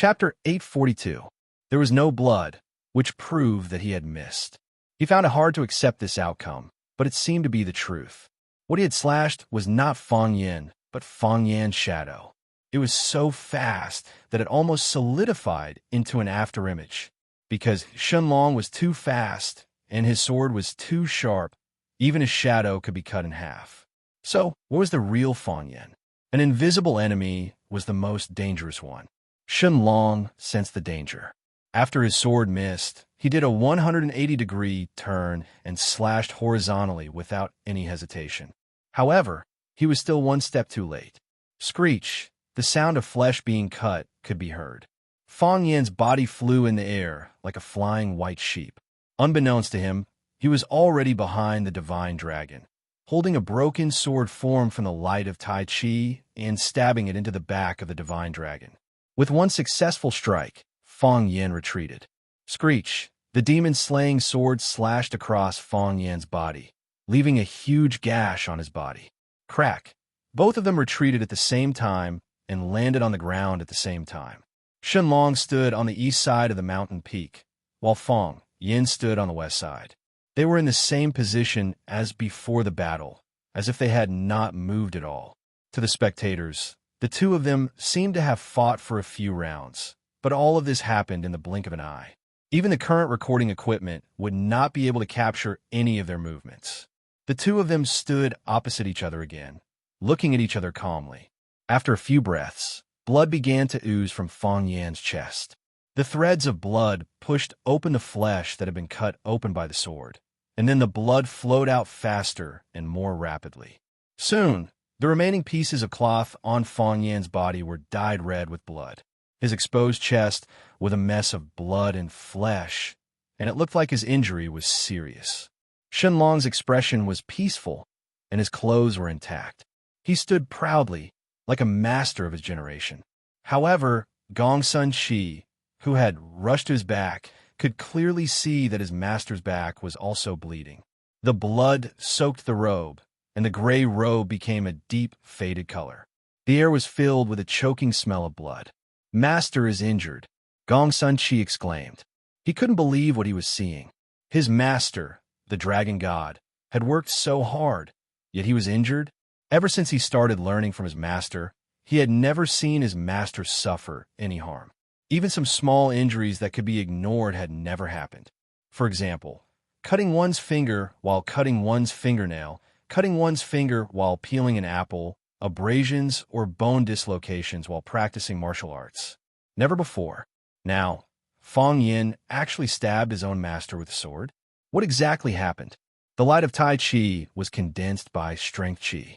Chapter 842. There was no blood, which proved that he had missed. He found it hard to accept this outcome, but it seemed to be the truth. What he had slashed was not Fang Yin, but Fang Yan's shadow. It was so fast that it almost solidified into an afterimage. Because Shenlong was too fast and his sword was too sharp, even his shadow could be cut in half. So, what was the real Fang Yin? An invisible enemy was the most dangerous one. Shenlong sensed the danger. After his sword missed, he did a 180-degree turn and slashed horizontally without any hesitation. However, he was still one step too late. Screech, the sound of flesh being cut, could be heard. Fang Yin's body flew in the air like a flying white sheep. Unbeknownst to him, he was already behind the divine dragon, holding a broken sword formed from the light of Tai Chi and stabbing it into the back of the divine dragon. With one successful strike, Fang Yin retreated. Screech, the demon-slaying sword slashed across Fang Yin's body, leaving a huge gash on his body. Crack! Both of them retreated at the same time and landed on the ground at the same time. Shenlong stood on the east side of the mountain peak, while Fang Yin stood on the west side. They were in the same position as before the battle, as if they had not moved at all. To the spectators, the two of them seemed to have fought for a few rounds, but all of this happened in the blink of an eye. Even the current recording equipment would not be able to capture any of their movements. The two of them stood opposite each other again, looking at each other calmly. After a few breaths, blood began to ooze from Fang Yan's chest. The threads of blood pushed open the flesh that had been cut open by the sword, and then the blood flowed out faster and more rapidly. Soon, the remaining pieces of cloth on Fang Yan's body were dyed red with blood. His exposed chest was a mess of blood and flesh, and it looked like his injury was serious. Shenlong's expression was peaceful, and his clothes were intact. He stood proudly, like a master of his generation. However, Gongsun Shi, who had rushed to his back, could clearly see that his master's back was also bleeding. The blood soaked the robe, and the gray robe became a deep, faded color. The air was filled with a choking smell of blood. "Master is injured," Gongsun Shi exclaimed. He couldn't believe what he was seeing. His master, the dragon god, had worked so hard, yet he was injured. Ever since he started learning from his master, he had never seen his master suffer any harm. Even some small injuries that could be ignored had never happened. For example, cutting one's finger while cutting one's fingernail, cutting one's finger while peeling an apple, abrasions or bone dislocations while practicing martial arts. Never before. Now, Fang Yin actually stabbed his own master with a sword. What exactly happened? The light of Tai Chi was condensed by strength Chi.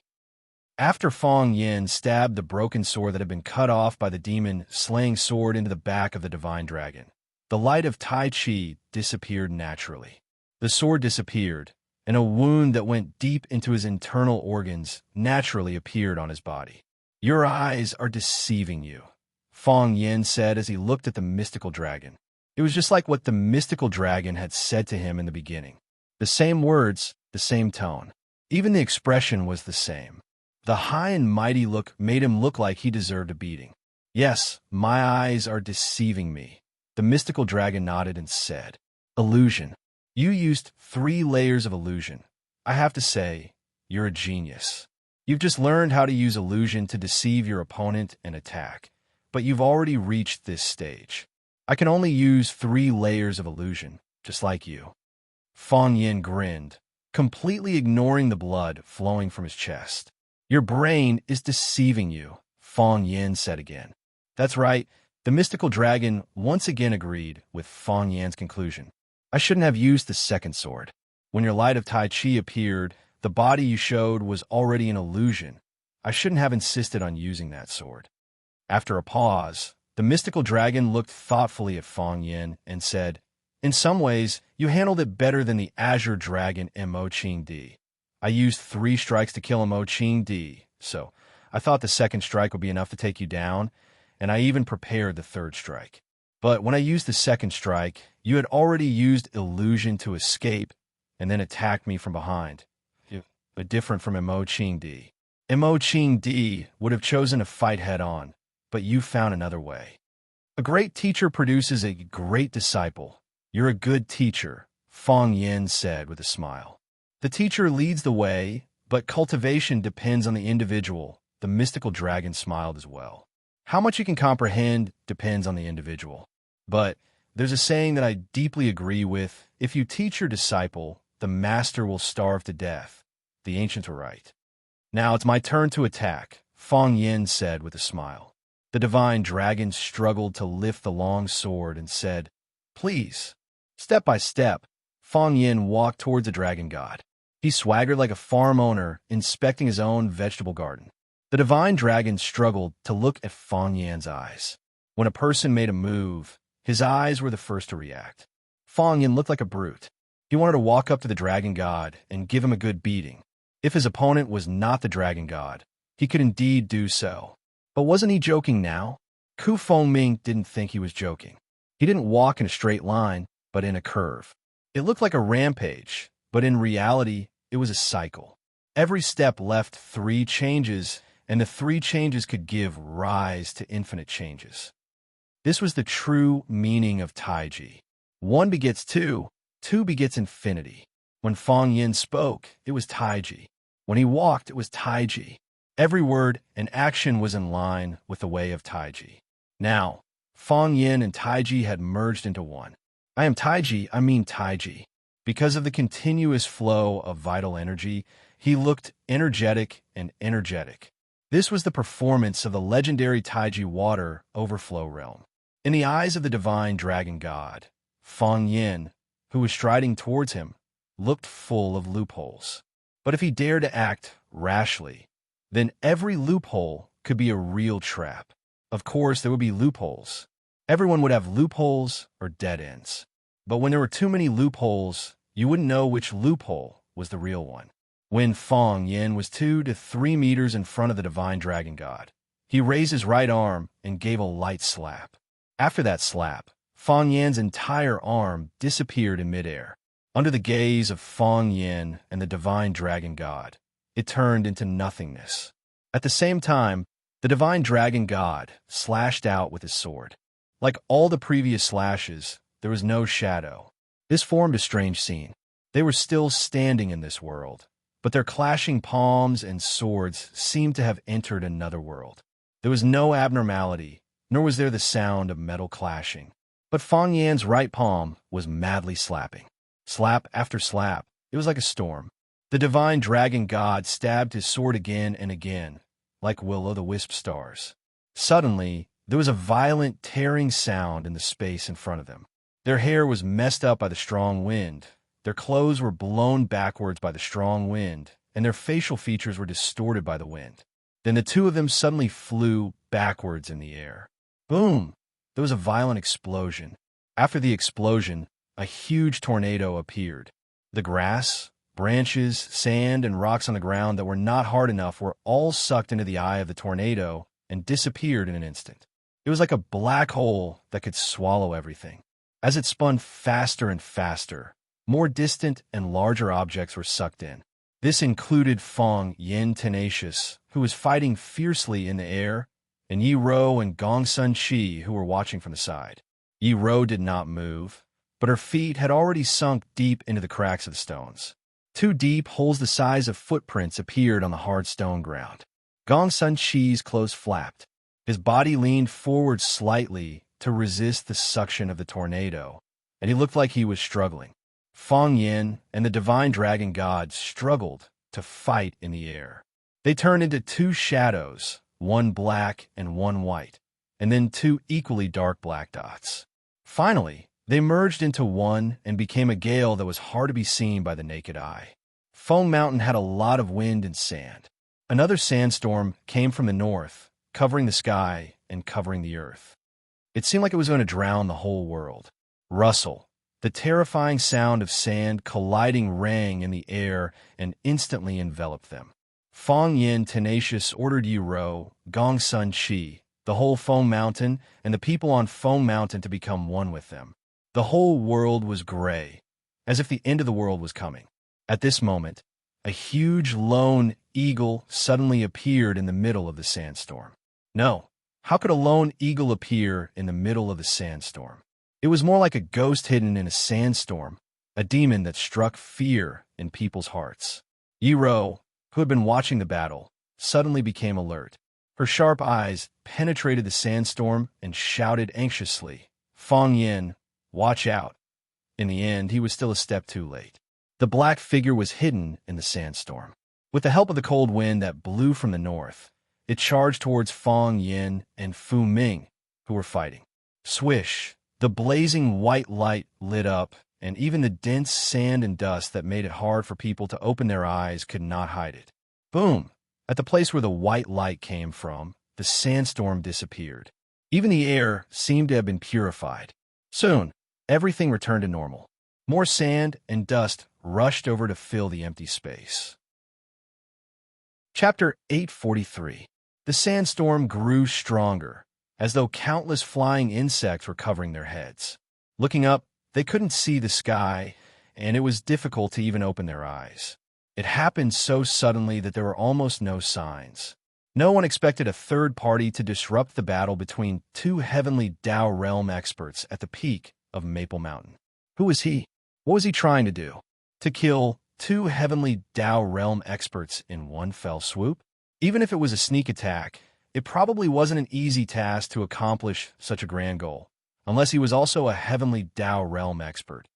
After Fang Yin stabbed the broken sword that had been cut off by the demon-slaying sword into the back of the divine dragon, the light of Tai Chi disappeared naturally. The sword disappeared, and a wound that went deep into his internal organs naturally appeared on his body. "Your eyes are deceiving you," Fang Yin said as he looked at the mystical dragon. It was just like what the mystical dragon had said to him in the beginning. The same words, the same tone. Even the expression was the same. The high and mighty look made him look like he deserved a beating. "Yes, my eyes are deceiving me," the mystical dragon nodded and said. "Illusion. You used 3 layers of illusion. I have to say, you're a genius. You've just learned how to use illusion to deceive your opponent and attack, but you've already reached this stage. I can only use 3 layers of illusion, just like you." Fang Yin grinned, completely ignoring the blood flowing from his chest. "Your brain is deceiving you," Fang Yin said again. That's right, the mystical dragon once again agreed with Fang Yin's conclusion. "I shouldn't have used the second sword. When your light of Tai Chi appeared, the body you showed was already an illusion. I shouldn't have insisted on using that sword." After a pause, the mystical dragon looked thoughtfully at Fang Yin and said, "In some ways, you handled it better than the Azure Dragon Mo Ching Di. I used 3 strikes to kill Mo Ching Di, so I thought the second strike would be enough to take you down, and I even prepared the 3rd strike. But when I used the 2nd strike, you had already used illusion to escape and then attacked me from behind. But different from Mo Ching Di. Mo Ching Di would have chosen to fight head-on, but you found another way." A great teacher produces a great disciple. You're a good teacher, Fong Yin said with a smile. The teacher leads the way, but cultivation depends on the individual. The mystical dragon smiled as well. How much you can comprehend depends on the individual. But there's a saying that I deeply agree with. If you teach your disciple, the master will starve to death. The ancients were right. Now it's my turn to attack, Fong Yin said with a smile. The divine dragon struggled to lift the long sword and said, "Please." Step by step, Fong Yin walked towards the dragon god. He swaggered like a farm owner inspecting his own vegetable garden. The divine dragon struggled to look at Fong Yin's eyes. When a person made a move, his eyes were the first to react. Fong Yin looked like a brute. He wanted to walk up to the dragon god and give him a good beating. If his opponent was not the dragon god, he could indeed do so. But wasn't he joking now? Ku Fengming didn't think he was joking. He didn't walk in a straight line, but in a curve. It looked like a rampage, but in reality, it was a cycle. Every step left 3 changes, and the 3 changes could give rise to infinite changes. This was the true meaning of Taiji. 1 begets 2, 2 begets infinity. When Fong Yin spoke, it was Taiji. When he walked, it was Taiji. Every word and action was in line with the way of Taiji. Now, Fong Yin and Taiji had merged into one. I am Taiji, I mean Taiji. Because of the continuous flow of vital energy, he looked energetic and energetic. This was the performance of the legendary Taiji water overflow realm. In the eyes of the divine dragon god, Fong Yin, who was striding towards him, looked full of loopholes. But if he dared to act rashly, then every loophole could be a real trap. Of course, there would be loopholes. Everyone would have loopholes or dead ends. But when there were too many loopholes, you wouldn't know which loophole was the real one. When Fong Yin was 2 to 3 meters in front of the divine dragon god, he raised his right arm and gave a light slap. After that slap, Fong Yin's entire arm disappeared in midair. Under the gaze of Fong Yin and the divine dragon god, it turned into nothingness. At the same time, the divine dragon god slashed out with his sword. Like all the previous slashes, there was no shadow. This formed a strange scene. They were still standing in this world, but their clashing palms and swords seemed to have entered another world. There was no abnormality, nor was there the sound of metal clashing. But Fong Yan's right palm was madly slapping. Slap after slap, it was like a storm. The divine dragon god stabbed his sword again and again, like will-o'-the-wisp stars. Suddenly, there was a violent tearing sound in the space in front of them. Their hair was messed up by the strong wind, their clothes were blown backwards by the strong wind, and their facial features were distorted by the wind. Then the 2 of them suddenly flew backwards in the air. Boom! There was a violent explosion. After the explosion, a huge tornado appeared. The grass, branches, sand, and rocks on the ground that were not hard enough were all sucked into the eye of the tornado and disappeared in an instant. It was like a black hole that could swallow everything. As it spun faster and faster, more distant and larger objects were sucked in. This included Fong Yin Tenacious, who was fighting fiercely in the air, and Yi Ro and Gong Sun Chi, who were watching from the side. Yi Ro did not move, but her feet had already sunk deep into the cracks of the stones. 2 deep holes the size of footprints appeared on the hard stone ground. Gong Sun Chi's clothes flapped. His body leaned forward slightly to resist the suction of the tornado, and he looked like he was struggling. Fong Yin and the divine dragon god struggled to fight in the air. They turned into 2 shadows, one black and one white, and then 2 equally dark black dots. Finally, they merged into one and became a gale that was hard to be seen by the naked eye. Foam Mountain had a lot of wind and sand. Another sandstorm came from the north, covering the sky and covering the earth. It seemed like it was going to drown the whole world. Rustle, the terrifying sound of sand colliding, rang in the air and instantly enveloped them. Fong Yin Tenacious ordered Yi Ro, Gong Sun Chi, the whole Foam Mountain, and the people on Foam Mountain to become one with them. The whole world was gray, as if the end of the world was coming. At this moment, a huge lone eagle suddenly appeared in the middle of the sandstorm. No, How could a lone eagle appear in the middle of the sandstorm? It was more like a ghost hidden in a sandstorm, a demon that struck fear in people's hearts. Yi-Ro, who had been watching the battle, suddenly became alert. Her sharp eyes penetrated the sandstorm and shouted anxiously, "Fong Yin, watch out." In the end, he was still a step too late. The black figure was hidden in the sandstorm. With the help of the cold wind that blew from the north, it charged towards Fong Yin and Fu Ming, who were fighting. Swish! The blazing white light lit up, and even the dense sand and dust that made it hard for people to open their eyes could not hide it. Boom! At the place where the white light came from, the sandstorm disappeared. Even the air seemed to have been purified. Soon, everything returned to normal. More sand and dust rushed over to fill the empty space. Chapter 843. The sandstorm grew stronger, as though countless flying insects were covering their heads. Looking up, they couldn't see the sky, and it was difficult to even open their eyes. It happened so suddenly that there were almost no signs. No one expected a third party to disrupt the battle between two heavenly Tao realm experts at the peak of Maple Mountain. Who was he? What was he trying to do? To kill two heavenly Tao realm experts in one fell swoop? Even if it was a sneak attack, it probably wasn't an easy task to accomplish such a grand goal, unless he was also a heavenly Tao realm expert.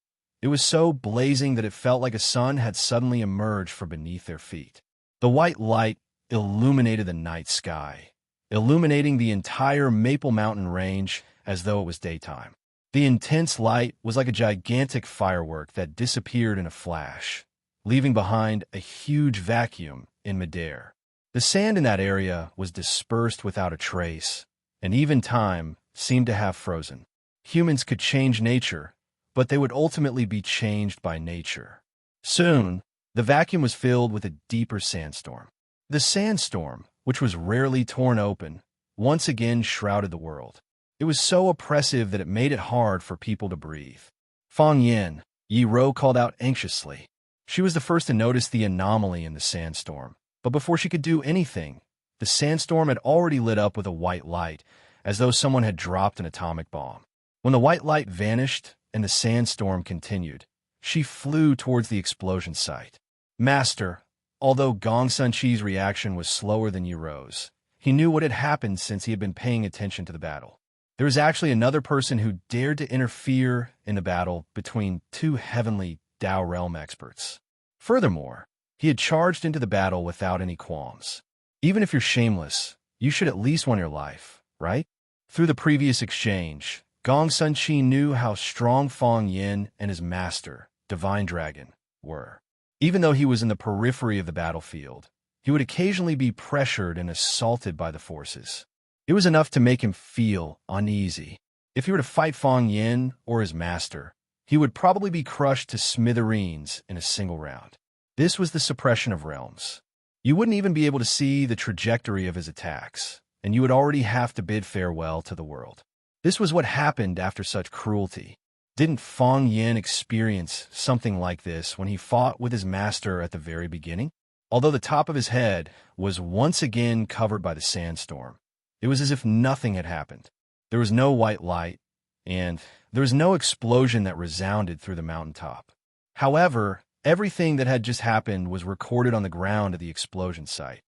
It was so blazing that it felt like a sun had suddenly emerged from beneath their feet. The white light illuminated the night sky, illuminating the entire Maple Mountain range as though it was daytime. The intense light was like a gigantic firework that disappeared in a flash, leaving behind a huge vacuum in midair. The sand in that area was dispersed without a trace, and even time seemed to have frozen. Humans could change nature, but they would ultimately be changed by nature. Soon, the vacuum was filled with a deeper sandstorm. The sandstorm, which was rarely torn open, once again shrouded the world. It was so oppressive that it made it hard for people to breathe. Fong Yin, Yi-Ro called out anxiously. She was the first to notice the anomaly in the sandstorm, but before she could do anything, the sandstorm had already lit up with a white light, as though someone had dropped an atomic bomb. When the white light vanished and the sandstorm continued, she flew towards the explosion site. Master, although Gong Sun-Chi's reaction was slower than Yi-Ro's, he knew what had happened since he had been paying attention to the battle. There was actually another person who dared to interfere in the battle between two heavenly Tao realm experts. Furthermore, he had charged into the battle without any qualms. Even if you're shameless, you should at least want your life, right? Through the previous exchange, Gong Sun-Chi knew how strong Fong Yin and his master, Divine Dragon, were. Even though he was in the periphery of the battlefield, he would occasionally be pressured and assaulted by the forces. It was enough to make him feel uneasy. If he were to fight Fong Yin or his master, he would probably be crushed to smithereens in a single round. This was the suppression of realms. You wouldn't even be able to see the trajectory of his attacks, and you would already have to bid farewell to the world. This was what happened after such cruelty. Didn't Fong Yin experience something like this when he fought with his master at the very beginning? Although the top of his head was once again covered by the sandstorm, it was as if nothing had happened. There was no white light, and there was no explosion that resounded through the mountaintop. However, everything that had just happened was recorded on the ground at the explosion site.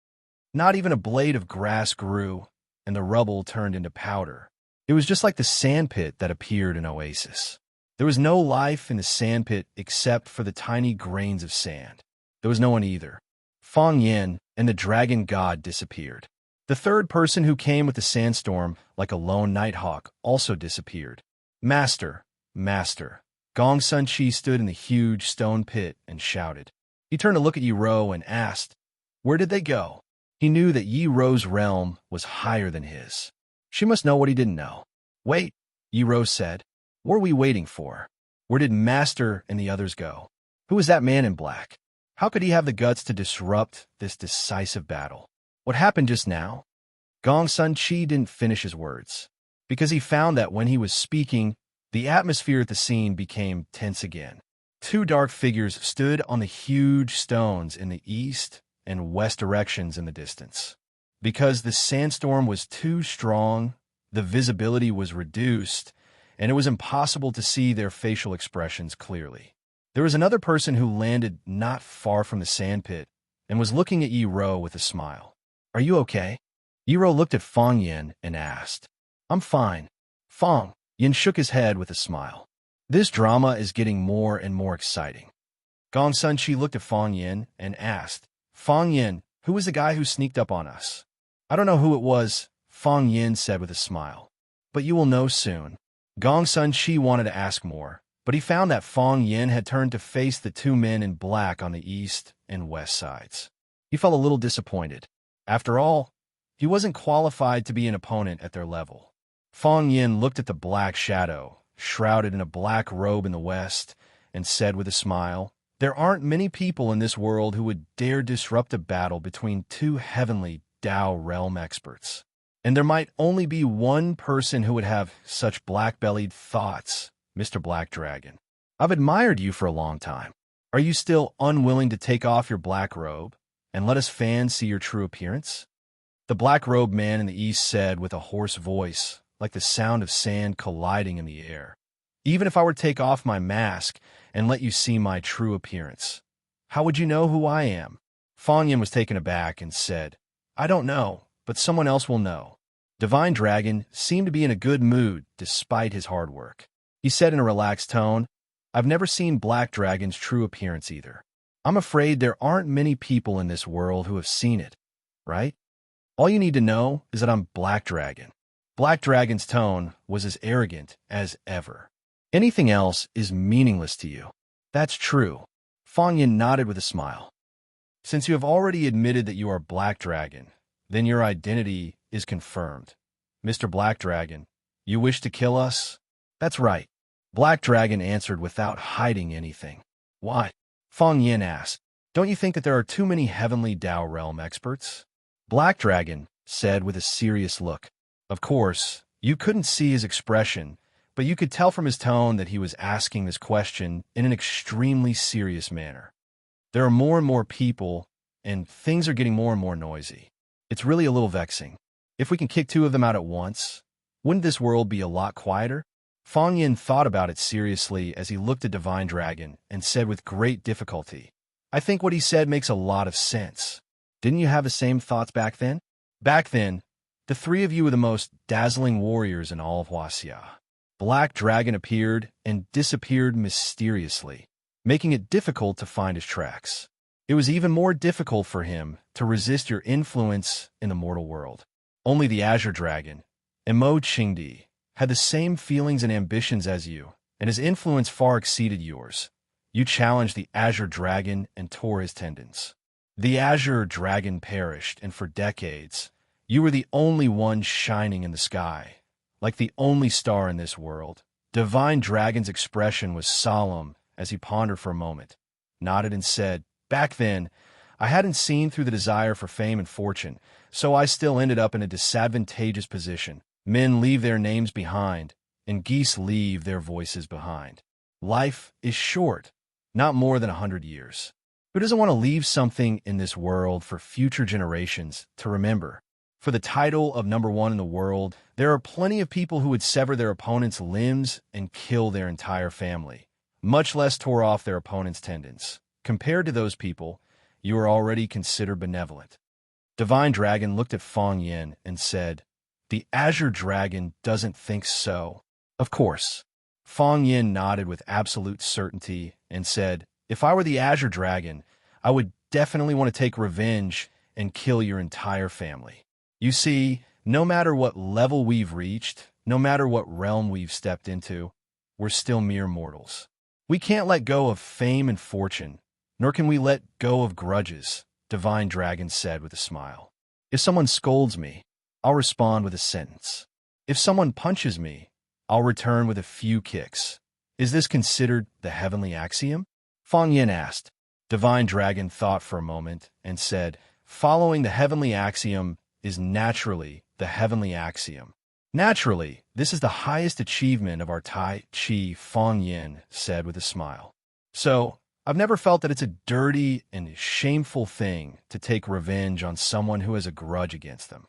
Not even a blade of grass grew, and the rubble turned into powder. It was just like the sandpit that appeared in Oasis. There was no life in the sandpit except for the tiny grains of sand. There was no one either. Fong Yin and the dragon god disappeared. The third person who came with the sandstorm, like a lone nighthawk, also disappeared. Master, Master. Gong Sun-Chi stood in the huge stone pit and shouted. He turned to look at Yi-Ro and asked, where did they go? He knew that Yi-Ro's realm was higher than his. She must know what he didn't know. Wait, Yi-Ro said. What are we waiting for? Where did Master and the others go? Who was that man in black? How could he have the guts to disrupt this decisive battle? What happened just now? Gong Sun-Chi didn't finish his words, because he found that when he was speaking, the atmosphere at the scene became tense again. Two dark figures stood on the huge stones in the east and west directions in the distance. Because the sandstorm was too strong, the visibility was reduced, and it was impossible to see their facial expressions clearly. There was another person who landed not far from the sandpit and was looking at Yi Ro with a smile. "Are you okay?" Yi Ro looked at Fang Yin and asked. "I'm fine." Fang Yin shook his head with a smile. "This drama is getting more and more exciting." Gong Sun Chi looked at Fang Yin and asked, "Fang Yin, who was the guy who sneaked up on us?" "I don't know who it was," Fang Yin said with a smile. "But you will know soon." Gong Sun Chi wanted to ask more, but he found that Fang Yin had turned to face the two men in black on the east and west sides. He felt a little disappointed. After all, he wasn't qualified to be an opponent at their level. Fang Yin looked at the black shadow, shrouded in a black robe in the west, and said with a smile, "There aren't many people in this world who would dare disrupt a battle between two heavenly Dao realm experts. And there might only be one person who would have such black-bellied thoughts, Mr. Black Dragon. I've admired you for a long time. Are you still unwilling to take off your black robe and let us fans see your true appearance?" The black-robed man in the east said with a hoarse voice, like the sound of sand colliding in the air, "Even if I were to take off my mask and let you see my true appearance, how would you know who I am?" Fang Yin was taken aback and said, "I don't know, but someone else will know." Divine Dragon seemed to be in a good mood despite his hard work. He said in a relaxed tone, "I've never seen Black Dragon's true appearance either. I'm afraid there aren't many people in this world who have seen it, right? All you need to know is that I'm Black Dragon." Black Dragon's tone was as arrogant as ever. "Anything else is meaningless to you." "That's true." Fang Yin nodded with a smile. "Since you have already admitted that you are Black Dragon, then your identity is confirmed. Mr. Black Dragon, you wish to kill us?" "That's right." Black Dragon answered without hiding anything. "Why?" Fang Yin asked. "Don't you think that there are too many heavenly Dao realm experts?" Black Dragon said with a serious look. Of course, you couldn't see his expression, but you could tell from his tone that he was asking this question in an extremely serious manner. "There are more and more people, and things are getting more and more noisy. It's really a little vexing. If we can kick two of them out at once, wouldn't this world be a lot quieter?" Fang Yin thought about it seriously as he looked at Divine Dragon and said with great difficulty, "I think what he said makes a lot of sense. Didn't you have the same thoughts back then?" "Back then, the three of you were the most dazzling warriors in all of Huaxia." Black Dragon appeared and disappeared mysteriously, making it difficult to find his tracks. It was even more difficult for him to resist your influence in the mortal world. Only the Azure Dragon, Mo Qingdi, had the same feelings and ambitions as you, and his influence far exceeded yours. You challenged the Azure Dragon and tore his tendons. The Azure Dragon perished, and for decades, you were the only one shining in the sky, like the only star in this world. Divine Dragon's expression was solemn as he pondered for a moment, nodded and said, "Back then, I hadn't seen through the desire for fame and fortune, so I still ended up in a disadvantageous position. Men leave their names behind, and geese leave their voices behind. Life is short, not more than 100 years. Who doesn't want to leave something in this world for future generations to remember? For the title of number one in the world, there are plenty of people who would sever their opponent's limbs and kill their entire family, much less tore off their opponent's tendons. Compared to those people, you are already considered benevolent." Divine Dragon looked at Fang Yin and said, "The Azure Dragon doesn't think so." "Of course." Fang Yin nodded with absolute certainty and said, "If I were the Azure Dragon, I would definitely want to take revenge and kill your entire family. You see, no matter what level we've reached, no matter what realm we've stepped into, we're still mere mortals. We can't let go of fame and fortune, nor can we let go of grudges," Divine Dragon said with a smile. "If someone scolds me, I'll respond with a sentence. If someone punches me, I'll return with a few kicks. Is this considered the heavenly axiom?" Fang Yin asked. Divine Dragon thought for a moment and said, "Following the heavenly axiom is naturally the heavenly axiom." "Naturally, this is the highest achievement of our Tai Chi," Fang Yin said with a smile. "So, I've never felt that it's a dirty and shameful thing to take revenge on someone who has a grudge against them.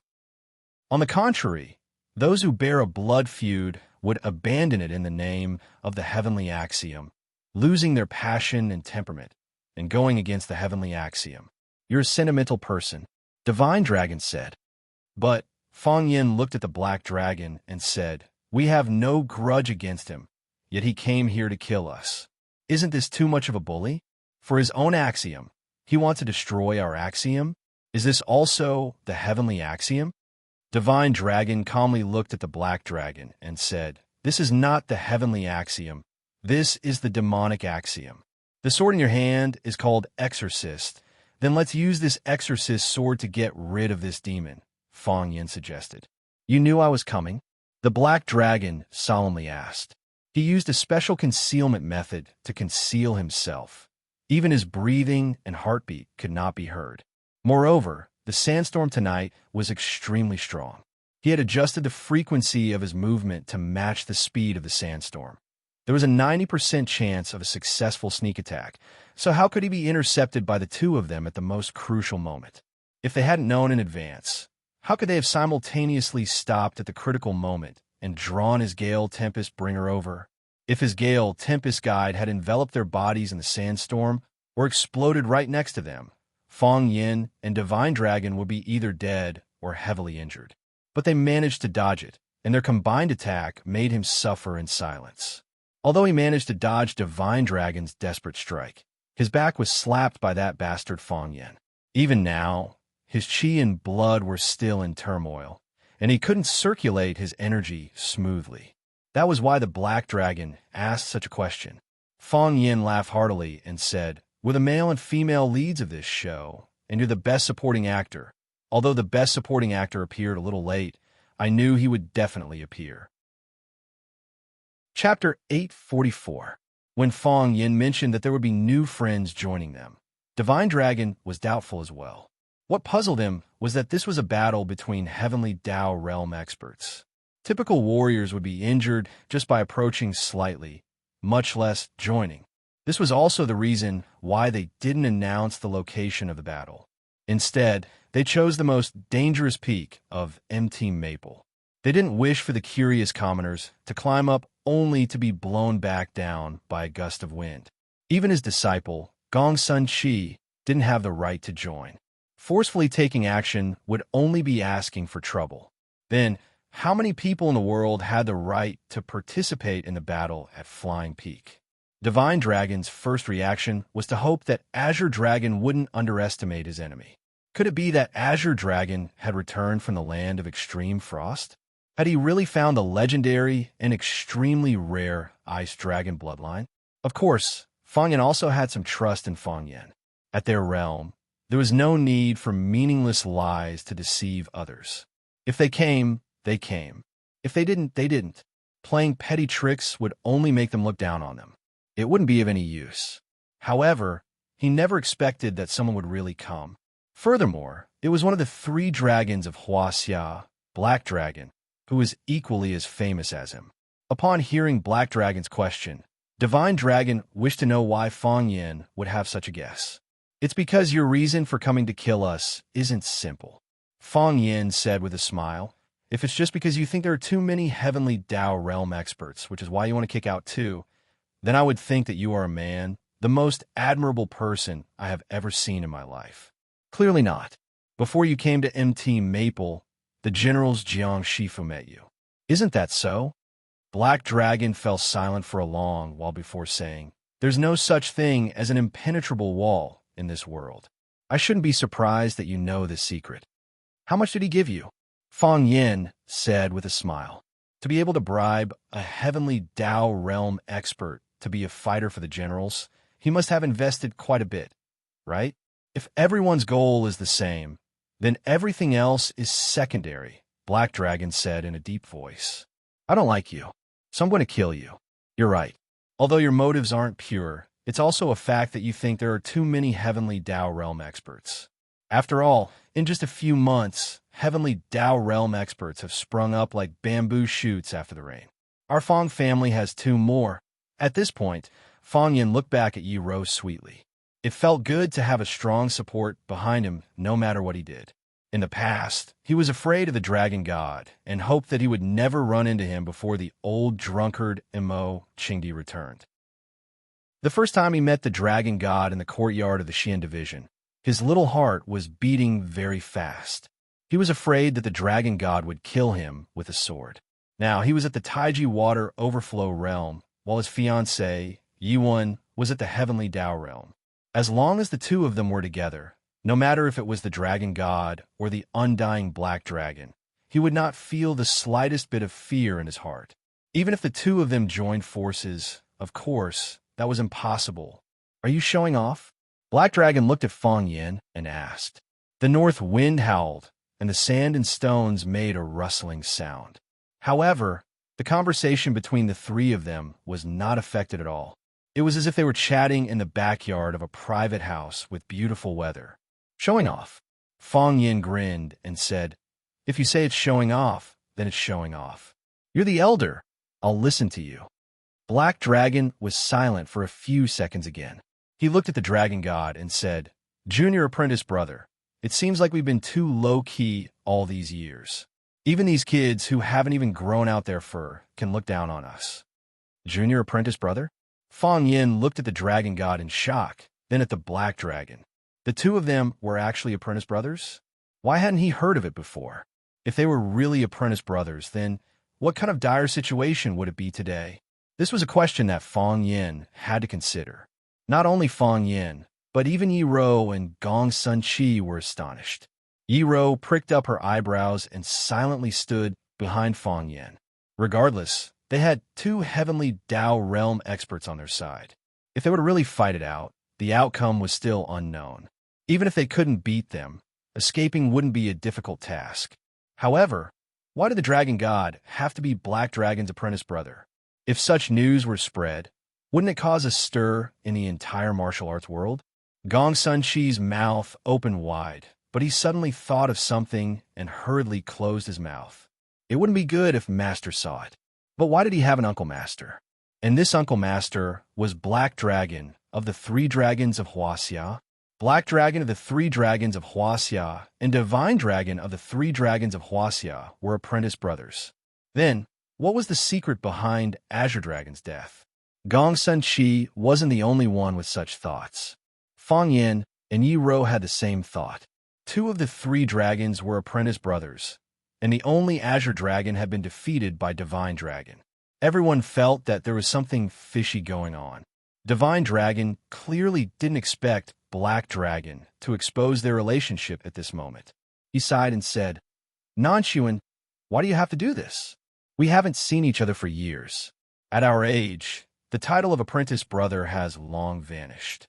On the contrary, those who bear a blood feud would abandon it in the name of the heavenly axiom, losing their passion and temperament, and going against the heavenly axiom. You're a sentimental person, Divine Dragon said. But Fang Yin looked at the black dragon and said, we have no grudge against him, yet he came here to kill us. Isn't this too much of a bully? For his own axiom, he wants to destroy our axiom? Is this also the heavenly axiom? Divine Dragon calmly looked at the black dragon and said, this is not the heavenly axiom. This is the demonic axiom. The sword in your hand is called Exorcist. Then let's use this Exorcist sword to get rid of this demon, Fang Yin suggested. You knew I was coming? The black dragon solemnly asked. He used a special concealment method to conceal himself. Even his breathing and heartbeat could not be heard. Moreover, the sandstorm tonight was extremely strong. He had adjusted the frequency of his movement to match the speed of the sandstorm. There was a 90% chance of a successful sneak attack, so how could he be intercepted by the two of them at the most crucial moment? If they hadn't known in advance, how could they have simultaneously stopped at the critical moment and drawn his Gale Tempest Bringer over? If his Gale Tempest Guide had enveloped their bodies in the sandstorm or exploded right next to them, Fang Yin and Divine Dragon would be either dead or heavily injured. But they managed to dodge it, and their combined attack made him suffer in silence. Although he managed to dodge Divine Dragon's desperate strike, his back was slapped by that bastard Fang Yin. Even now, his chi and blood were still in turmoil, and he couldn't circulate his energy smoothly. That was why the black dragon asked such a question. Fang Yin laughed heartily and said, we're the male and female leads of this show, and you're the best supporting actor. Although the best supporting actor appeared a little late, I knew he would definitely appear. Chapter 844. When Fang Yin mentioned that there would be new friends joining them, Divine Dragon was doubtful as well. What puzzled him was that this was a battle between heavenly Dao realm experts. Typical warriors would be injured just by approaching slightly, much less joining. This was also the reason why they didn't announce the location of the battle. Instead, they chose the most dangerous peak of MT Maple. They didn't wish for the curious commoners to climb up only to be blown back down by a gust of wind. Even his disciple, Gong Sun Chi, didn't have the right to join. Forcefully taking action would only be asking for trouble. Then, how many people in the world had the right to participate in the battle at Flying Peak? Divine Dragon's first reaction was to hope that Azure Dragon wouldn't underestimate his enemy. Could it be that Azure Dragon had returned from the land of extreme frost? Had he really found the legendary and extremely rare Ice Dragon bloodline? Of course, Fang Yin also had some trust in Fang Yin. At their realm, there was no need for meaningless lies to deceive others. If they came, they came. If they didn't, they didn't. Playing petty tricks would only make them look down on them. It wouldn't be of any use. However, he never expected that someone would really come. Furthermore, it was one of the three dragons of Huaxia, Black Dragon, who was equally as famous as him. Upon hearing Black Dragon's question, Divine Dragon wished to know why Fang Yin would have such a guess. It's because your reason for coming to kill us isn't simple, Fang Yin said with a smile. If it's just because you think there are too many heavenly Dao realm experts, which is why you want to kick out two, then I would think that you are a man, the most admirable person I have ever seen in my life. Clearly not. Before you came to MT Maple, the generals Jiang Shifu met you. Isn't that so? Black Dragon fell silent for a long while before saying, there's no such thing as an impenetrable wall in this world. I shouldn't be surprised that you know this secret. How much did he give you? Fang Yin said with a smile. To be able to bribe a heavenly Dao realm expert to be a fighter for the generals, he must have invested quite a bit, right? If everyone's goal is the same, then everything else is secondary, Black Dragon said in a deep voice. I don't like you, so I'm going to kill you. You're right. Although your motives aren't pure, it's also a fact that you think there are too many heavenly Dao realm experts. After all, in just a few months, heavenly Dao realm experts have sprung up like bamboo shoots after the rain. Our Fang family has two more. At this point, Fang Yin looked back at Yi Rou sweetly. It felt good to have a strong support behind him no matter what he did. In the past, he was afraid of the dragon god and hoped that he would never run into him before the old drunkard Mo Qingdi returned. The first time he met the dragon god in the courtyard of the Xian division, his little heart was beating very fast. He was afraid that the dragon god would kill him with a sword. Now, he was at the Taiji water overflow realm, while his fiancée, Yiwen, was at the heavenly Dao realm. As long as the two of them were together, no matter if it was the dragon god or the undying black dragon, he would not feel the slightest bit of fear in his heart. Even if the two of them joined forces, of course, that was impossible. Are you showing off? Black Dragon looked at Fang Yin and asked. The north wind howled, and the sand and stones made a rustling sound. However, the conversation between the three of them was not affected at all. It was as if they were chatting in the backyard of a private house with beautiful weather. Showing off. Fang Yin grinned and said, If you say it's showing off, then it's showing off. You're the elder. I'll listen to you. Black Dragon was silent for a few seconds again. He looked at the dragon god and said, Junior apprentice brother, it seems like we've been too low-key all these years. Even these kids who haven't even grown out their fur can look down on us. Junior apprentice brother? Fang Yin looked at the dragon god in shock, then at the black dragon. The two of them were actually apprentice brothers? Why hadn't he heard of it before? If they were really apprentice brothers, then what kind of dire situation would it be today? This was a question that Fang Yin had to consider. Not only Fang Yin, but even Yi Rou and Gong Sun Qi were astonished. Yi Rou pricked up her eyebrows and silently stood behind Fang Yin. Regardless, they had two heavenly Dao realm experts on their side. If they were to really fight it out, the outcome was still unknown. Even if they couldn't beat them, escaping wouldn't be a difficult task. However, why did the dragon god have to be Black Dragon's apprentice brother? If such news were spread, wouldn't it cause a stir in the entire martial arts world? Gong Sun Qi's mouth opened wide, but he suddenly thought of something and hurriedly closed his mouth. It wouldn't be good if Master saw it. But why did he have an Uncle Master? And this Uncle Master was Black Dragon of the Three Dragons of Huaxia, Black Dragon of the Three Dragons of Huaxia, and Divine Dragon of the Three Dragons of Huaxia were apprentice brothers. Then, what was the secret behind Azure Dragon's death? Gong Sun Qi wasn't the only one with such thoughts. Fang Yin and Yi Rou had the same thought. Two of the three dragons were apprentice brothers, and the only Azure Dragon had been defeated by Divine Dragon. Everyone felt that there was something fishy going on. Divine Dragon clearly didn't expect Black Dragon to expose their relationship at this moment. He sighed and said, Nanshuan, why do you have to do this? We haven't seen each other for years. At our age, the title of apprentice brother has long vanished.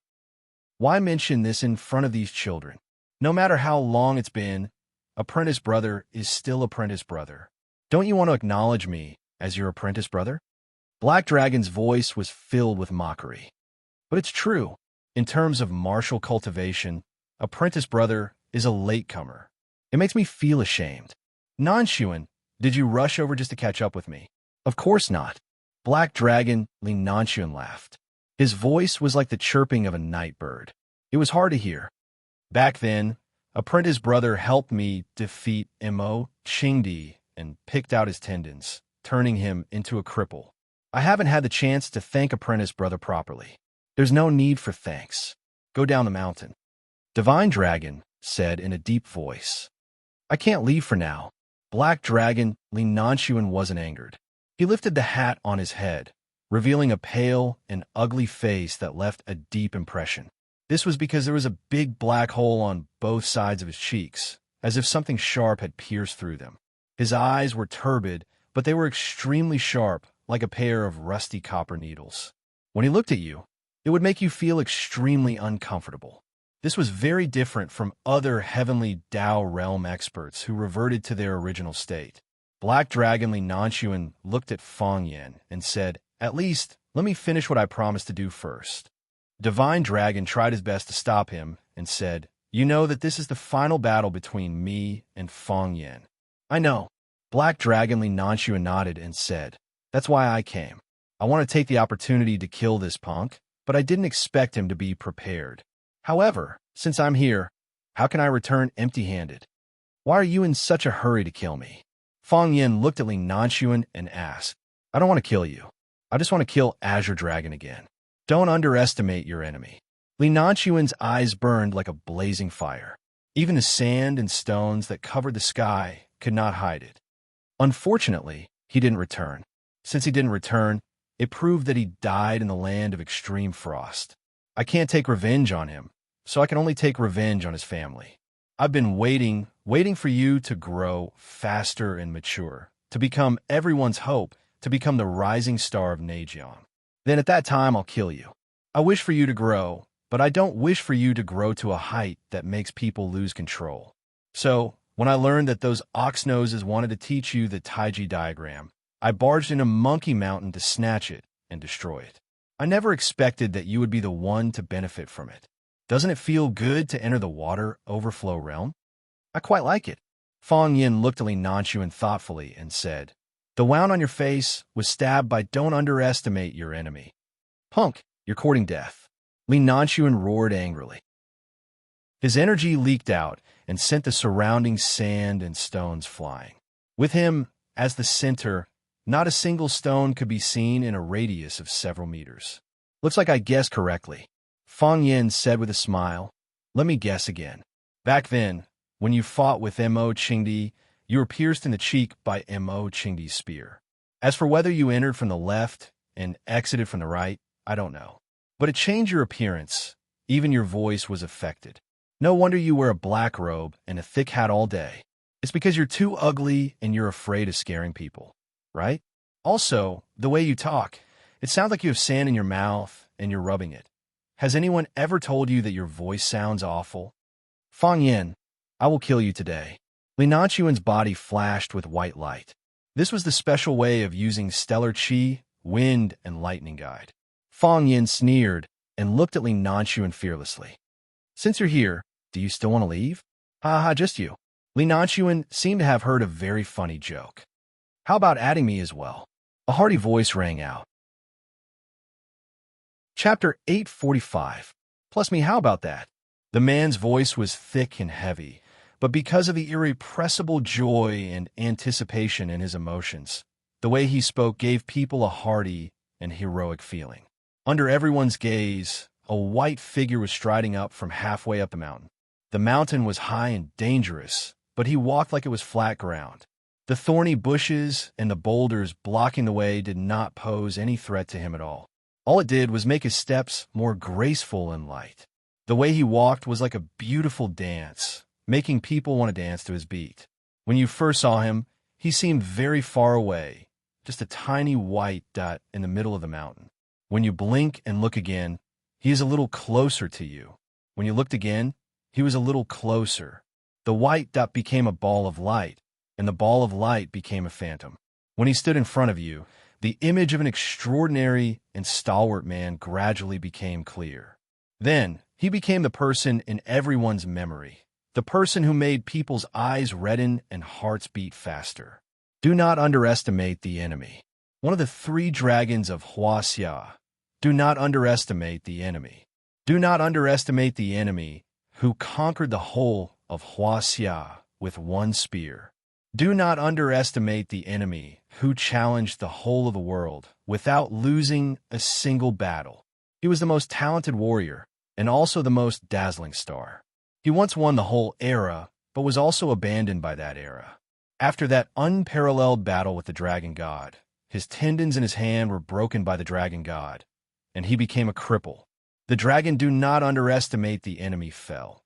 Why mention this in front of these children? No matter how long it's been, apprentice brother is still apprentice brother. Don't you want to acknowledge me as your apprentice brother? Black Dragon's voice was filled with mockery. But it's true. In terms of martial cultivation, apprentice brother is a latecomer. It makes me feel ashamed. Nanshuan, did you rush over just to catch up with me? Of course not. Black Dragon Li Nanshuan laughed. His voice was like the chirping of a night bird. It was hard to hear. Back then, apprentice brother helped me defeat Mo Qingdi and picked out his tendons, turning him into a cripple. I haven't had the chance to thank apprentice brother properly. There's no need for thanks. Go down the mountain. Divine Dragon said in a deep voice. I can't leave for now. Black Dragon Li Nanshuan wasn't angered. He lifted the hat on his head, revealing a pale and ugly face that left a deep impression. This was because there was a big black hole on both sides of his cheeks, as if something sharp had pierced through them. His eyes were turbid, but they were extremely sharp, like a pair of rusty copper needles. When he looked at you, it would make you feel extremely uncomfortable. This was very different from other heavenly Dao realm experts who reverted to their original state. Black Dragon Li Nanshuan looked at Fang Yin and said, At least, let me finish what I promised to do first. Divine Dragon tried his best to stop him and said, You know that this is the final battle between me and Fang Yin. I know. Black Dragon Li Nanshuan nodded and said, That's why I came. I want to take the opportunity to kill this punk, but I didn't expect him to be prepared. However, since I'm here, how can I return empty-handed? Why are you in such a hurry to kill me? Fang Yin looked at Li Nanxuan and asked, I don't want to kill you. I just want to kill Azure Dragon again. Don't underestimate your enemy. Li Nanxuan's eyes burned like a blazing fire. Even the sand and stones that covered the sky could not hide it. Unfortunately, he didn't return. Since he didn't return, it proved that he died in the land of extreme frost. I can't take revenge on him, so I can only take revenge on his family. I've been waiting for you to grow faster and mature, to become everyone's hope, to become the rising star of Nejiang. Then at that time, I'll kill you. I wish for you to grow, but I don't wish for you to grow to a height that makes people lose control. So, when I learned that those ox noses wanted to teach you the Taiji diagram, I barged into Monkey Mountain to snatch it and destroy it. I never expected that you would be the one to benefit from it. Doesn't it feel good to enter the water overflow realm? I quite like it. Fang Yin looked at Li Nanxuan thoughtfully and said, The wound on your face was stabbed by don't underestimate your enemy. Punk, you're courting death. Li Nanxuan roared angrily. His energy leaked out and sent the surrounding sand and stones flying. With him, as the center, not a single stone could be seen in a radius of several meters. Looks like I guessed correctly. Fang Yin said with a smile, Let me guess again. Back then, when you fought with Mo Qingdi, you were pierced in the cheek by Mo Qingdi's spear. As for whether you entered from the left and exited from the right, I don't know. But it changed your appearance. Even your voice was affected. No wonder you wear a black robe and a thick hat all day. It's because you're too ugly and you're afraid of scaring people, right? Also, the way you talk, it sounds like you have sand in your mouth and you're rubbing it. Has anyone ever told you that your voice sounds awful? Fang Yin, I will kill you today. Li Nanxuan's body flashed with white light. This was the special way of using stellar qi, wind, and lightning guide. Fang Yin sneered and looked at Li Nanxuan fearlessly. Since you're here, do you still want to leave? Ha, just you. Li Nanxuan seemed to have heard a very funny joke. How about adding me as well? A hearty voice rang out. Chapter 845. Plus me, how about that? The man's voice was thick and heavy, but because of the irrepressible joy and anticipation in his emotions, the way he spoke gave people a hearty and heroic feeling. Under everyone's gaze, a white figure was striding up from halfway up the mountain. The mountain was high and dangerous, but he walked like it was flat ground. The thorny bushes and the boulders blocking the way did not pose any threat to him at all. All it did was make his steps more graceful and light. The way he walked was like a beautiful dance, making people want to dance to his beat. When you first saw him, he seemed very far away, just a tiny white dot in the middle of the mountain. When you blink and look again, he is a little closer to you. When you looked again, he was a little closer. The white dot became a ball of light, and the ball of light became a phantom. When he stood in front of you, the image of an extraordinary and stalwart man gradually became clear. Then, he became the person in everyone's memory, the person who made people's eyes redden and hearts beat faster. Do not underestimate the enemy. One of the 3 dragons of Huaxia. Do not underestimate the enemy. Do not underestimate the enemy who conquered the whole of Huaxia with 1 spear. Do not underestimate the enemy who challenged the whole of the world without losing a single battle. He was the most talented warrior and also the most dazzling star. He once won the whole era, but was also abandoned by that era. After that unparalleled battle with the dragon god, his tendons in his hand were broken by the dragon god, and he became a cripple. The dragon do not underestimate the enemy fell,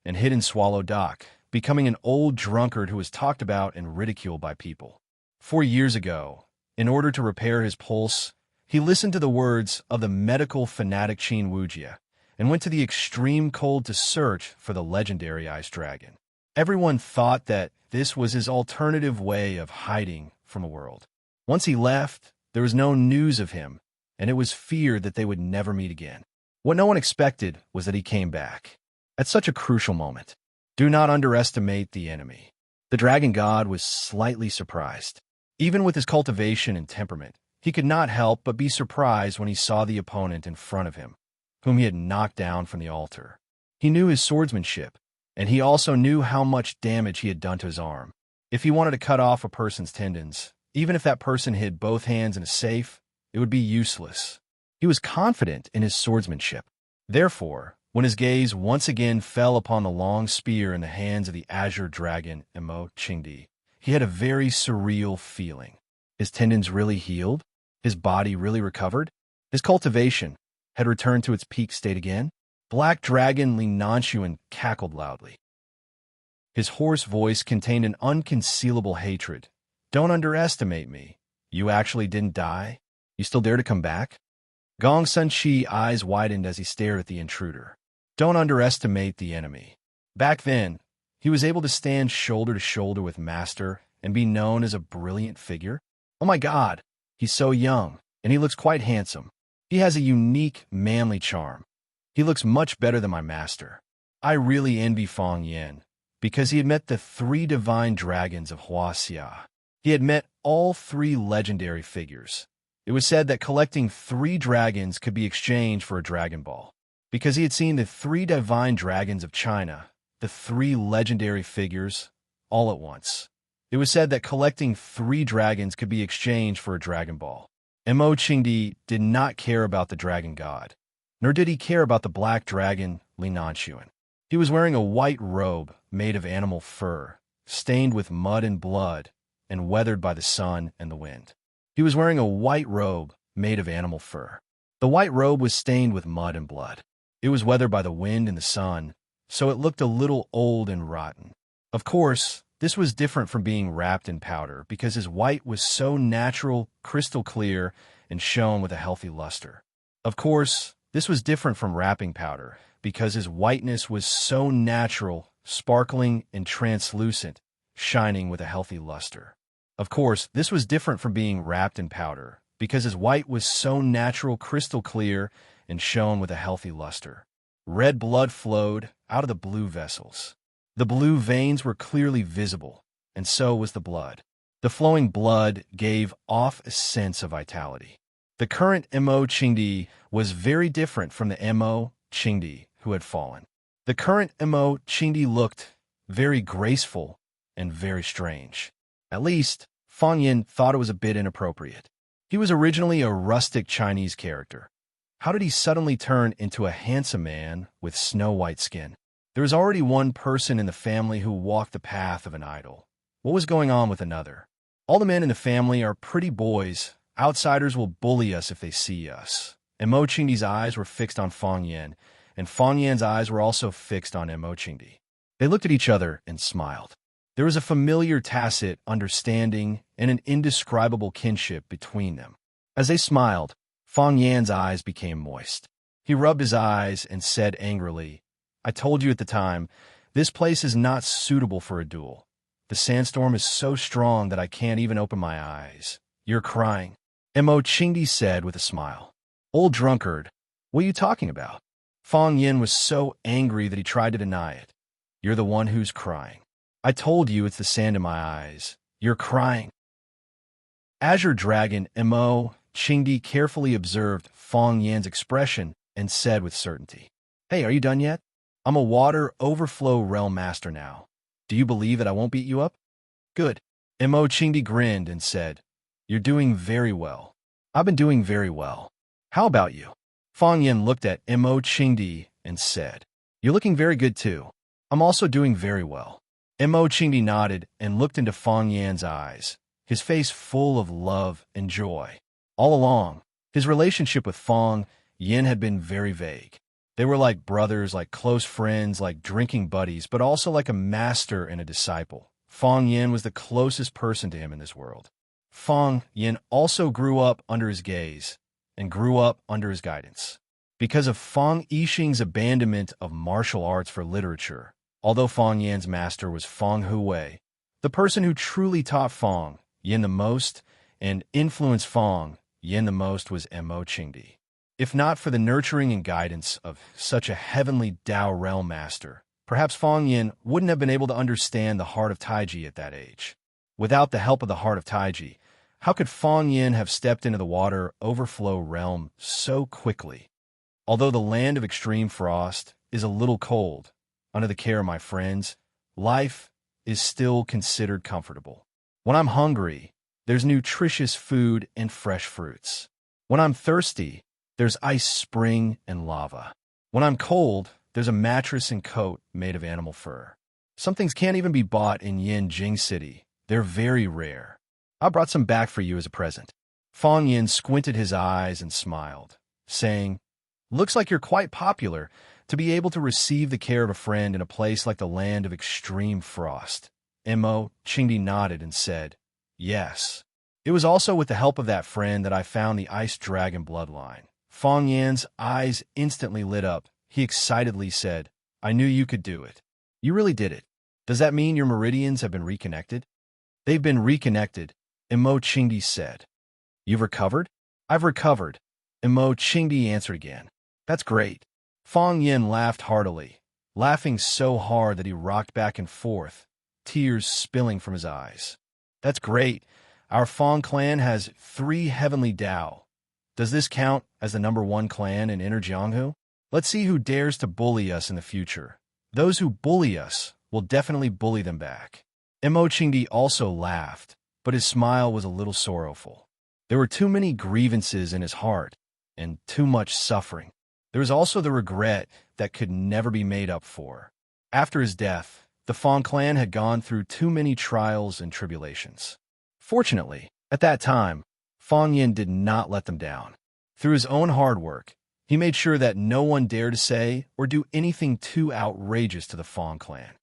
and hid in Swallow Dock, becoming an old drunkard who was talked about and ridiculed by people. 4 years ago, in order to repair his pulse, he listened to the words of the medical fanatic Qin Wujia and went to the extreme cold to search for the legendary ice dragon. Everyone thought that this was his alternative way of hiding from the world. Once he left, there was no news of him, and it was feared that they would never meet again. What no one expected was that he came back. At such a crucial moment, do not underestimate the enemy. The dragon god was slightly surprised. Even with his cultivation and temperament, he could not help but be surprised when he saw the opponent in front of him. whom he had knocked down from the altar. He knew his swordsmanship, and he also knew how much damage he had done to his arm. If he wanted to cut off a person's tendons, even if that person hid both hands in a safe, it would be useless. He was confident in his swordsmanship. Therefore, when his gaze once again fell upon the long spear in the hands of the azure dragon enchanting, he had a very surreal feeling. His tendons really healed? His body really recovered? His cultivation had returned to its peak state again? Black Dragon enchanting cackled loudly. His hoarse voice contained an unconcealable hatred. Don't underestimate me. You actually didn't die? You still dare to come back? Gong Sun Chi's eyes widened as he stared at the intruder. Don't underestimate the enemy. Back then, he was able to stand shoulder to shoulder with Master and be known as a brilliant figure. Oh my God, he's so young, and he looks quite handsome. He has a unique, manly charm. He looks much better than my master. I really envy Fang Yin, because he had met the 3 divine dragons of Huaxia. He had met all 3 legendary figures. It was said that collecting 3 dragons could be exchanged for a Dragon Ball. Because he had seen the 3 divine dragons of China, the 3 legendary figures, all at once. It was said that collecting 3 dragons could be exchanged for a Dragon Ball. Enchanting did not care about the dragon god, nor did he care about the black dragon enchanting. He was wearing a white robe made of animal fur, stained with mud and blood, and weathered by the sun and the wind. He was wearing a white robe made of animal fur. The white robe was stained with mud and blood. It was weathered by the wind and the sun, so it looked a little old and rotten. Of course, this was different from being wrapped in powder because his white was so natural, crystal clear, and shone with a healthy luster. Of course, this was different from wrapping powder because his whiteness was so natural, sparkling, and translucent, shining with a healthy luster. Of course, this was different from being wrapped in powder because his white was so natural, crystal clear, and shone with a healthy luster. Red blood flowed out of the blue vessels. The blue veins were clearly visible, and so was the blood. The flowing blood gave off a sense of vitality. The current enchanting was very different from the enchanting who had fallen. The current enchanting looked very graceful and very strange. At least, Fang Yin thought it was a bit inappropriate. He was originally a rustic Chinese character. How did he suddenly turn into a handsome man with snow-white skin? There was already one person in the family who walked the path of an idol. What was going on with another? All the men in the family are pretty boys. Outsiders will bully us if they see us. Enchanting's eyes were fixed on Fang Yin, and Fang Yin's eyes were also fixed on Enchanting. They looked at each other and smiled. There was a familiar tacit understanding and an indescribable kinship between them. As they smiled, Fang Yin's eyes became moist. He rubbed his eyes and said angrily, I told you at the time, this place is not suitable for a duel. The sandstorm is so strong that I can't even open my eyes. You're crying. Enchanting said with a smile. Old drunkard, what are you talking about? Fang Yin was so angry that he tried to deny it. You're the one who's crying. I told you it's the sand in my eyes. You're crying. Azure Dragon Enchanting carefully observed Fang Yin's expression and said with certainty, Hey, are you done yet? I'm a water overflow realm master now. Do you believe that I won't beat you up? Good. Enchanting grinned and said, You're doing very well. I've been doing very well. How about you? Fang Yin looked at Enchanting and said, You're looking very good too. I'm also doing very well. Enchanting nodded and looked into Fang Yin's eyes, his face full of love and joy. All along, his relationship with Fang Yin had been very vague. They were like brothers, like close friends, like drinking buddies, but also like a master and a disciple. Fang Yin was the closest person to him in this world. Fang Yin also grew up under his gaze and grew up under his guidance. Because of Fang Yixing's abandonment of martial arts for literature, although Fang Yin's master was Fang Huwei, the person who truly taught Fang Yin the most and influenced Fang Yin the most was Enchanting. If not for the nurturing and guidance of such a heavenly Dao realm master, perhaps Fang Yin wouldn't have been able to understand the heart of Taiji at that age. Without the help of the heart of Taiji, how could Fang Yin have stepped into the water overflow realm so quickly? Although the land of extreme frost is a little cold, under the care of my friends, life is still considered comfortable. When I'm hungry, there's nutritious food and fresh fruits. When I'm thirsty, there's ice spring and lava. When I'm cold, there's a mattress and coat made of animal fur. Some things can't even be bought in Yanjing City. They're very rare. I brought some back for you as a present. Fang Yin squinted his eyes and smiled, saying, "Looks like you're quite popular to be able to receive the care of a friend in a place like the land of extreme frost." Mo Qingdi nodded and said, "Yes. It was also with the help of that friend that I found the ice dragon bloodline." Fang Yan's eyes instantly lit up. He excitedly said, "I knew you could do it. You really did it. Does that mean your meridians have been reconnected?" "They've been reconnected," Mo Qingdi said. "You've recovered?" "I've recovered," Mo Qingdi answered again. "That's great." Fang Yin laughed heartily, laughing so hard that he rocked back and forth, tears spilling from his eyes. "That's great. Our Fang clan has 3 heavenly Dao. Does this count as the #1 clan in Inner Jianghu? Let's see who dares to bully us in the future. Those who bully us will definitely bully them back." Mo Qingdi also laughed, but his smile was a little sorrowful. There were too many grievances in his heart, and too much suffering. There was also the regret that could never be made up for. After his death, the Fang clan had gone through too many trials and tribulations. Fortunately, at that time, Fang Yin did not let them down. Through his own hard work, he made sure that no one dared to say or do anything too outrageous to the Fang clan.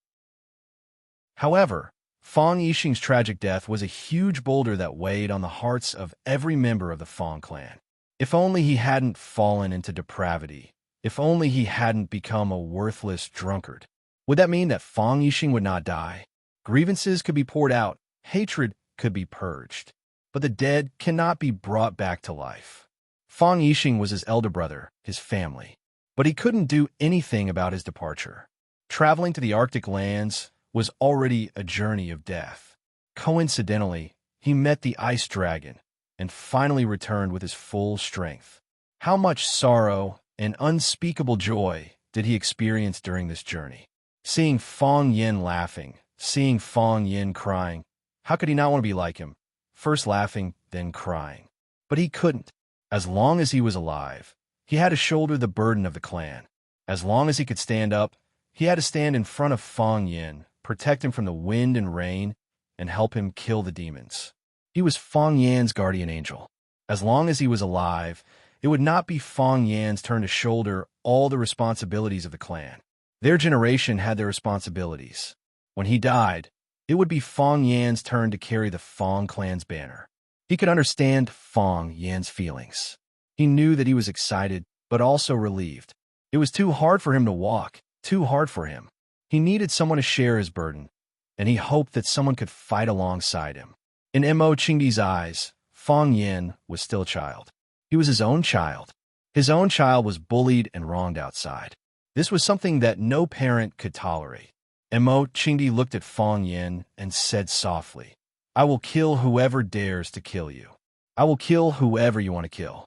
However, Fang Yixing's tragic death was a huge boulder that weighed on the hearts of every member of the Fang clan. If only he hadn't fallen into depravity. If only he hadn't become a worthless drunkard. Would that mean that Fang Yixing would not die? Grievances could be poured out, hatred could be purged, but the dead cannot be brought back to life. Fang Yixing was his elder brother, his family, but he couldn't do anything about his departure. Traveling to the Arctic lands was already a journey of death. Coincidentally, he met the ice dragon and finally returned with his full strength. How much sorrow and unspeakable joy did he experience during this journey? Seeing Fang Yin laughing, seeing Fang Yin crying, how could he not want to be like him? First laughing, then crying. But he couldn't. As long as he was alive, he had to shoulder the burden of the clan. As long as he could stand up, he had to stand in front of Fang Yin, protect him from the wind and rain, and help him kill the demons. He was Fang Yan's guardian angel. As long as he was alive, it would not be Fang Yan's turn to shoulder all the responsibilities of the clan. Their generation had their responsibilities. When he died, it would be Fang Yan's turn to carry the Fang clan's banner. He could understand Fang Yan's feelings. He knew that he was excited, but also relieved. It was too hard for him to walk, too hard for him. He needed someone to share his burden, and he hoped that someone could fight alongside him. In Mo Qingdi's eyes, Fang Yin was still a child. He was his own child. His own child was bullied and wronged outside. This was something that no parent could tolerate. Mo Qingdi looked at Fang Yin and said softly, "I will kill whoever dares to kill you. I will kill whoever you want to kill."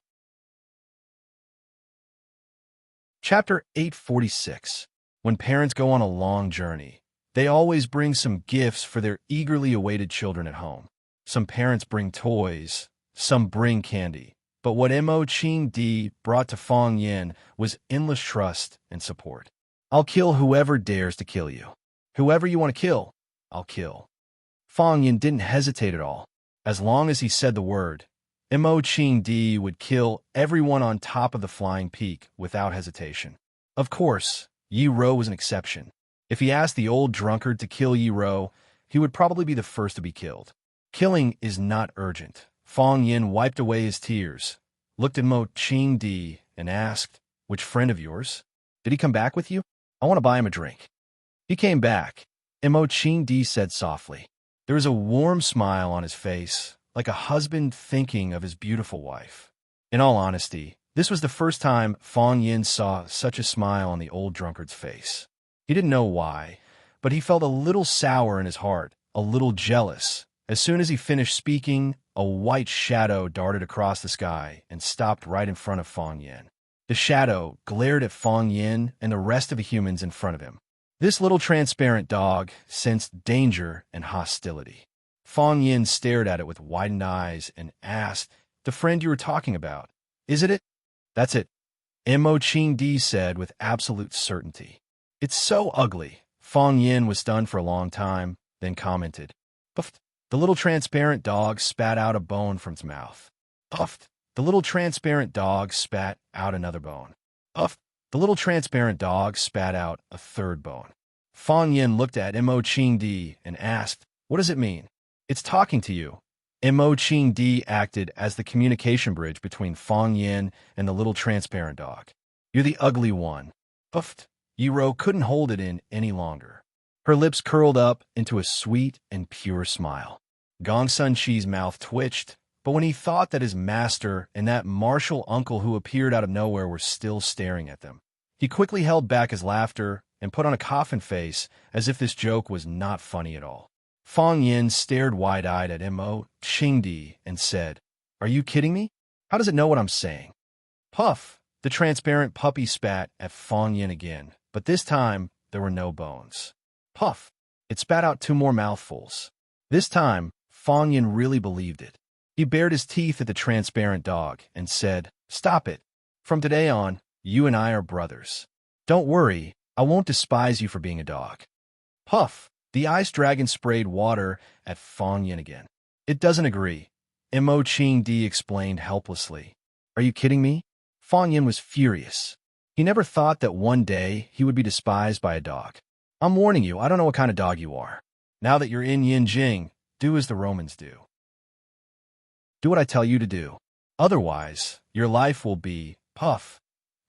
Chapter 846. When parents go on a long journey, they always bring some gifts for their eagerly awaited children at home. Some parents bring toys, some bring candy. But what Mo Qingdi brought to Fang Yin was endless trust and support. "I'll kill whoever dares to kill you. Whoever you want to kill, I'll kill." Fang Yin didn't hesitate at all. As long as he said the word, Mo Qingdi would kill everyone on top of the flying peak without hesitation. Of course, Yi Ro was an exception. If he asked the old drunkard to kill Yi Ro, he would probably be the first to be killed. Killing is not urgent. Fang Yin wiped away his tears, looked at Mo Qingdi, and asked, "Which friend of yours? Did he come back with you? I want to buy him a drink." "He came back," Mo Qingdi said softly. There was a warm smile on his face, like a husband thinking of his beautiful wife. In all honesty, this was the first time Fang Yin saw such a smile on the old drunkard's face. He didn't know why, but he felt a little sour in his heart, a little jealous. As soon as he finished speaking, a white shadow darted across the sky and stopped right in front of Fang Yin. The shadow glared at Fong Yin and the rest of the humans in front of him. This little transparent dog sensed danger and hostility. Fong Yin stared at it with widened eyes and asked, "The friend you were talking about, isn't it?" "That's it," Mo Ching Di said with absolute certainty. "It's so ugly." Fong Yin was stunned for a long time, then commented, "Puff." The little transparent dog spat out a bone from its mouth. "Puff." The little transparent dog spat out another bone. "Puff." The little transparent dog spat out a third bone. Fong Yin looked at Mo Ching Di and asked, "What does it mean?" "It's talking to you." Mo Ching Di acted as the communication bridge between Fong Yin and the little transparent dog. "You're the ugly one." Puffed. Yiro couldn't hold it in any longer. Her lips curled up into a sweet and pure smile. Gong Sun Chi's mouth twitched, but when he thought that his master and that martial uncle who appeared out of nowhere were still staring at them, he quickly held back his laughter and put on a coffin face as if this joke was not funny at all. Fong Yin stared wide-eyed at Mo Ching Di and said, "Are you kidding me? How does it know what I'm saying?" Puff! The transparent puppy spat at Fong Yin again, but this time there were no bones. Puff! It spat out 2 more mouthfuls. This time, Fong Yin really believed it. He bared his teeth at the transparent dog and said, "Stop it. From today on, you and I are brothers. Don't worry, I won't despise you for being a dog." Puff! The ice dragon sprayed water at Fong Yin again. "It doesn't agree," Mo Ching Di explained helplessly. "Are you kidding me?" Fong Yin was furious. He never thought that one day he would be despised by a dog. "I'm warning you, I don't know what kind of dog you are. Now that you're in Yinjing, do as the Romans do. Do what I tell you to do. Otherwise, your life will be..." Puff!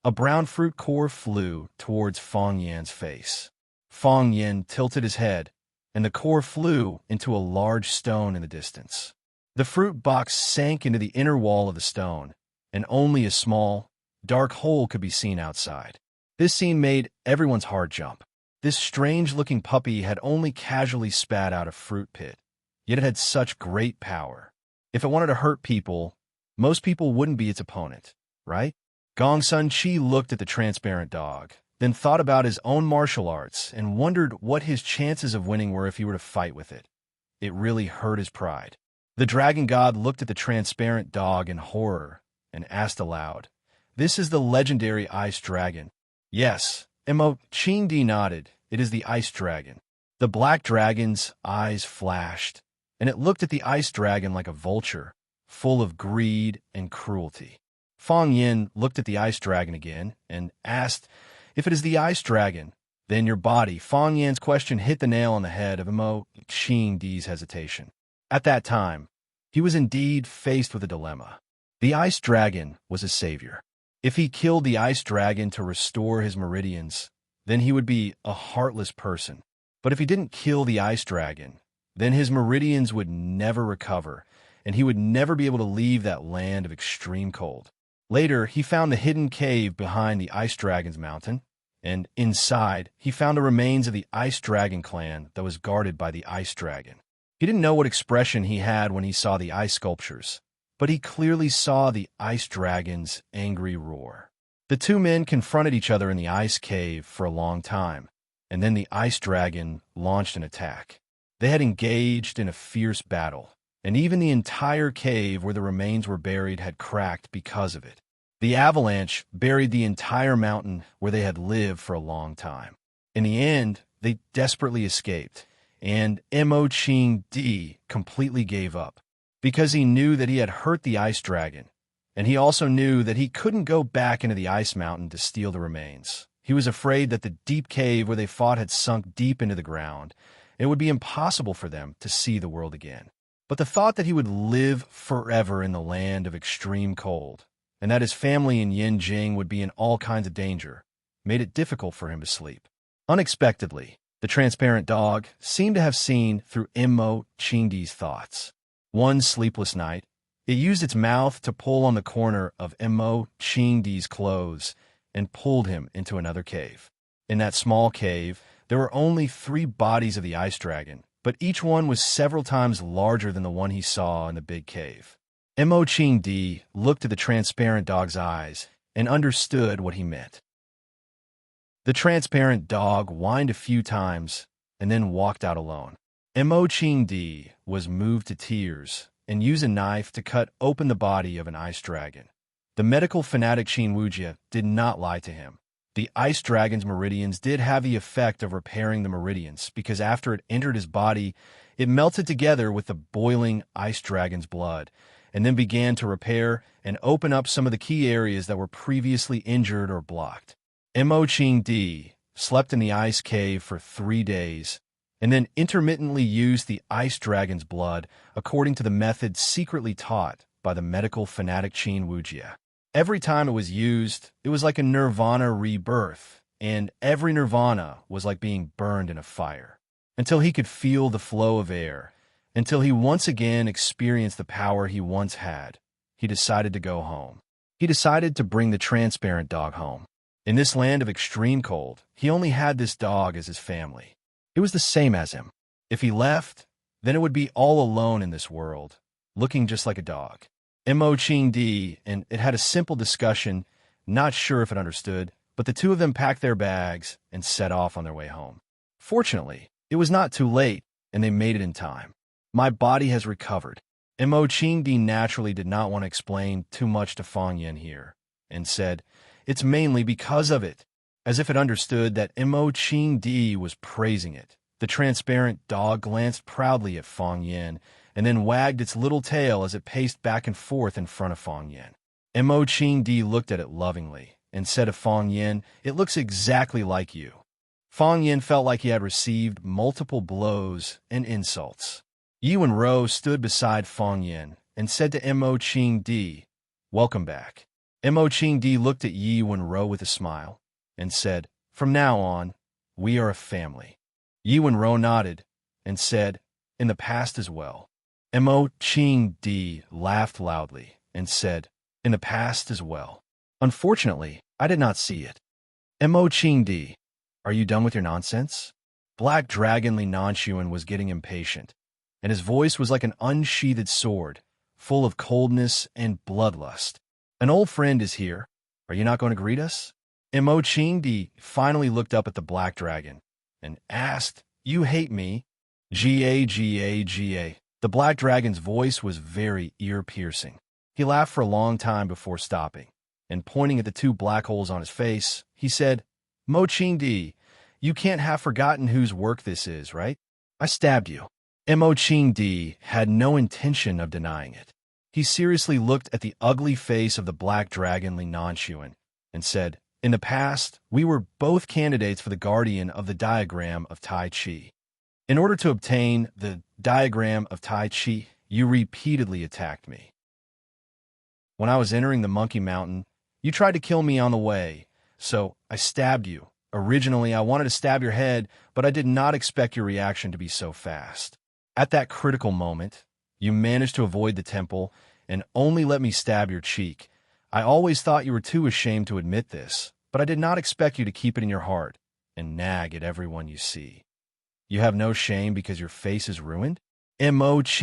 A brown fruit core flew towards Fong Yin's face. Fong Yin tilted his head, and the core flew into a large stone in the distance. The fruit box sank into the inner wall of the stone, and only a small, dark hole could be seen outside. This scene made everyone's heart jump. This strange-looking puppy had only casually spat out a fruit pit, yet it had such great power. If it wanted to hurt people, most people wouldn't be its opponent, right? Gong Sun Chi looked at the transparent dog, then thought about his own martial arts and wondered what his chances of winning were if he were to fight with it. It really hurt his pride. The dragon god looked at the transparent dog in horror and asked aloud, "This is the legendary ice dragon?" "Yes," Mo Ching Di nodded. "It is the ice dragon." The black dragon's eyes flashed, and it looked at the ice dragon like a vulture, full of greed and cruelty. Fong Yin looked at the ice dragon again and asked, "If it is the ice dragon, then your body..." Fong Yin's question hit the nail on the head of Mo Ching Di's hesitation. At that time, he was indeed faced with a dilemma. The ice dragon was his savior. If he killed the ice dragon to restore his meridians, then he would be a heartless person. But if he didn't kill the ice dragon, then his meridians would never recover, and he would never be able to leave that land of extreme cold. Later, he found the hidden cave behind the ice dragon's mountain, and inside, he found the remains of the ice dragon clan that was guarded by the ice dragon. He didn't know what expression he had when he saw the ice sculptures, but he clearly saw the ice dragon's angry roar. The 2 men confronted each other in the ice cave for a long time, and then the ice dragon launched an attack. They had engaged in a fierce battle, and even the entire cave where the remains were buried had cracked because of it. The avalanche buried the entire mountain where they had lived for a long time. In the end, they desperately escaped, and Mo Ching Di completely gave up, because he knew that he had hurt the ice dragon, and he also knew that he couldn't go back into the ice mountain to steal the remains. He was afraid that the deep cave where they fought had sunk deep into the ground. It would be impossible for them to see the world again. But the thought that he would live forever in the land of extreme cold, and that his family in Yinjing would be in all kinds of danger, made it difficult for him to sleep. Unexpectedly, the transparent dog seemed to have seen through Mo Ching Di's thoughts. One sleepless night, it used its mouth to pull on the corner of Mo Ching Di's clothes and pulled him into another cave. In that small cave, there were only 3 bodies of the ice dragon, but each one was several times larger than the one he saw in the big cave. Mo Ching Di looked at the transparent dog's eyes and understood what he meant. The transparent dog whined a few times and then walked out alone. Immerse was moved to tears and used a knife to cut open the body of an ice dragon. The medical fanatic Wuji did not lie to him. The ice dragon's meridians did have the effect of repairing the meridians because after it entered his body, it melted together with the boiling ice dragon's blood and then began to repair and open up some of the key areas that were previously injured or blocked. Immerse slept in the ice cave for 3 days and then intermittently used the ice dragon's blood according to the method secretly taught by the medical fanatic Wuji. Every time it was used, it was like a nirvana rebirth, and every nirvana was like being burned in a fire. Until he could feel the flow of air, until he once again experienced the power he once had, he decided to go home. He decided to bring the transparent dog home. In this land of extreme cold, he only had this dog as his family. It was the same as him. If he left, then it would be all alone in this world, looking just like a dog. Immerse and it had a simple discussion, not sure if it understood, but the two of them packed their bags and set off on their way home. Fortunately, it was not too late, and they made it in time. My body has recovered. Immerse naturally did not want to explain too much to Fang Yin here, and said, "It's mainly because of it," as if it understood that Immerse was praising it. The transparent dog glanced proudly at Fang Yin, and then wagged its little tail as it paced back and forth in front of Fang Yin. Immerse looked at it lovingly and said to Fang Yin, "It looks exactly like you." Fang Yin felt like he had received multiple blows and insults. Yi Wenro stood beside Fang Yin and said to Immerse, "Welcome back." Immerse looked at Yi Wenro with a smile and said, "From now on, we are a family." Yi Wenro nodded and said, "In the past as well." Immerse laughed loudly and said, "In the past as well. Unfortunately, I did not see it." Immerse, are you done with your nonsense? Black Dragon Li Nanxuan was getting impatient, and his voice was like an unsheathed sword, full of coldness and bloodlust. "An old friend is here. Are you not going to greet us?" Immerse finally looked up at the Black Dragon and asked, "You hate me?" Ga. The Black Dragon's voice was very ear-piercing. He laughed for a long time before stopping, and pointing at the 2 black holes on his face, he said, "Immerse, you can't have forgotten whose work this is, right? I stabbed you." Immerse had no intention of denying it. He seriously looked at the ugly face of the Black Dragon Li Nanxuan and said, "In the past, we were both candidates for the Guardian of the Diagram of Tai Chi. In order to obtain the Diagram of Tai Chi, you repeatedly attacked me. When I was entering the Monkey Mountain, you tried to kill me on the way, so I stabbed you. Originally, I wanted to stab your head, but I did not expect your reaction to be so fast. At that critical moment, you managed to avoid the temple and only let me stab your cheek. I always thought you were too ashamed to admit this, but I did not expect you to keep it in your heart and nag at everyone you see. You have no shame because your face is ruined?" Immerse,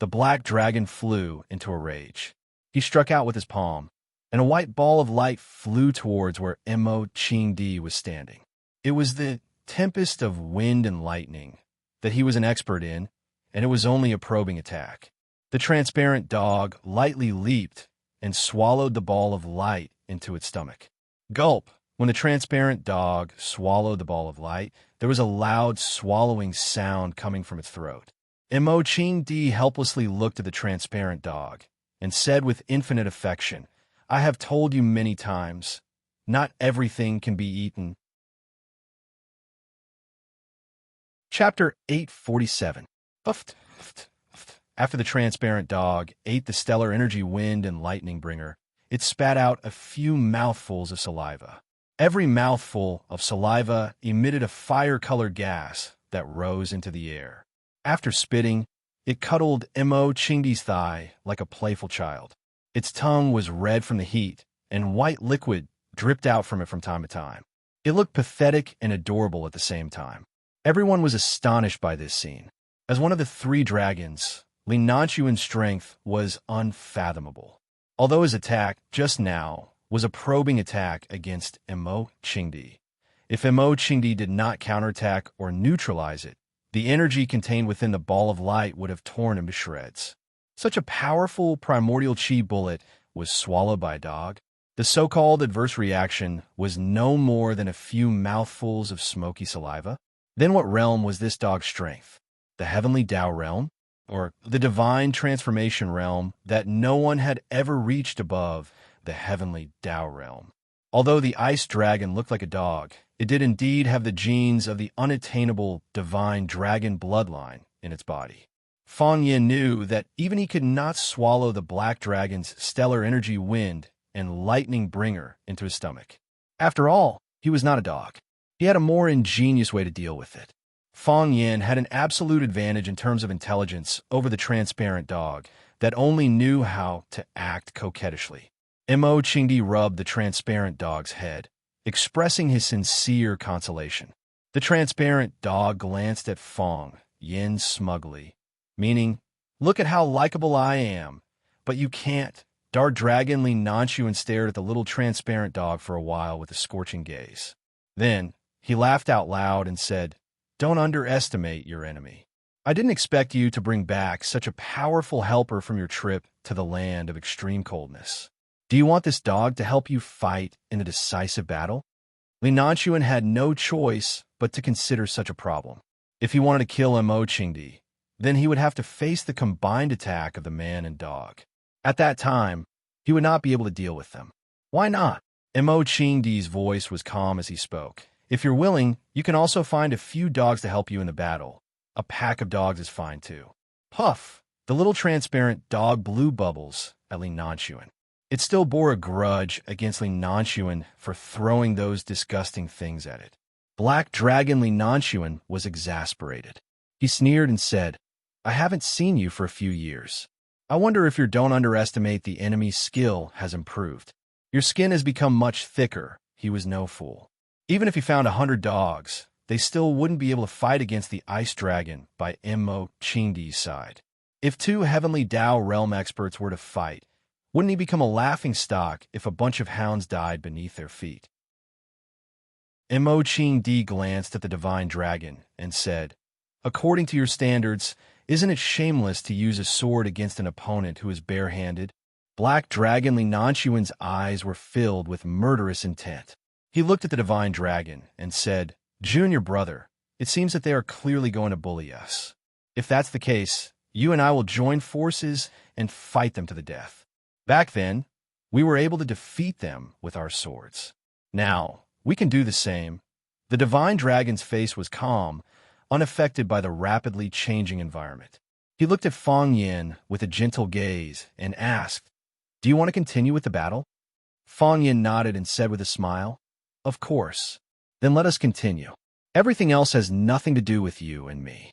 the Black Dragon, flew into a rage. He struck out with his palm, and a white ball of light flew towards where Immerse was standing. It was the tempest of wind and lightning that he was an expert in, and it was only a probing attack. The transparent dog lightly leaped and swallowed the ball of light into its stomach. Gulp! When the transparent dog swallowed the ball of light, there was a loud swallowing sound coming from its throat. Immerse helplessly looked at the transparent dog and said with infinite affection, "I have told you many times, not everything can be eaten." Chapter 847. After the transparent dog ate the stellar energy wind and lightning bringer, it spat out a few mouthfuls of saliva. Every mouthful of saliva emitted a fire-colored gas that rose into the air. After spitting, it cuddled Immerse's thigh like a playful child. Its tongue was red from the heat, and white liquid dripped out from it from time to time. It looked pathetic and adorable at the same time. Everyone was astonished by this scene. As one of the 3 dragons, Li Nanxuan's strength was unfathomable. Although his attack just now was a probing attack against Immerse. If Immerse did not counterattack or neutralize it, the energy contained within the ball of light would have torn him to shreds. Such a powerful primordial chi bullet was swallowed by a dog. The so-called adverse reaction was no more than a few mouthfuls of smoky saliva. Then what realm was this dog's strength? The heavenly Tao realm? Or the divine transformation realm that no one had ever reached above the heavenly Tao realm? Although the ice dragon looked like a dog, it did indeed have the genes of the unattainable divine dragon bloodline in its body. Fang Yin knew that even he could not swallow the black dragon's stellar energy wind and lightning bringer into his stomach. After all, he was not a dog. He had a more ingenious way to deal with it. Fang Yin had an absolute advantage in terms of intelligence over the transparent dog that only knew how to act coquettishly. Immerse rubbed the transparent dog's head, expressing his sincere consolation. The transparent dog glanced at Fang Yin smugly, meaning, "Look at how likable I am, but you can't." Dark Dragon leaned nonchalant and stared at the little transparent dog for a while with a scorching gaze. Then, he laughed out loud and said, "Don't underestimate your enemy. I didn't expect you to bring back such a powerful helper from your trip to the land of extreme coldness. Do you want this dog to help you fight in a decisive battle?" Li Nanchuan had no choice but to consider such a problem. If he wanted to kill Immerse, then he would have to face the combined attack of the man and dog. At that time, he would not be able to deal with them. Why not? Immerse's voice was calm as he spoke. If you're willing, you can also find a few dogs to help you in the battle. A pack of dogs is fine too. Puff! The little transparent dog blew bubbles at Li Nanchuan. It still bore a grudge against Li Nanchuan for throwing those disgusting things at it. Black Dragon Li Nanchuan was exasperated. He sneered and said, "I haven't seen you for a few years. I wonder if your don't underestimate the enemy's skill has improved. Your skin has become much thicker." He was no fool. Even if he found 100 dogs, they still wouldn't be able to fight against the ice dragon by Immerse's side. If two heavenly Tao realm experts were to fight, wouldn't he become a laughingstock if a bunch of hounds died beneath their feet? Immerse glanced at the divine dragon and said, "According to your standards, isn't it shameless to use a sword against an opponent who is barehanded?" Black Dragon Li Nanchuan's eyes were filled with murderous intent. He looked at the divine dragon and said, "Junior brother, it seems that they are clearly going to bully us. If that's the case, you and I will join forces and fight them to the death. Back then, we were able to defeat them with our swords. Now, we can do the same." The divine dragon's face was calm, unaffected by the rapidly changing environment. He looked at Fang Yin with a gentle gaze and asked, "Do you want to continue with the battle?" Fang Yin nodded and said with a smile, "Of course. Then let us continue. Everything else has nothing to do with you and me."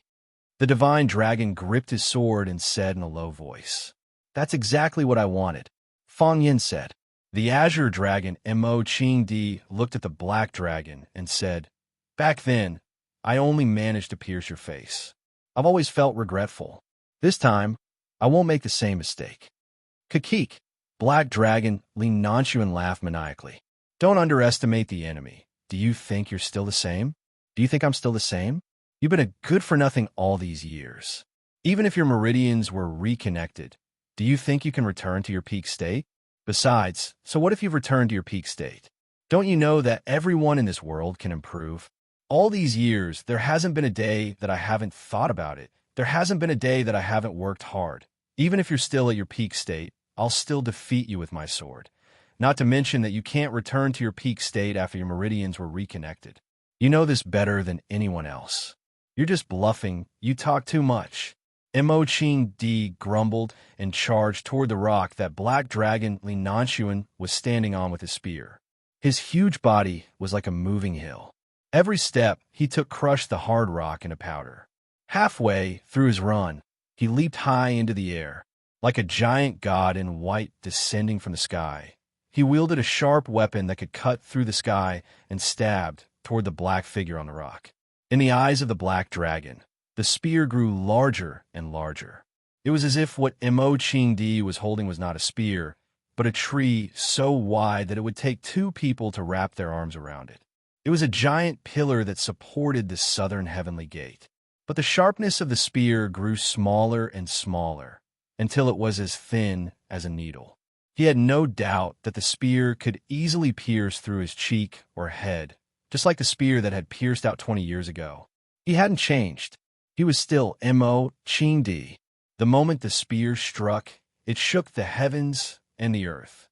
The divine dragon gripped his sword and said in a low voice, "That's exactly what I wanted," Fang Yin said. The azure dragon Immerse looked at the black dragon and said, "Back then, I only managed to pierce your face. I've always felt regretful. This time, I won't make the same mistake." "Kakik!" Black Dragon Li Nanchuan laughed maniacally. "Don't underestimate the enemy. Do you think you're still the same? Do you think I'm still the same? You've been a good-for-nothing all these years. Even if your meridians were reconnected, do you think you can return to your peak state? Besides, so what if you've returned to your peak state? Don't you know that everyone in this world can improve? All these years, there hasn't been a day that I haven't thought about it. There hasn't been a day that I haven't worked hard. Even if you're still at your peak state, I'll still defeat you with my sword. Not to mention that you can't return to your peak state after your meridians were reconnected. You know this better than anyone else. You're just bluffing. You talk too much." Immerse grumbled and charged toward the rock that Black Dragon Li Nanchuan was standing on with his spear. His huge body was like a moving hill. Every step he took crushed the hard rock into powder. Halfway through his run, he leaped high into the air, like a giant god in white descending from the sky. He wielded a sharp weapon that could cut through the sky and stabbed toward the black figure on the rock. In the eyes of the black dragon, the spear grew larger and larger. It was as if what Immerse was holding was not a spear, but a tree so wide that it would take 2 people to wrap their arms around it. It was a giant pillar that supported the southern heavenly gate. But the sharpness of the spear grew smaller and smaller, until it was as thin as a needle. He had no doubt that the spear could easily pierce through his cheek or head, just like the spear that had pierced out 20 years ago. He hadn't changed. He was still enchanting. The moment the spear struck, it shook the heavens and the earth.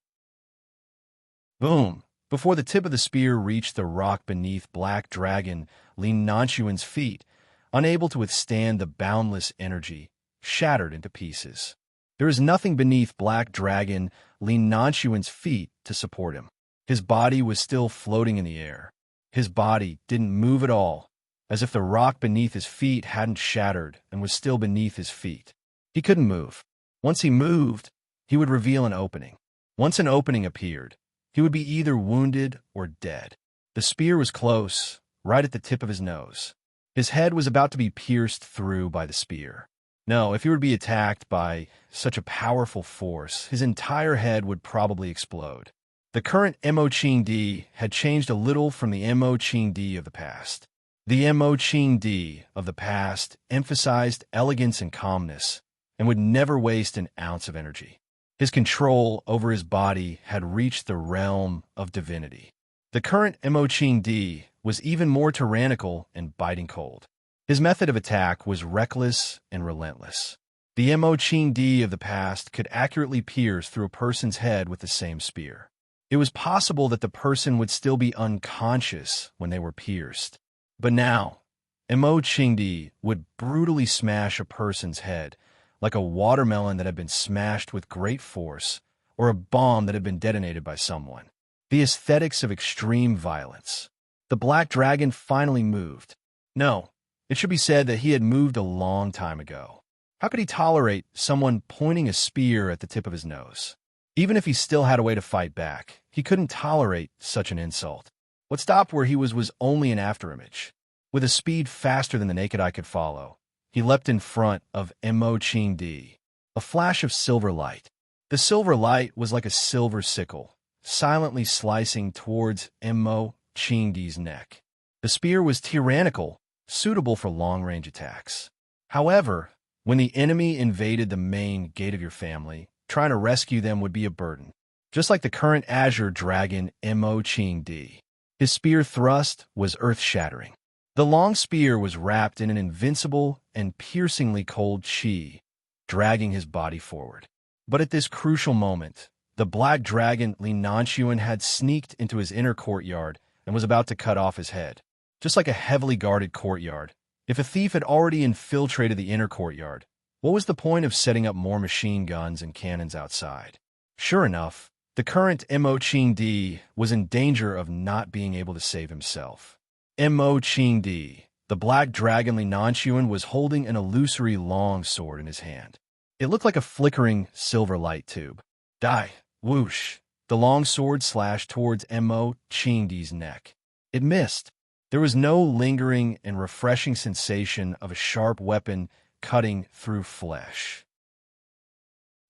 Boom! Before the tip of the spear reached the rock beneath Black Dragon Linanchuan's feet, unable to withstand the boundless energy, shattered into pieces. There was nothing beneath Black Dragon Linanchuan's feet to support him. His body was still floating in the air. His body didn't move at all, as if the rock beneath his feet hadn't shattered and was still beneath his feet. He couldn't move. Once he moved, he would reveal an opening. Once an opening appeared, he would be either wounded or dead. The spear was close, right at the tip of his nose. His head was about to be pierced through by the spear. No, if he were to be attacked by such a powerful force, his entire head would probably explode. The current enchanting had changed a little from the enchanting of the past. The enchanting of the past emphasized elegance and calmness, and would never waste an ounce of energy. His control over his body had reached the realm of divinity. The current enchanting was even more tyrannical and biting cold. His method of attack was reckless and relentless. The enchanting of the past could accurately pierce through a person's head with the same spear. It was possible that the person would still be unconscious when they were pierced. But now, enchanting would brutally smash a person's head, like a watermelon that had been smashed with great force, or a bomb that had been detonated by someone. The aesthetics of extreme violence. The Black Dragon finally moved. No, it should be said that he had moved a long time ago. How could he tolerate someone pointing a spear at the tip of his nose? Even if he still had a way to fight back, he couldn't tolerate such an insult. What stopped where he was only an afterimage. With a speed faster than the naked eye could follow, he leapt in front of enchanting. A flash of silver light. The silver light was like a silver sickle, silently slicing towards enchanting's neck. The spear was tyrannical, suitable for long-range attacks. However, when the enemy invaded the main gate of your family, trying to rescue them would be a burden. Just like the current Azure Dragon enchanting. His spear thrust was earth-shattering. The long spear was wrapped in an invincible and piercingly cold chi, dragging his body forward. But at this crucial moment, the Black Dragon Linanchuan had sneaked into his inner courtyard and was about to cut off his head. Just like a heavily guarded courtyard, if a thief had already infiltrated the inner courtyard, what was the point of setting up more machine guns and cannons outside? Sure enough, the current enchanting was in danger of not being able to save himself. Enchanting, the Black Dragon Linanchuan, was holding an illusory long sword in his hand. It looked like a flickering silver light tube. Die, whoosh! The long sword slashed towards enchanting's neck. It missed. There was no lingering and refreshing sensation of a sharp weapon cutting through flesh.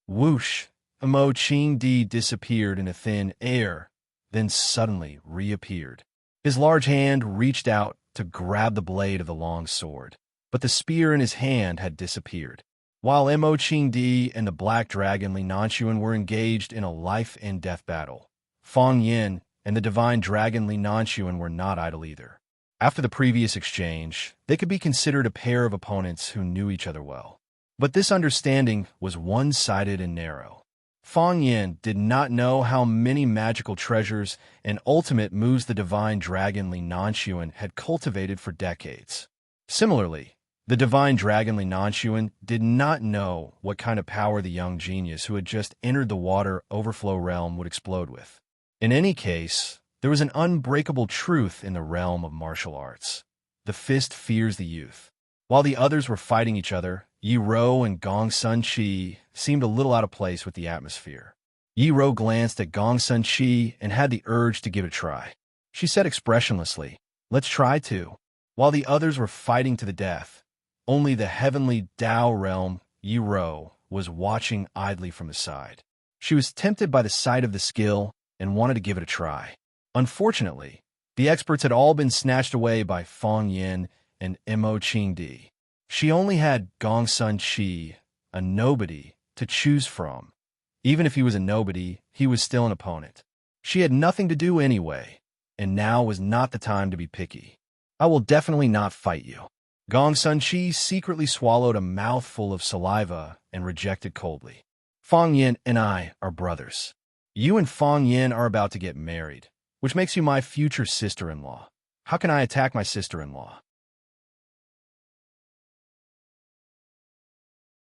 Whoosh! Enchanting disappeared in a thin air, then suddenly reappeared. His large hand reached out to grab the blade of the long sword, but the spear in his hand had disappeared. While enchanting and the Black Dragon Linanchuan were engaged in a life-and-death battle, Feng Yin and the Divine Dragon Linanchuan were not idle either. After the previous exchange, they could be considered a pair of opponents who knew each other well. But this understanding was one-sided and narrow. Feng Yin did not know how many magical treasures and ultimate moves the Divine Dragon Linanchuan had cultivated for decades. Similarly, the Divine Dragon Linanchuan did not know what kind of power the young genius who had just entered the water overflow realm would explode with. In any case, there was an unbreakable truth in the realm of martial arts. The fist fears the youth. While the others were fighting each other, Yi Ro and Gong Sun Chi seemed a little out of place with the atmosphere. Yi Ro glanced at Gong Sun Chi and had the urge to give it a try. She said expressionlessly, "Let's try to." While the others were fighting to the death, only the heavenly Tao realm, Yi Ro, was watching idly from the side. She was tempted by the sight of the skill and wanted to give it a try. Unfortunately, the experts had all been snatched away by Fong Yin and Mo Qingdi. She only had Gong Sun Chi, a nobody, to choose from. Even if he was a nobody, he was still an opponent. She had nothing to do anyway, and now was not the time to be picky. I will definitely not fight you. Gong Sun Chi secretly swallowed a mouthful of saliva and rejected coldly. Fong Yin and I are brothers. You and Fong Yin are about to get married, which makes you my future sister-in-law. How can I attack my sister-in-law?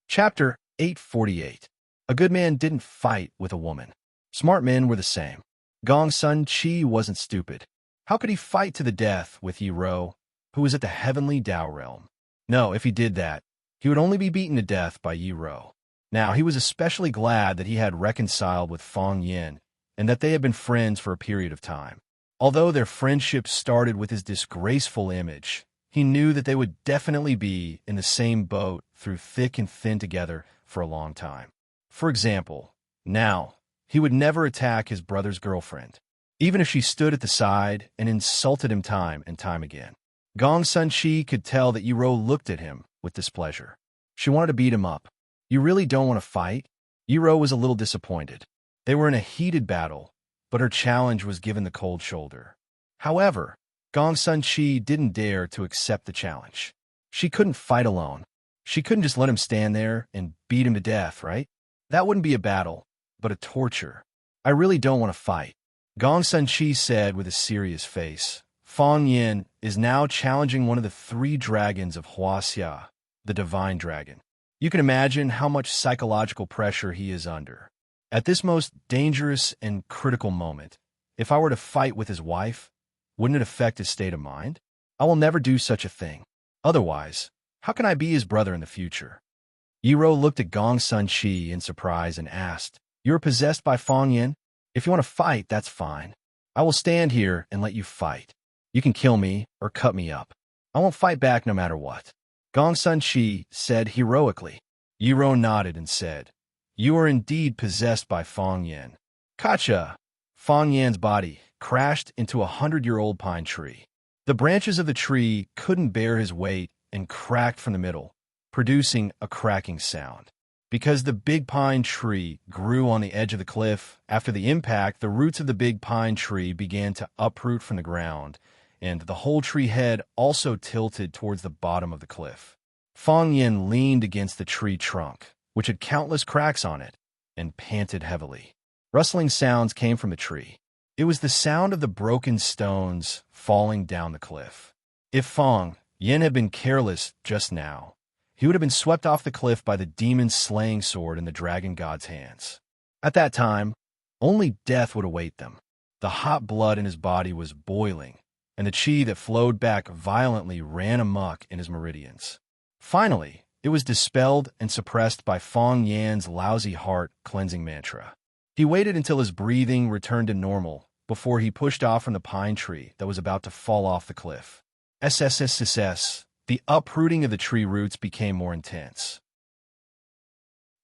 Chapter 848. A good man didn't fight with a woman. Smart men were the same. Gong Sun Chi wasn't stupid. How could he fight to the death with Yi Ro, who was at the heavenly Tao realm? No, if he did that, he would only be beaten to death by Yi Ro. Now, he was especially glad that he had reconciled with Fong Yin and that they had been friends for a period of time. Although their friendship started with his disgraceful image, he knew that they would definitely be in the same boat through thick and thin together for a long time. For example, now, he would never attack his brother's girlfriend, even if she stood at the side and insulted him time and time again. Gong Sun Chi could tell that Yi Ro looked at him with displeasure. She wanted to beat him up. You really don't want to fight? Yi Ro was a little disappointed. They were in a heated battle, but her challenge was given the cold shoulder. However, Gong Sun Chi didn't dare to accept the challenge. She couldn't fight alone. She couldn't just let him stand there and beat him to death, right? That wouldn't be a battle, but a torture. I really don't want to fight. Gong Sun Chi said with a serious face. Fong Yin is now challenging one of the 3 dragons of Huaxia, the divine dragon. You can imagine how much psychological pressure he is under. At this most dangerous and critical moment, if I were to fight with his wife, wouldn't it affect his state of mind? I will never do such a thing. Otherwise, how can I be his brother in the future? Yi Ro looked at Gong Sun Chi in surprise and asked, You are possessed by Fong Yin? If you want to fight, that's fine. I will stand here and let you fight. You can kill me or cut me up. I won't fight back no matter what. Gong Sun Chi said heroically. Yi Ro nodded and said, You are indeed possessed by Fong Yin. Kacha! Fong Yin's body crashed into a 100-year-old pine tree. The branches of the tree couldn't bear his weight and cracked from the middle, producing a cracking sound. Because the big pine tree grew on the edge of the cliff, after the impact, the roots of the big pine tree began to uproot from the ground, and the whole tree head also tilted towards the bottom of the cliff. Fong Yin leaned against the tree trunk, which had countless cracks on it, and panted heavily. Rustling sounds came from the tree. It was the sound of the broken stones falling down the cliff. If Fong Yin had been careless just now, he would have been swept off the cliff by the demon's slaying sword in the dragon god's hands. At that time, only death would await them. The hot blood in his body was boiling, and the chi that flowed back violently ran amok in his meridians. Finally, it was dispelled and suppressed by Fong Yan's lousy heart cleansing mantra. He waited until his breathing returned to normal before he pushed off from the pine tree that was about to fall off the cliff. SSSSS, the uprooting of the tree roots became more intense.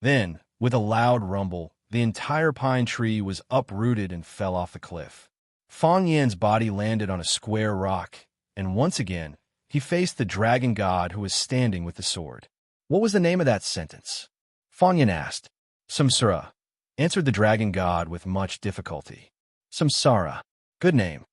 Then, with a loud rumble, the entire pine tree was uprooted and fell off the cliff. Fong Yan's body landed on a square rock, and once again, he faced the dragon god who was standing with the sword. What was the name of that sentence? Fong Yan asked. Samsara, answered the dragon god with much difficulty. Samsara. Good name.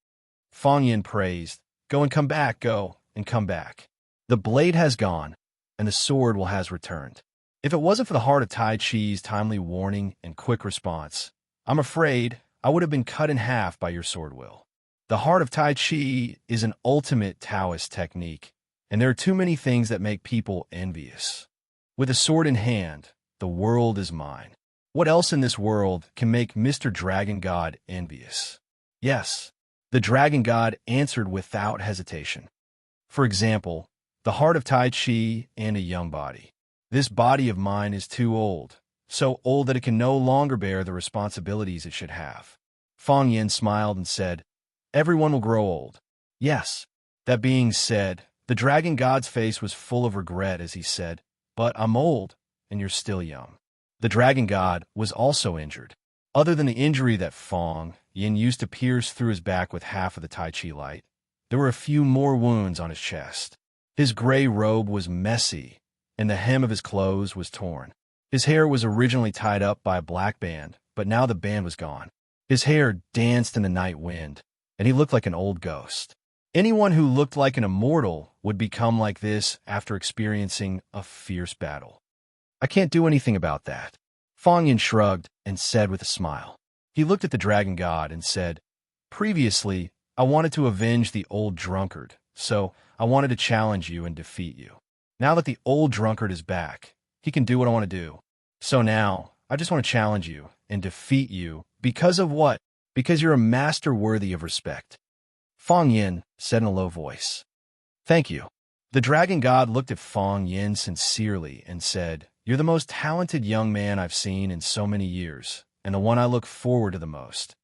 Fong Yan praised. Go and come back, go and come back. The blade has gone, and the sword will has returned. If it wasn't for the heart of Tai Chi's timely warning and quick response, I'm afraid I would have been cut in half by your sword will. The heart of Tai Chi is an ultimate Taoist technique, and there are too many things that make people envious. With a sword in hand, the world is mine. What else in this world can make Mr. Dragon God envious? Yes, the Dragon God answered without hesitation. For example, the heart of Tai Chi and a young body. This body of mine is too old, so old that it can no longer bear the responsibilities it should have. Fong Yin smiled and said, Everyone will grow old. Yes. That being said, the Dragon God's face was full of regret as he said, But I'm old, and you're still young. The Dragon God was also injured. Other than the injury that Fong Yin used to pierce through his back with half of the Tai Chi light, there were a few more wounds on his chest. His gray robe was messy, and the hem of his clothes was torn. His hair was originally tied up by a black band, but now the band was gone. His hair danced in the night wind, and he looked like an old ghost. Anyone who looked like an immortal would become like this after experiencing a fierce battle. I can't do anything about that. Fong Yin shrugged and said with a smile. He looked at the dragon god and said, "Previously, I wanted to avenge the old drunkard, so I wanted to challenge you and defeat you. Now that the old drunkard is back, he can do what I want to do. So now, I just want to challenge you and defeat you because of what? Because you're a master worthy of respect." Fong Yin said in a low voice. "Thank you." The dragon god looked at Fong Yin sincerely and said, "You're the most talented young man I've seen in so many years, and the one I look forward to the most.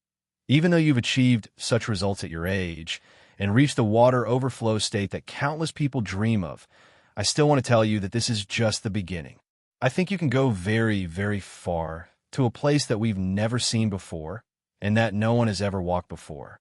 Even though you've achieved such results at your age and reached the water overflow state that countless people dream of, I still want to tell you that this is just the beginning. I think you can go very, very far, to a place that we've never seen before and that no one has ever walked before.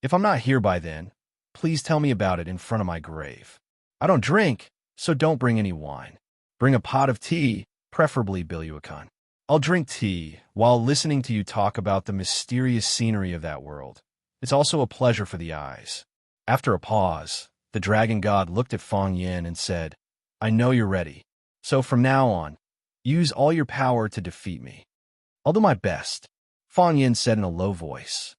If I'm not here by then, please tell me about it in front of my grave. I don't drink, so don't bring any wine. Bring a pot of tea, preferably Bilyuakan. I'll drink tea while listening to you talk about the mysterious scenery of that world. It's also a pleasure for the eyes." After a pause, the dragon god looked at Fong Yin and said, "I know you're ready. So from now on, use all your power to defeat me." "I'll do my best," Fong Yin said in a low voice.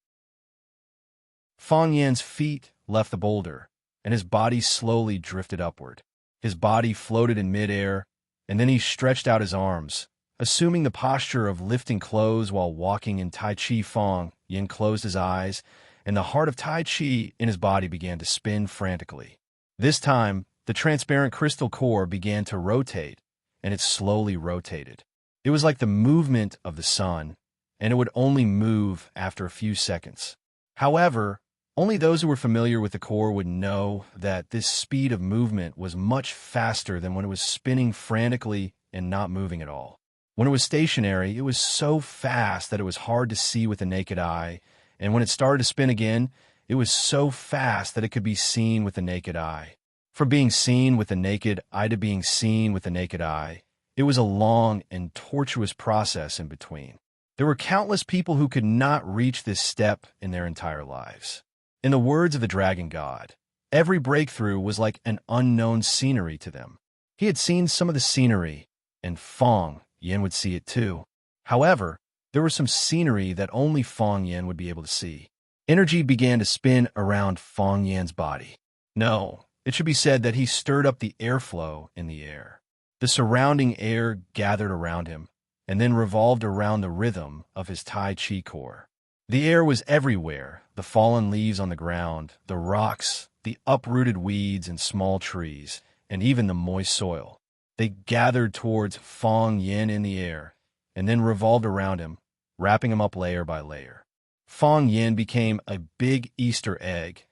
Fong Yin's feet left the boulder, and his body slowly drifted upward. His body floated in midair, and then he stretched out his arms, assuming the posture of lifting clothes while walking in Tai Chi. Fong Yin closed his eyes, and the heart of Tai Chi in his body began to spin frantically. This time, the transparent crystal core began to rotate, and it slowly rotated. It was like the movement of the sun, and it would only move after a few seconds. However, only those who were familiar with the core would know that this speed of movement was much faster than when it was spinning frantically and not moving at all. When it was stationary, it was so fast that it was hard to see with the naked eye, and when it started to spin again, it was so fast that it could be seen with the naked eye. From being seen with the naked eye to being seen with the naked eye, it was a long and tortuous process in between. There were countless people who could not reach this step in their entire lives. In the words of the dragon god, every breakthrough was like an unknown scenery to them. He had seen some of the scenery, and Fong Yin would see it too. However, there was some scenery that only Fong Yin would be able to see. Energy began to spin around Fong Yin's body. No, it should be said that he stirred up the airflow in the air. The surrounding air gathered around him, and then revolved around the rhythm of his Tai Chi core. The air was everywhere, the fallen leaves on the ground, the rocks, the uprooted weeds and small trees, and even the moist soil. They gathered towards Fong Yin in the air, and then revolved around him, wrapping him up layer by layer. Fong Yin became a big Easter egg,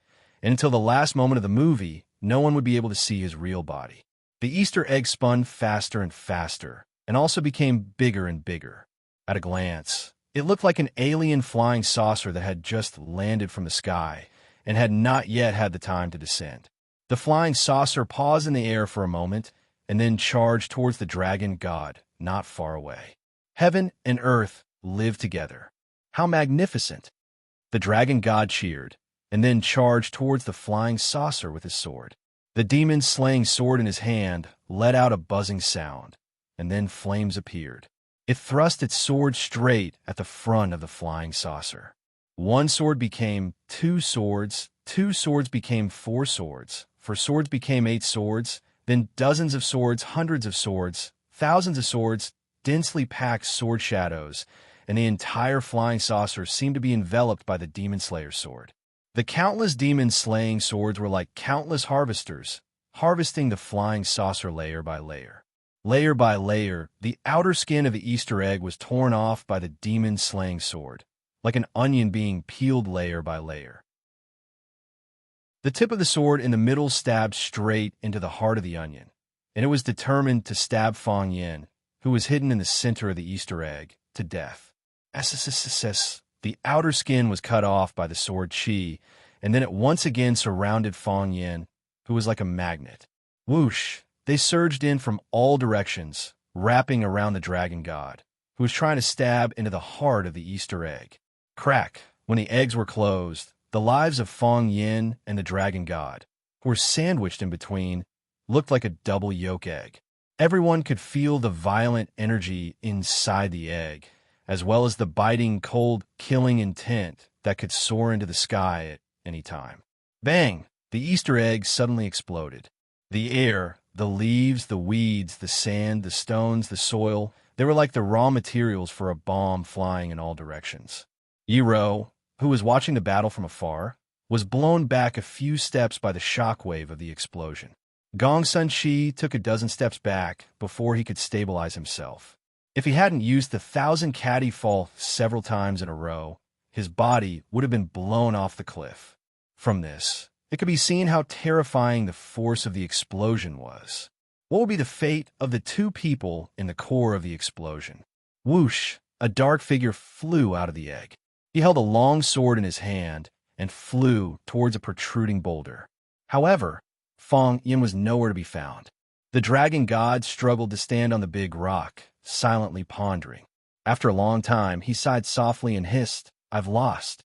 and until the last moment of the movie, no one would be able to see his real body. The Easter egg spun faster and faster, and also became bigger and bigger. At a glance, it looked like an alien flying saucer that had just landed from the sky and had not yet had the time to descend. The flying saucer paused in the air for a moment and then charged towards the dragon god not far away. Heaven and earth lived together. How magnificent! The dragon god cheered and then charged towards the flying saucer with his sword. The demon-slaying sword in his hand let out a buzzing sound, and then flames appeared. It thrust its sword straight at the front of the flying saucer. One sword became 2 swords became 4 swords, 4 swords became 8 swords, then dozens of swords, hundreds of swords, thousands of swords, densely packed sword shadows, and the entire flying saucer seemed to be enveloped by the demon slayer's sword. The countless demon-slaying swords were like countless harvesters, harvesting the flying saucer layer by layer. Layer by layer, the outer skin of the Easter egg was torn off by the demon-slaying sword, like an onion being peeled layer by layer. The tip of the sword in the middle stabbed straight into the heart of the onion, and it was determined to stab Fong Yin, who was hidden in the center of the Easter egg, to death. SSSS. The outer skin was cut off by the sword Qi, and then it once again surrounded Fang Yin, who was like a magnet. Whoosh! They surged in from all directions, wrapping around the dragon god, who was trying to stab into the heart of the Easter egg. Crack! When the eggs were closed, the lives of Fang Yin and the dragon god, who were sandwiched in between, looked like a double yolk egg. Everyone could feel the violent energy inside the egg, as well as the biting, cold, killing intent that could soar into the sky at any time. Bang! The Easter egg suddenly exploded. The air, the leaves, the weeds, the sand, the stones, the soil, they were like the raw materials for a bomb flying in all directions. Yiro, who was watching the battle from afar, was blown back a few steps by the shockwave of the explosion. Gong Sun Shi took a dozen steps back before he could stabilize himself. If he hadn't used the 1,000 caddy fall several times in a row, his body would have been blown off the cliff. From this, it could be seen how terrifying the force of the explosion was. What would be the fate of the two people in the core of the explosion? Whoosh! A dark figure flew out of the egg. He held a long sword in his hand and flew towards a protruding boulder. However, Fang Yin was nowhere to be found. The dragon god struggled to stand on the big rock, silently pondering. After a long time, he sighed softly and hissed, "I've lost."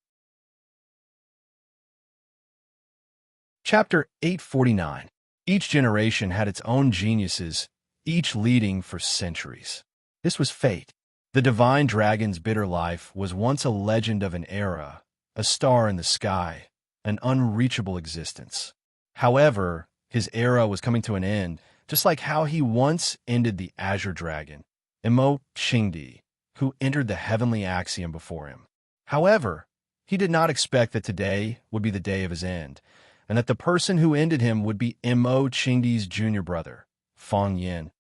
Chapter 849. Each generation had its own geniuses, each leading for centuries. This was fate. The divine dragon's bitter life was once a legend of an era, a star in the sky, an unreachable existence. However, his era was coming to an end, just like how he once ended the Azure Dragon, Imo Qingdi, who entered the heavenly axiom before him. However, he did not expect that today would be the day of his end, and that the person who ended him would be Imo Qingdi's junior brother, Fang Yin,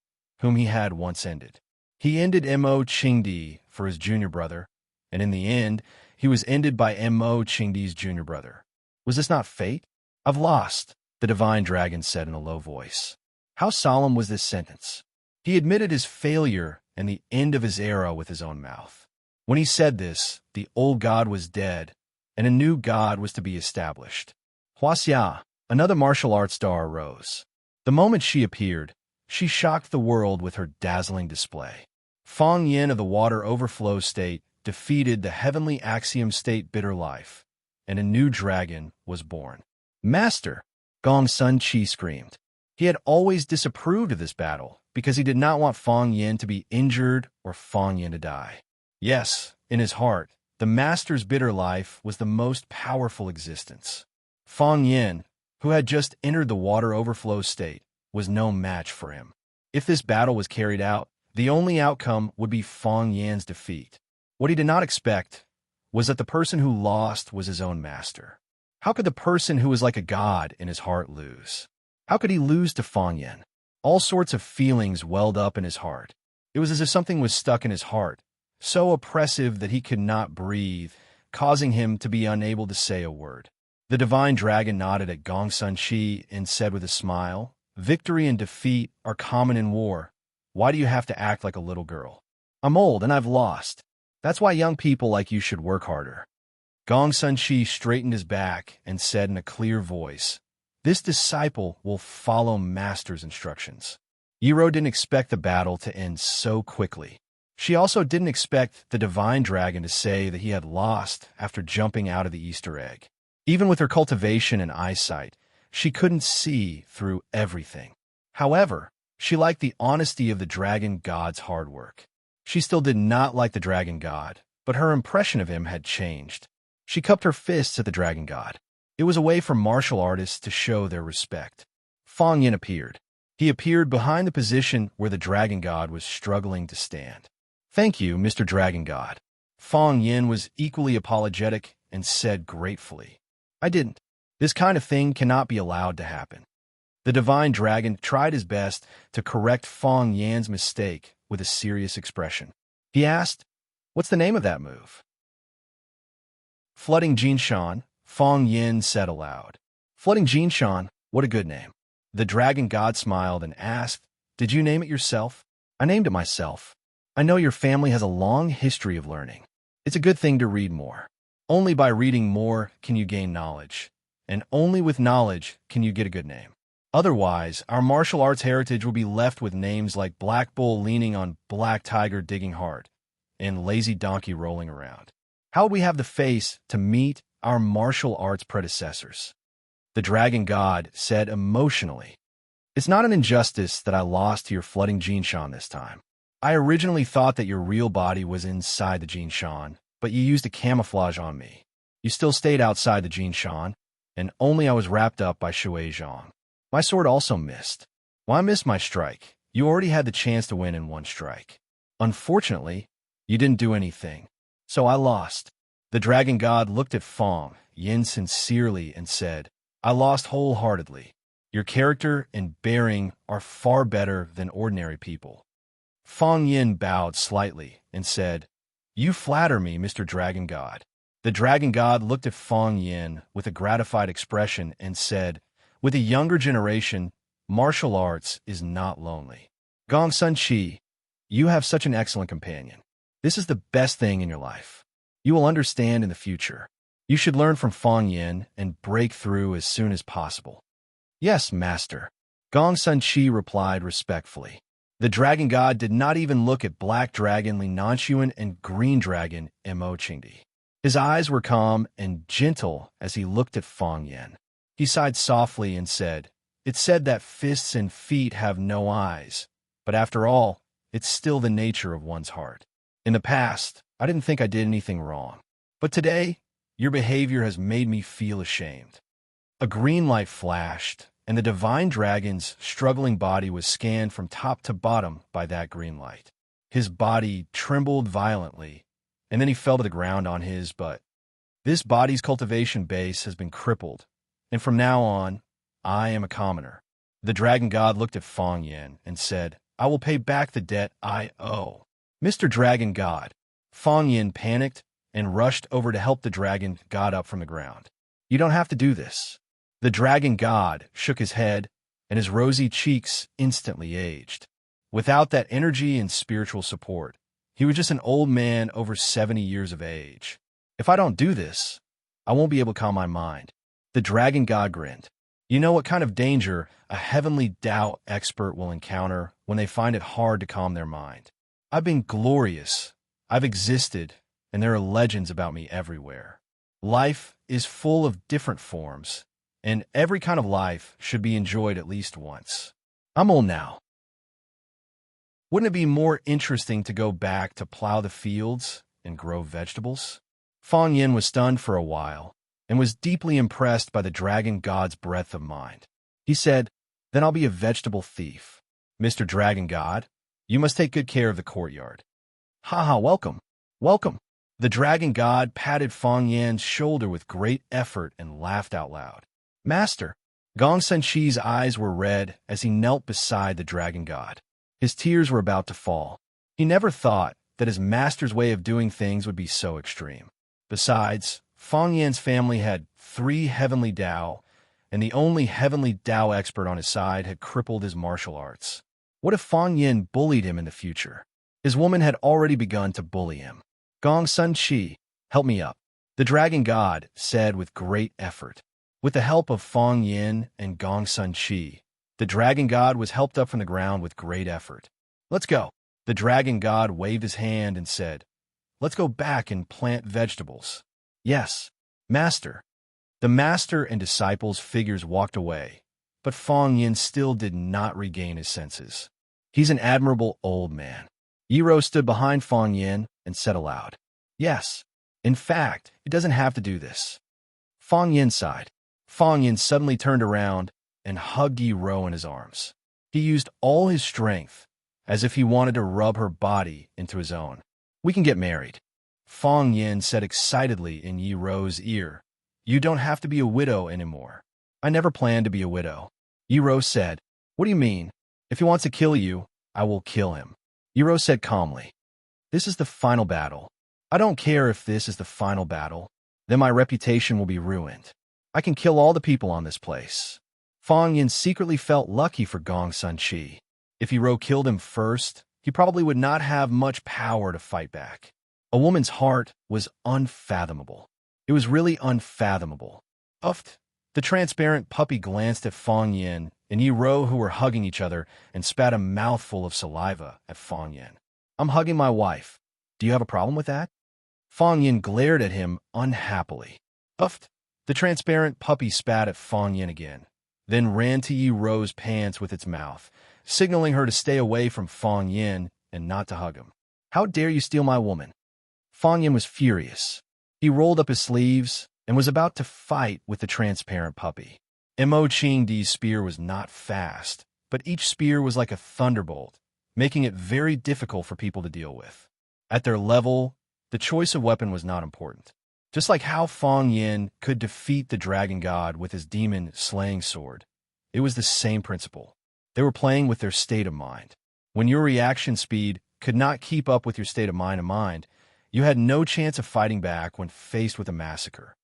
whom he had once ended. He ended Imo Qingdi for his junior brother, and in the end, he was ended by Imo Qingdi's junior brother. Was this not fate? "I've lost," the divine dragon said in a low voice. How solemn was this sentence? He admitted his failure and the end of his era with his own mouth. When he said this, the old god was dead, and a new god was to be established. Huaxia, another martial arts star, arose. The moment she appeared, she shocked the world with her dazzling display. Fang Yin of the water overflow state defeated the heavenly axiom state bitter life, and a new dragon was born. "Master!" Gong Sun Qi screamed. He had always disapproved of this battle because he did not want Fang Yin to be injured or Fang Yin to die. Yes, in his heart, the master's bitter life was the most powerful existence. Fang Yin, who had just entered the water overflow state, was no match for him. If this battle was carried out, the only outcome would be Fang Yin's defeat. What he did not expect was that the person who lost was his own master. How could the person who was like a god in his heart lose? How could he lose to Fang Yin? All sorts of feelings welled up in his heart. It was as if something was stuck in his heart, so oppressive that he could not breathe, causing him to be unable to say a word. The divine dragon nodded at Gong Sun Qi and said with a smile, "Victory and defeat are common in war. Why do you have to act like a little girl? I'm old and I've lost. That's why young people like you should work harder." Gong Sun Qi straightened his back and said in a clear voice, "This disciple will follow master's instructions." Yiro didn't expect the battle to end so quickly. She also didn't expect the divine dragon to say that he had lost after jumping out of the Easter egg. Even with her cultivation and eyesight, she couldn't see through everything. However, she liked the honesty of the dragon god's hard work. She still did not like the dragon god, but her impression of him had changed. She cupped her fists at the dragon god. It was a way for martial artists to show their respect. Fang Yin appeared. He appeared behind the position where the dragon god was struggling to stand. "Thank you, Mr. Dragon God." Fang Yin was equally apologetic and said gratefully, "I didn't. This kind of thing cannot be allowed to happen." The divine dragon tried his best to correct Fang Yin's mistake with a serious expression. He asked, "What's the name of that move?" "Flooding Jinshan," Fang Yin said aloud. "Flooding Jinshan, what a good name." The dragon god smiled and asked, "Did you name it yourself?" "I named it myself. I know your family has a long history of learning." It's a good thing to read more. Only by reading more can you gain knowledge, and only with knowledge can you get a good name. Otherwise, our martial arts heritage will be left with names like Black Bull leaning on Black Tiger digging hard, and Lazy Donkey rolling around. How would we have the face to meet our martial arts predecessors? The Dragon God said emotionally, "It's not an injustice that I lost to your flooding Jinshan this time. I originally thought that your real body was inside the Jinshan, but you used a camouflage on me. You still stayed outside the Jinshan, and only I was wrapped up by Shui Zhang. My sword also missed. Well, I missed my strike. You already had the chance to win in one strike. Unfortunately, you didn't do anything, so I lost." The Dragon God looked at Fong Yin sincerely and said, "I lost wholeheartedly. Your character and bearing are far better than ordinary people." Fong Yin bowed slightly and said, "You flatter me, Mr. Dragon God." The Dragon God looked at Fong Yin with a gratified expression and said, "With a younger generation, martial arts is not lonely. Gong Sun Chi, you have such an excellent companion. This is the best thing in your life. You will understand in the future. You should learn from Fong Yin and break through as soon as possible." "Yes, master," Gong Sun Chi replied respectfully. The Dragon God did not even look at Black Dragon Li Nanshuan and Green Dragon Mo Qingdi. His eyes were calm and gentle as he looked at Fong Yin. He sighed softly and said, "It's said that fists and feet have no eyes, but after all, it's still the nature of one's heart. In the past, I didn't think I did anything wrong, but today, your behavior has made me feel ashamed." A green light flashed, and the Divine Dragon's struggling body was scanned from top to bottom by that green light. His body trembled violently, and then he fell to the ground on his butt. "This body's cultivation base has been crippled, and from now on, I am a commoner." The Dragon God looked at Fong Yin and said, "I will pay back the debt I owe." "Mr. Dragon God." Fong Yin panicked and rushed over to help the Dragon God up from the ground. "You don't have to do this." The Dragon God shook his head, and his rosy cheeks instantly aged. Without that energy and spiritual support, he was just an old man over 70 years of age. "If I don't do this, I won't be able to calm my mind." The Dragon God grinned. "You know what kind of danger a heavenly Tao expert will encounter when they find it hard to calm their mind. I've been glorious. I've existed, and there are legends about me everywhere. Life is full of different forms, and every kind of life should be enjoyed at least once. I'm old now. Wouldn't it be more interesting to go back to plow the fields and grow vegetables?" Fong Yin was stunned for a while and was deeply impressed by the Dragon God's breadth of mind. He said, "Then I'll be a vegetable thief. Mr. Dragon God, you must take good care of the courtyard." "Haha, welcome, welcome." The Dragon God patted Fong Yin's shoulder with great effort and laughed out loud. "Master." Gong Sun Chi's eyes were red as he knelt beside the Dragon God. His tears were about to fall. He never thought that his master's way of doing things would be so extreme. Besides, Fong Yin's family had 3 heavenly Tao, and the only heavenly Tao expert on his side had crippled his martial arts. What if Fong Yin bullied him in the future? His woman had already begun to bully him. "Gong Sun Chi, help me up," the Dragon God said with great effort. With the help of Fong Yin and Gong Sun Chi, the Dragon God was helped up from the ground with great effort. "Let's go." The Dragon God waved his hand and said, "Let's go back and plant vegetables." "Yes, master." The master and disciples' figures walked away, but Fong Yin still did not regain his senses. "He's an admirable old man." Yiro stood behind Fong Yin and said aloud, "Yes, in fact, he doesn't have to do this." Fong Yin sighed. Fong Yin suddenly turned around and hugged Yi Ro in his arms. He used all his strength, as if he wanted to rub her body into his own. "We can get married." Fong Yin said excitedly in Yi Ro's ear, "You don't have to be a widow anymore." "I never planned to be a widow." Yi Ro said, "What do you mean? If he wants to kill you, I will kill him." Yi Ro said calmly, "This is the final battle. I don't care if this is the final battle. Then my reputation will be ruined. I can kill all the people on this place." Fong Yin secretly felt lucky for Gong Sun Chi. If Yi Ro killed him first, he probably would not have much power to fight back. A woman's heart was unfathomable. It was really unfathomable. Uft. The transparent puppy glanced at Fong Yin and Yi Ro, who were hugging each other, and spat a mouthful of saliva at Fong Yin. I'm hugging my wife. Do you have a problem with that? Fong Yin glared at him unhappily. Uft. The transparent puppy spat at Fong Yin again, then ran to Yi Ro's pants with its mouth, signaling her to stay away from Fong Yin and not to hug him. How dare you steal my woman? Fong Yin was furious. He rolled up his sleeves and was about to fight with the transparent puppy. Mo Qingdi's spear was not fast, but each spear was like a thunderbolt, making it very difficult for people to deal with. At their level, the choice of weapon was not important. Just like how Fong Yin could defeat the dragon god with his demon slaying sword, it was the same principle. They were playing with their state of mind. When your reaction speed could not keep up with your state of mind, you had no chance of fighting back when faced with a massacre.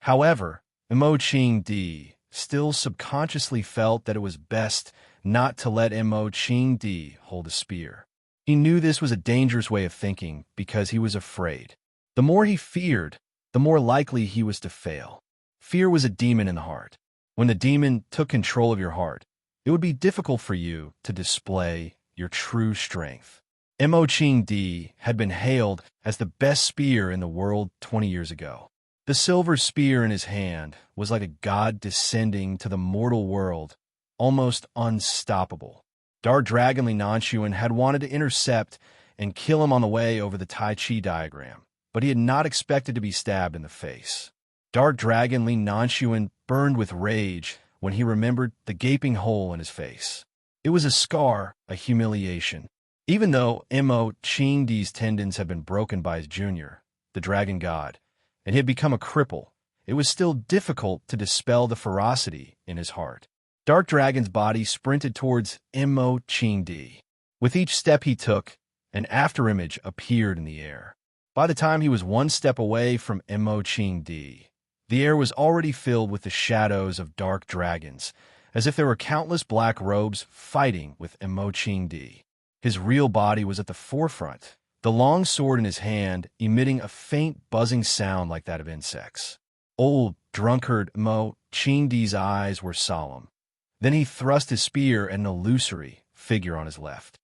However, Mo Qingdi still subconsciously felt that it was best not to let Mo Qingdi hold a spear. He knew this was a dangerous way of thinking because he was afraid. The more he feared, the more likely he was to fail. Fear was a demon in the heart. When the demon took control of your heart, it would be difficult for you to display your true strength. Mo Qingdi had been hailed as the best spear in the world 20 years ago. The silver spear in his hand was like a god descending to the mortal world, almost unstoppable. Dark Dragon Li Nanxuan had wanted to intercept and kill him on the way over the Tai Chi diagram, but he had not expected to be stabbed in the face. Dark Dragon Li Nanxuan burned with rage when he remembered the gaping hole in his face. It was a scar, a humiliation. Even though Mo Qingdi's tendons had been broken by his junior, the dragon god, and he had become a cripple, it was still difficult to dispel the ferocity in his heart. Dark Dragon's body sprinted towards Mo Qingdi. With each step he took, an afterimage appeared in the air. By the time he was one step away from Mo Qingdi, the air was already filled with the shadows of dark dragons, as if there were countless black robes fighting with Mo Qingdi. His real body was at the forefront, the long sword in his hand emitting a faint buzzing sound like that of insects. Old, drunkard Mo Qingdi's eyes were solemn. Then he thrust his spear at an illusory figure on his left.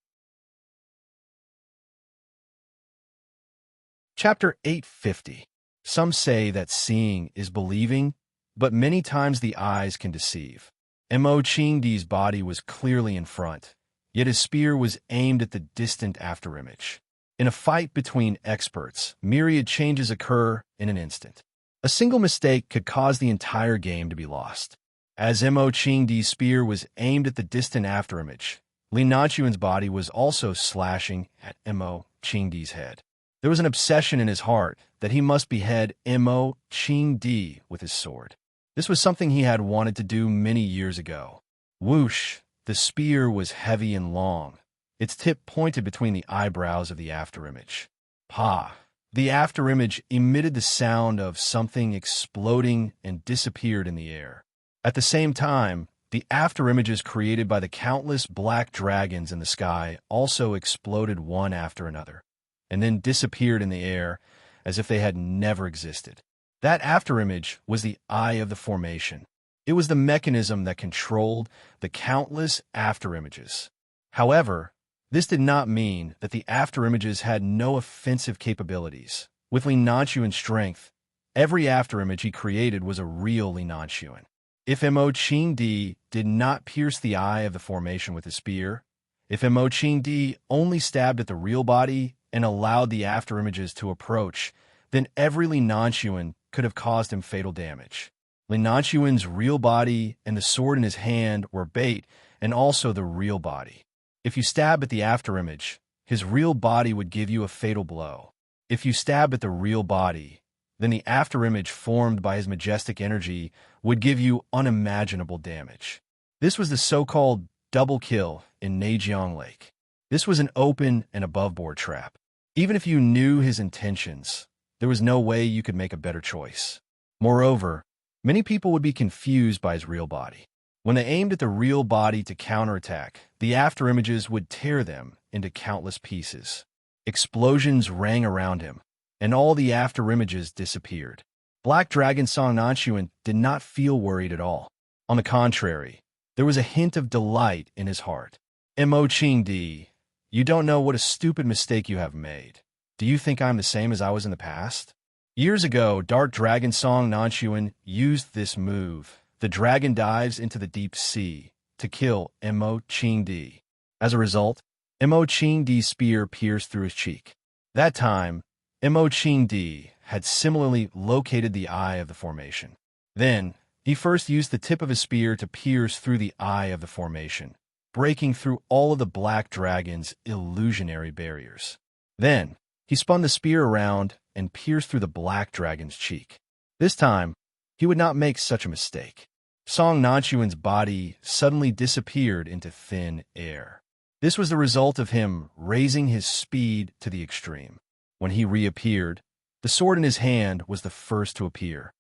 Chapter 850. Some say that seeing is believing, but many times the eyes can deceive. Mo Qingdi's body was clearly in front, yet his spear was aimed at the distant afterimage. In a fight between experts, myriad changes occur in an instant. A single mistake could cause the entire game to be lost. As Mo Qingdi's spear was aimed at the distant afterimage, Li Nanxuan's body was also slashing at Mo Qingdi's head. There was an obsession in his heart that he must behead Mo Qingdi with his sword. This was something he had wanted to do many years ago. Whoosh! The spear was heavy and long. Its tip pointed between the eyebrows of the afterimage. Pa! The afterimage emitted the sound of something exploding and disappeared in the air. At the same time, the afterimages created by the countless black dragons in the sky also exploded one after another, and then disappeared in the air as if they had never existed. That afterimage was the eye of the formation. It was the mechanism that controlled the countless afterimages. However, this did not mean that the afterimages had no offensive capabilities. With Li Nanxuan's strength, every afterimage he created was a real Li Nanxuan. If Mo Qingdi did not pierce the eye of the formation with his spear, if Mo Qingdi only stabbed at the real body and allowed the afterimages to approach, then every Li Nanxuan could have caused him fatal damage. Li Nanxuan's real body and the sword in his hand were bait, and also the real body. If you stab at the afterimage, his real body would give you a fatal blow. If you stab at the real body, then the afterimage formed by his majestic energy would give you unimaginable damage. This was the so-called double kill in Neijiang Lake. This was an open and above-board trap. Even if you knew his intentions, there was no way you could make a better choice. Moreover, many people would be confused by his real body. When they aimed at the real body to counterattack, the afterimages would tear them into countless pieces. Explosions rang around him, and all the afterimages disappeared. Black Dragon Song Nanchuan did not feel worried at all. On the contrary, there was a hint of delight in his heart. Mo Ching Di, you don't know what a stupid mistake you have made. Do you think I'm the same as I was in the past? Years ago, Dark Dragon Song Nanchuan used this move. The dragon dives into the deep sea to kill Mo Ching Di. As a result, Mo Ching Di's spear pierced through his cheek. That time, Mo Ching Di had similarly located the eye of the formation. Then, he first used the tip of his spear to pierce through the eye of the formation, breaking through all of the Black Dragon's illusionary barriers. Then, he spun the spear around and pierced through the Black Dragon's cheek. This time, he would not make such a mistake. Song Nanchuan's body suddenly disappeared into thin air. This was the result of him raising his speed to the extreme. When he reappeared, the sword in his hand was the first to appear.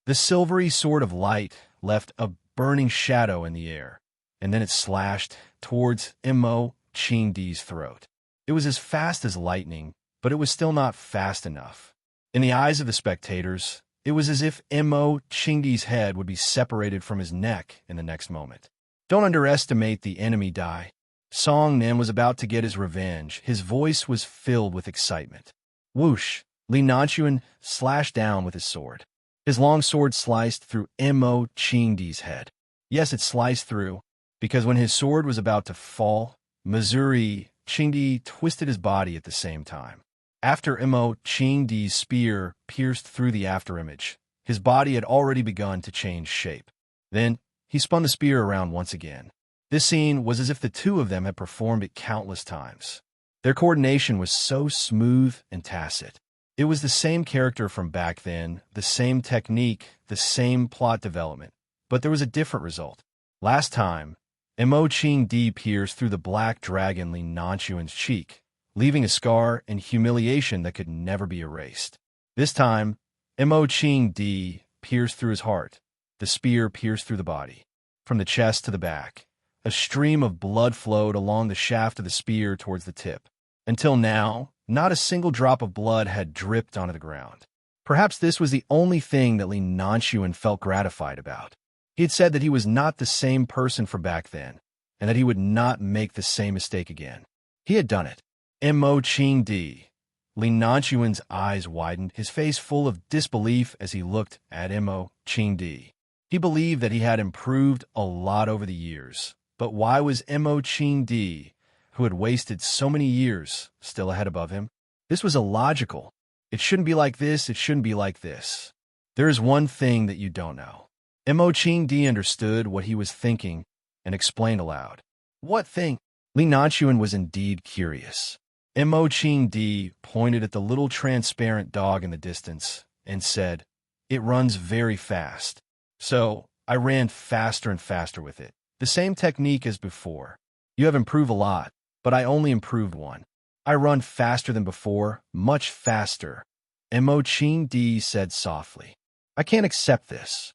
The silvery sword of light left a burning shadow in the air, and then it slashed towards Mo Ching Di's throat. It was as fast as lightning, but it was still not fast enough. In the eyes of the spectators, it was as if Mo Ching Di's head would be separated from his neck in the next moment. Don't underestimate the enemy Dai. Song Nim was about to get his revenge. His voice was filled with excitement. Whoosh! Li Nanchuan slashed down with his sword. His long sword sliced through Mo Ching Di's head. Yes, it sliced through, because when his sword was about to fall, Missouri Ching Di twisted his body at the same time. After Mo Ching Di's spear pierced through the afterimage, his body had already begun to change shape. Then, he spun the spear around once again. This scene was as if the two of them had performed it countless times. Their coordination was so smooth and tacit. It was the same character from back then, the same technique, the same plot development, but there was a different result. Last time, Mo Ching Di pierced through the Black Dragon Li Nanchuan's cheek, leaving a scar and humiliation that could never be erased. This time, Mo Ching Di pierced through his heart. The spear pierced through the body. From the chest to the back, a stream of blood flowed along the shaft of the spear towards the tip. Until now, not a single drop of blood had dripped onto the ground. Perhaps this was the only thing that Li Nanchuan felt gratified about. He had said that he was not the same person from back then, and that he would not make the same mistake again. He had done it. Mo Ching Di. Li Nanchuan's eyes widened, his face full of disbelief as he looked at Mo Ching Di. He believed that he had improved a lot over the years, but why was Mo Ching Di, who had wasted so many years, still ahead above him? This was illogical. It shouldn't be like this, it shouldn't be like this. There is one thing that you don't know. Mo Ching Di understood what he was thinking and explained aloud. What thing? Li Nanchuan was indeed curious. Mo Ching Di pointed at the little transparent dog in the distance and said, "It runs very fast." So I ran faster and faster with it. The same technique as before. You have improved a lot, but I only improved one. I run faster than before, much faster. Mo Ching Di said softly. I can't accept this.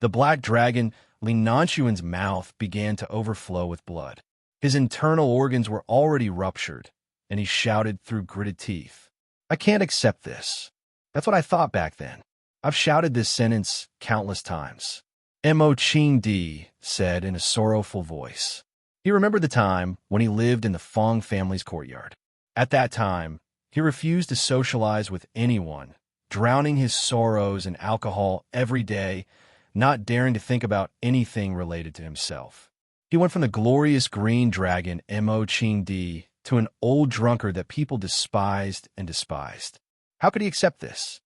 The Black Dragon, Li Nanchuan's mouth began to overflow with blood. His internal organs were already ruptured, and he shouted through gritted teeth. I can't accept this. That's what I thought back then. I've shouted this sentence countless times. Mo Ching Di said in a sorrowful voice. He remembered the time when he lived in the Fong family's courtyard. At that time, he refused to socialize with anyone, drowning his sorrows in alcohol every day, not daring to think about anything related to himself. He went from the glorious green dragon Mo Ching Di to an old drunkard that people despised and despised. How could he accept this?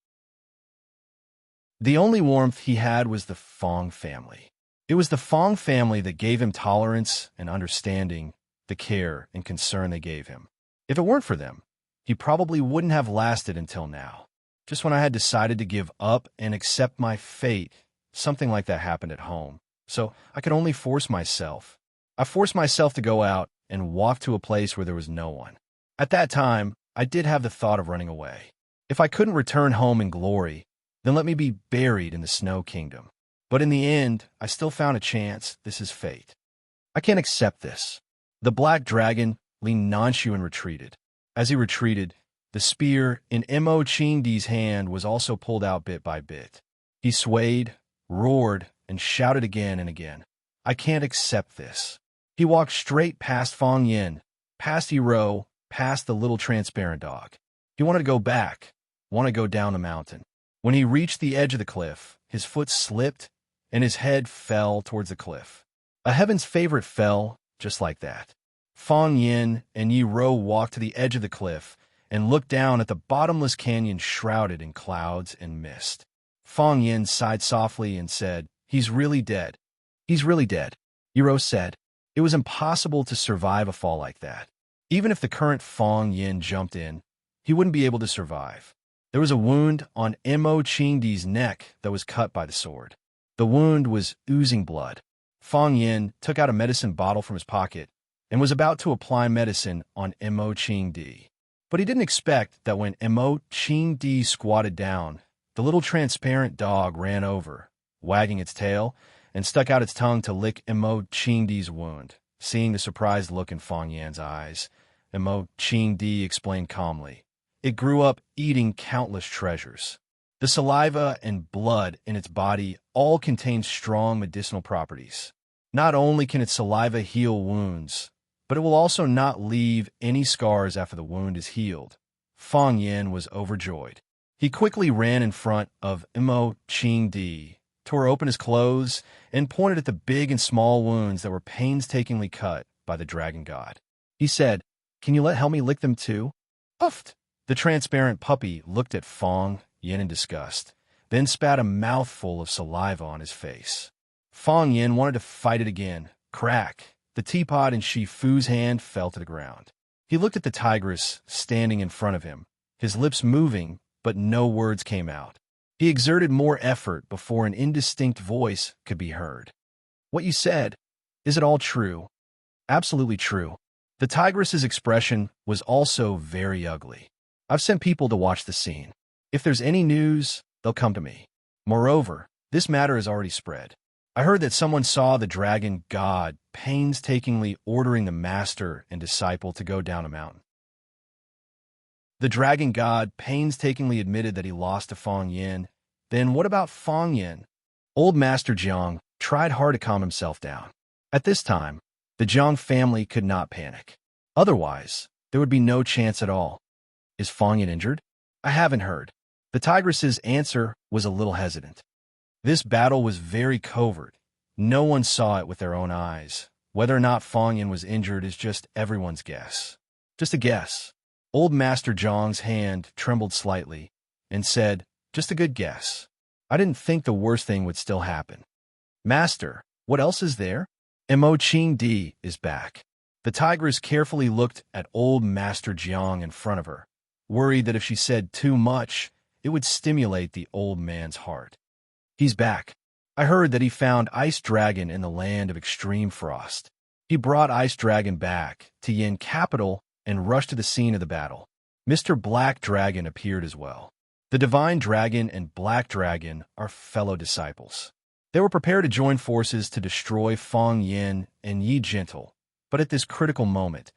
The only warmth he had was the Fong family. It was the Fong family that gave him tolerance and understanding, the care and concern they gave him. If it weren't for them, he probably wouldn't have lasted until now. Just when I had decided to give up and accept my fate, something like that happened at home. So I could only force myself. I forced myself to go out and walk to a place where there was no one. At that time, I did have the thought of running away. If I couldn't return home in glory, then let me be buried in the Snow Kingdom. But in the end, I still found a chance. This is fate. I can't accept this. The Black Dragon, leaned Nanshu and retreated. As he retreated, the spear in Mo Chingdi's hand was also pulled out bit by bit. He swayed, roared, and shouted again and again, "I can't accept this." He walked straight past Fong Yin, past Ero, past the little transparent dog. He wanted to go back, wanted to go down the mountain. When he reached the edge of the cliff, his foot slipped and his head fell towards the cliff. A heaven's favorite fell just like that. Fong Yin and Yi Ro walked to the edge of the cliff and looked down at the bottomless canyon shrouded in clouds and mist. Fong Yin sighed softly and said, "He's really dead. He's really dead." Yi Ro said, "It was impossible to survive a fall like that. Even if the current Fong Yin jumped in, he wouldn't be able to survive." There was a wound on Mo Chingdi's neck that was cut by the sword. The wound was oozing blood. Fong Yin took out a medicine bottle from his pocket and was about to apply medicine on Mo Chingdi. But he didn't expect that when Mo Chingdi squatted down, the little transparent dog ran over, wagging its tail, and stuck out its tongue to lick Mo Chingdi's wound. Seeing the surprised look in Fong Yan's eyes, Mo Chingdi explained calmly, "It grew up eating countless treasures. The saliva and blood in its body all contain strong medicinal properties. Not only can its saliva heal wounds, but it will also not leave any scars after the wound is healed." Fong Yin was overjoyed. He quickly ran in front of Mo Chingdi, tore open his clothes, and pointed at the big and small wounds that were painstakingly cut by the dragon god. He said, "Can you help me lick them too?" "Uffed." The transparent puppy looked at Fong Yin in disgust, then spat a mouthful of saliva on his face. Fong Yin wanted to fight it again. Crack! The teapot in Shifu's hand fell to the ground. He looked at the tigress standing in front of him, his lips moving, but no words came out. He exerted more effort before an indistinct voice could be heard. "What you said, is it all true?" "Absolutely true." The tigress's expression was also very ugly. "I've sent people to watch the scene. If there's any news, they'll come to me. Moreover, this matter has already spread. I heard that someone saw the dragon god painstakingly ordering the master and disciple to go down a mountain. The dragon god painstakingly admitted that he lost to Fong Yin. Then what about Fong Yin?" Old Master Jiang tried hard to calm himself down. At this time, the Jiang family could not panic. Otherwise, there would be no chance at all. "Is Fong Yin injured?" "I haven't heard." The tigress's answer was a little hesitant. This battle was very covert. No one saw it with their own eyes. Whether or not Fong Yin was injured is just everyone's guess. Just a guess. Old Master Jiang's hand trembled slightly and said, "Just a good guess. I didn't think the worst thing would still happen." "Master, what else is there?" "Mo Chingdi is back." The tigress carefully looked at Old Master Jiang in front of her, worried that if she said too much, it would stimulate the old man's heart. "He's back. I heard that he found Ice Dragon in the land of extreme frost. He brought Ice Dragon back to Yin capital and rushed to the scene of the battle. Mr. Black Dragon appeared as well. The Divine Dragon and Black Dragon are fellow disciples. They were prepared to join forces to destroy Fong Yin and Yi Gentle, but at this critical moment,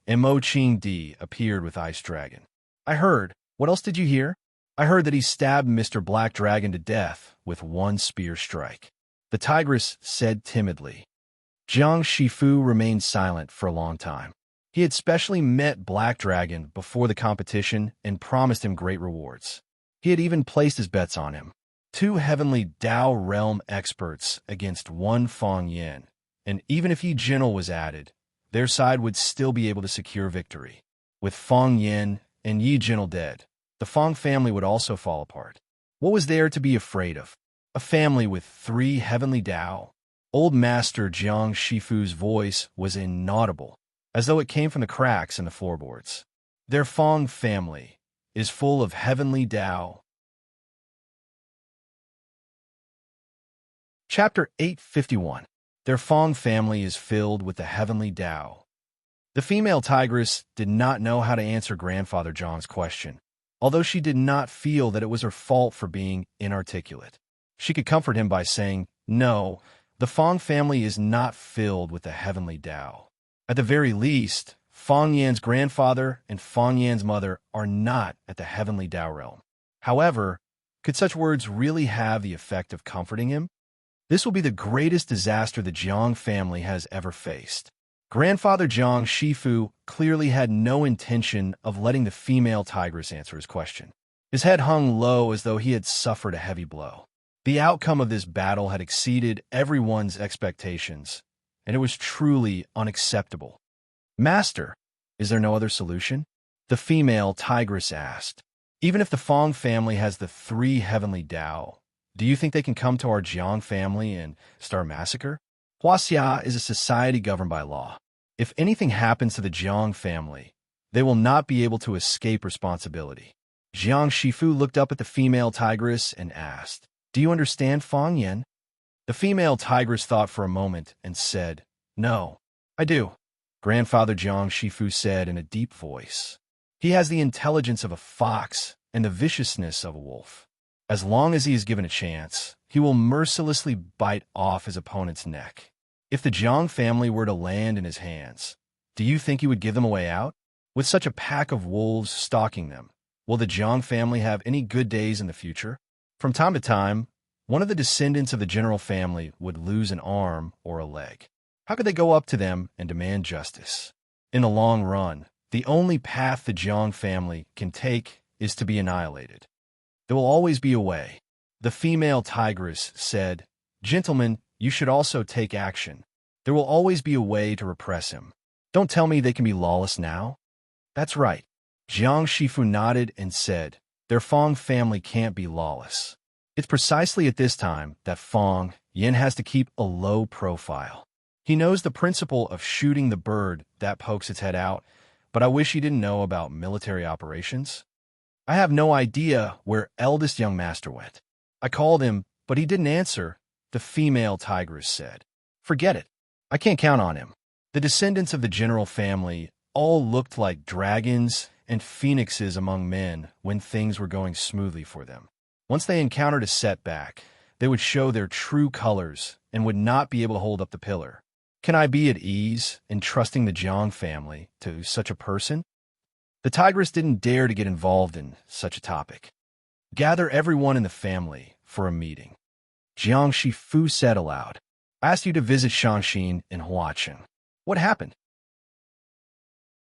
Mo Chingdi appeared with Ice Dragon. "I heard. What else did you hear?" "I heard that he stabbed Mr. Black Dragon to death with one spear strike." The tigress said timidly. Jiang Shifu remained silent for a long time. He had specially met Black Dragon before the competition and promised him great rewards. He had even placed his bets on him. 2 heavenly Dao realm experts against 1 Fong Yin, and even if Yi Gentle was added, their side would still be able to secure victory. With Fong Yin and Yi Gentle dead, the Fong family would also fall apart. What was there to be afraid of? A family with 3 heavenly Dao? Old Master Jiang Shifu's voice was inaudible, as though it came from the cracks in the floorboards. Their Fong family is full of heavenly Dao. Chapter 851. Their Fong family is filled with the heavenly Dao. The female tigress did not know how to answer Grandfather Jiang's question, although she did not feel that it was her fault for being inarticulate. She could comfort him by saying, "No, the Fong family is not filled with the heavenly Dao. At the very least, Fong Yan's grandfather and Fong Yan's mother are not at the heavenly Tao realm. However, could such words really have the effect of comforting him? This will be the greatest disaster the Jiang family has ever faced. Grandfather Jiang Shifu clearly had no intention of letting the female tigress answer his question. His head hung low as though he had suffered a heavy blow. The outcome of this battle had exceeded everyone's expectations, and it was truly unacceptable. Master, is there no other solution? The female tigress asked. Even if the Fong family has the 3 heavenly Tao, do you think they can come to our Jiang family and start a massacre? Huaxia is a society governed by law. If anything happens to the Jiang family, they will not be able to escape responsibility. Jiang Shifu looked up at the female tigress and asked, "Do you understand Fong Yan?" The female tigress thought for a moment and said, "No, I do." Grandfather Jiang Shifu said in a deep voice, "He has the intelligence of a fox and the viciousness of a wolf. As long as he is given a chance, he will mercilessly bite off his opponent's neck. If the Jiang family were to land in his hands, do you think he would give them a way out? With such a pack of wolves stalking them, will the Jiang family have any good days in the future?" From time to time, one of the descendants of the general family would lose an arm or a leg. How could they go up to them and demand justice? In the long run, the only path the Jiang family can take is to be annihilated. There will always be a way. The female tigress said, "Gentlemen, you should also take action. There will always be a way to repress him. Don't tell me they can be lawless now." "That's right." Jiang Shifu nodded and said, "Their Fong family can't be lawless. It's precisely at this time that Fong Yan has to keep a low profile. He knows the principle of shooting the bird that pokes its head out, but I wish he didn't know about military operations. I have no idea where eldest young master went. I called him, but he didn't answer," the female tigress said. "Forget it. I can't count on him." The descendants of the general family all looked like dragons and phoenixes among men when things were going smoothly for them. Once they encountered a setback, they would show their true colors and would not be able to hold up the pillar. Can I be at ease in trusting the Jiang family to such a person? The tigress didn't dare to get involved in such a topic. "Gather everyone in the family for a meeting." Jiang Shifu said aloud, "I asked you to visit Shangxin in Huacheng. What happened?"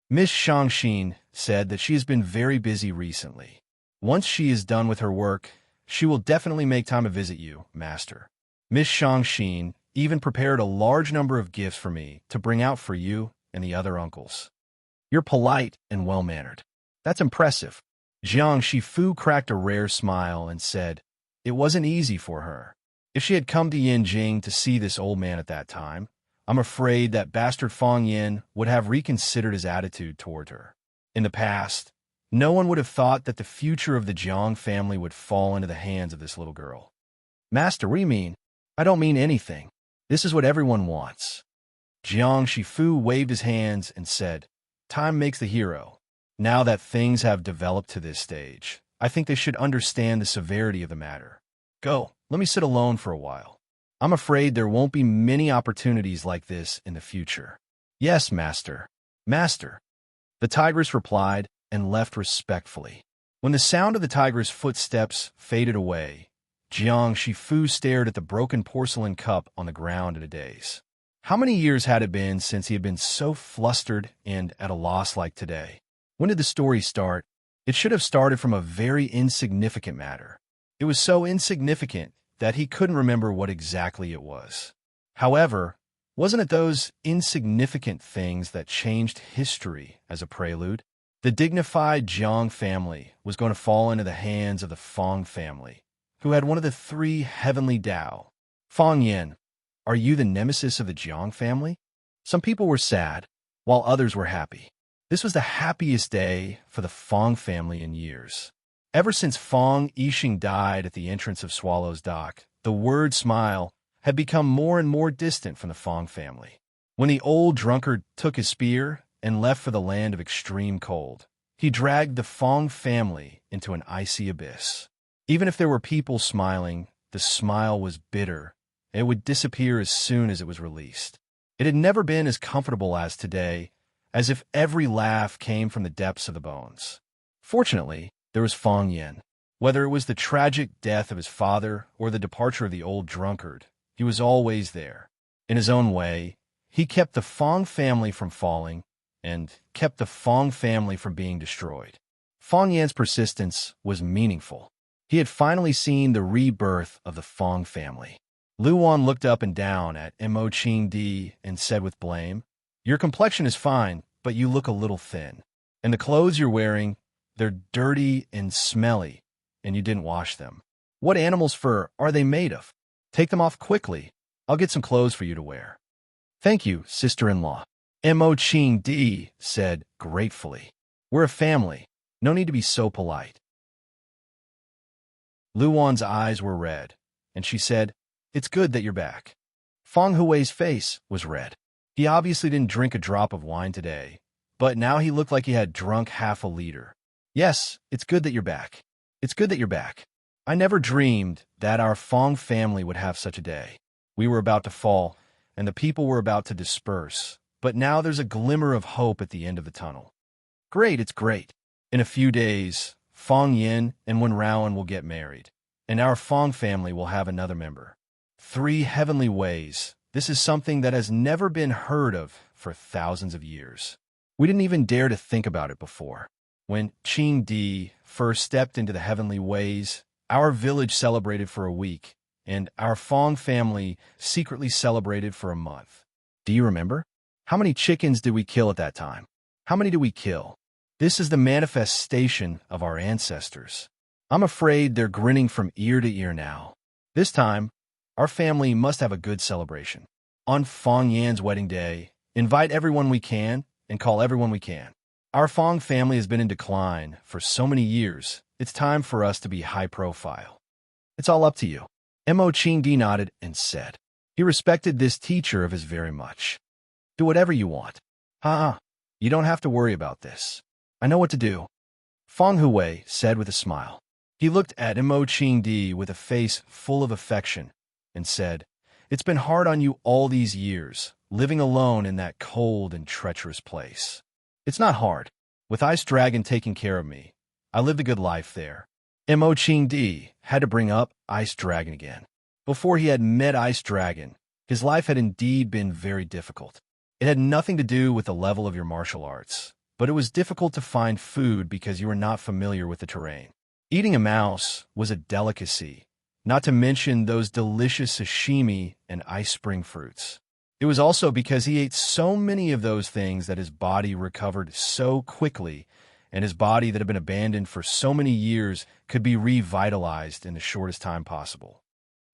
Miss Shangxin said that she has been very busy recently. Once she is done with her work, she will definitely make time to visit you, Master. Miss Shangxin even prepared a large number of gifts for me to bring out for you and the other uncles. You're polite and well-mannered. That's impressive." Jiang Shifu cracked a rare smile and said, "It wasn't easy for her. If she had come to Yanjing to see this old man at that time, I'm afraid that bastard Fong Yan would have reconsidered his attitude toward her. In the past, no one would have thought that the future of the Jiang family would fall into the hands of this little girl." "Master, what do you mean?" "I don't mean anything. This is what everyone wants." Jiang Shifu waved his hands and said, "Time makes the hero. Now that things have developed to this stage, I think they should understand the severity of the matter. Go, let me sit alone for a while. I'm afraid there won't be many opportunities like this in the future." "Yes, Master. Master." The tigress replied and left respectfully. When the sound of the tigress' footsteps faded away, Jiang Shifu stared at the broken porcelain cup on the ground in a daze. How many years had it been since he had been so flustered and at a loss like today? When did the story start? It should have started from a very insignificant matter. It was so insignificant that he couldn't remember what exactly it was. However, wasn't it those insignificant things that changed history as a prelude? The dignified Jiang family was going to fall into the hands of the Fong family, who had one of the 3 heavenly Tao. Fong Yan, are you the nemesis of the Jiang family? Some people were sad, while others were happy. This was the happiest day for the Fong family in years. Ever since Fong Yixing died at the entrance of Swallow's Dock, the word smile had become more and more distant from the Fong family. When the old drunkard took his spear and left for the land of extreme cold, he dragged the Fong family into an icy abyss. Even if there were people smiling, the smile was bitter, and it would disappear as soon as it was released. It had never been as comfortable as today, as if every laugh came from the depths of the bones. Fortunately, there was Fong Yin. Whether it was the tragic death of his father or the departure of the old drunkard, he was always there. In his own way, he kept the Fong family from falling and kept the Fong family from being destroyed. Fong Yan's persistence was meaningful. He had finally seen the rebirth of the Fong family. Lu Wan looked up and down at Mo Qing Di and said with blame, "Your complexion is fine, but you look a little thin. And the clothes you're wearing, they're dirty and smelly, and you didn't wash them. What animal's fur are they made of? Take them off quickly. I'll get some clothes for you to wear." "Thank you, sister-in-law," Mo Qing Di said gratefully. "We're a family. No need to be so polite." Lu Wan's eyes were red, and she said, "It's good that you're back." Fong Hui's face was red. He obviously didn't drink a drop of wine today, but now he looked like he had drunk half a liter. "Yes, it's good that you're back. It's good that you're back. I never dreamed that our Fong family would have such a day. We were about to fall, and the people were about to disperse, but now there's a glimmer of hope at the end of the tunnel." "Great, it's great. In a few days, Fong Yin and Wen Raoan will get married, and our Fong family will have another member. 3 heavenly ways. This is something that has never been heard of for thousands of years. We didn't even dare to think about it before. When Qing Di first stepped into the heavenly ways, our village celebrated for a week, and our Fong family secretly celebrated for a month. Do you remember? How many chickens did we kill at that time? How many did we kill? This is the manifestation of our ancestors. I'm afraid they're grinning from ear to ear now. This time, our family must have a good celebration. On Fong Yan's wedding day, invite everyone we can and call everyone we can. Our Fong family has been in decline for so many years. It's time for us to be high profile." "It's all up to you," Mo Qing Di nodded and said. He respected this teacher of his very much. "Do whatever you want. You don't have to worry about this. I know what to do," Fong Hui said with a smile. He looked at Mo Qing Di with a face full of affection and said, "It's been hard on you all these years, living alone in that cold and treacherous place. It's not hard. With Ice Dragon taking care of me, I lived a good life there." Mo Qing Di had to bring up Ice Dragon again. Before he had met Ice Dragon, his life had indeed been very difficult. It had nothing to do with the level of your martial arts, but it was difficult to find food because you were not familiar with the terrain. Eating a mouse was a delicacy, not to mention those delicious sashimi and ice spring fruits. It was also because he ate so many of those things that his body recovered so quickly, and his body that had been abandoned for so many years could be revitalized in the shortest time possible.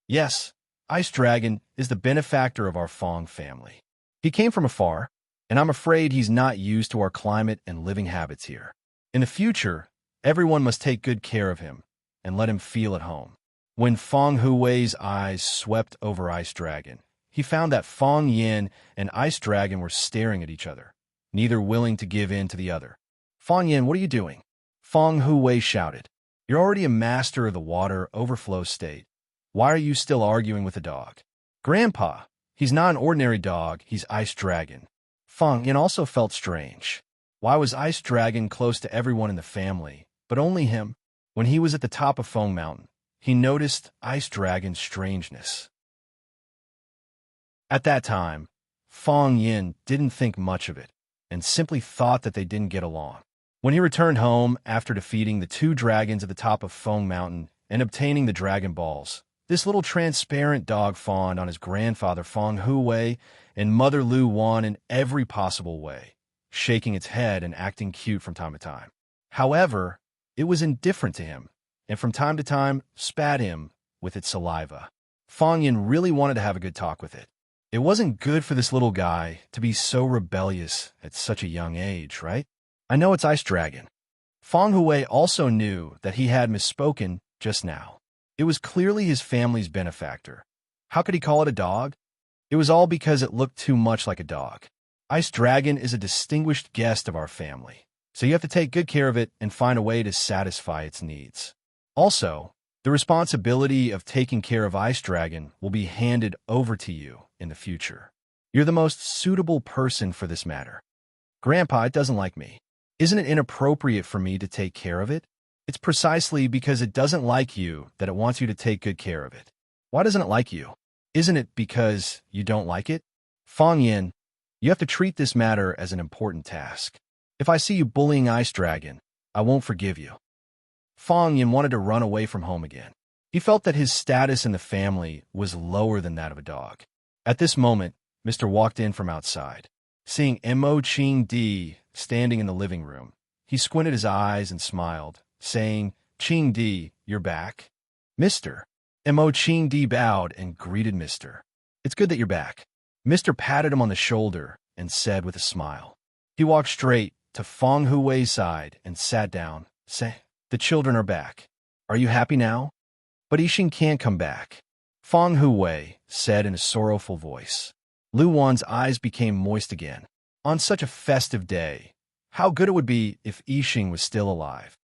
Yes, Ice Dragon is the benefactor of our Fong family. He came from afar, and I'm afraid he's not used to our climate and living habits here. In the future, everyone must take good care of him and let him feel at home." When Fong Hui's eyes swept over Ice Dragon, he found that Fong Yin and Ice Dragon were staring at each other, neither willing to give in to the other. "Fong Yin, what are you doing?" Fong Hui shouted. "You're already a master of the water overflow state. Why are you still arguing with the dog?" "Grandpa, he's not an ordinary dog, he's Ice Dragon." Fong Yin also felt strange. Why was Ice Dragon close to everyone in the family, but only him? When he was at the top of Fong Mountain, he noticed Ice Dragon's strangeness. At that time, Fong Yin didn't think much of it, and simply thought that they didn't get along. When he returned home after defeating the 2 dragons at the top of Fong Mountain and obtaining the Dragon Balls, this little transparent dog fawned on his grandfather Fong Hui and Mother Lu Wan in every possible way, shaking its head and acting cute from time to time. However, it was indifferent to him, and from time to time spat him with its saliva. Fong Yin really wanted to have a good talk with it. It wasn't good for this little guy to be so rebellious at such a young age, right? "I know it's Ice Dragon." Fong Hui also knew that he had misspoken just now. It was clearly his family's benefactor. How could he call it a dog? It was all because it looked too much like a dog. Ice Dragon is a distinguished guest of our family, so you have to take good care of it and find a way to satisfy its needs. Also, the responsibility of taking care of Ice Dragon will be handed over to you in the future. You're the most suitable person for this matter. Grandpa, it doesn't like me. Isn't it inappropriate for me to take care of it? It's precisely because it doesn't like you that it wants you to take good care of it. Why doesn't it like you? Isn't it because you don't like it? Fong Yin, you have to treat this matter as an important task. If I see you bullying Ice Dragon, I won't forgive you. Fong Yin wanted to run away from home again. He felt that his status in the family was lower than that of a dog. At this moment, Mr. walked in from outside. Seeing Mo Ching Di standing in the living room, he squinted his eyes and smiled, saying, Ching Di, you're back? Mr. Mo Ching Di bowed and greeted Mr. It's good that you're back. Mr. patted him on the shoulder and said with a smile. He walked straight to Fong Hui's side and sat down, saying, the children are back. Are you happy now? But Yixing can't come back. Fong Hui said in a sorrowful voice. Lu Wan's eyes became moist again. On such a festive day, how good it would be if Yixing was still alive.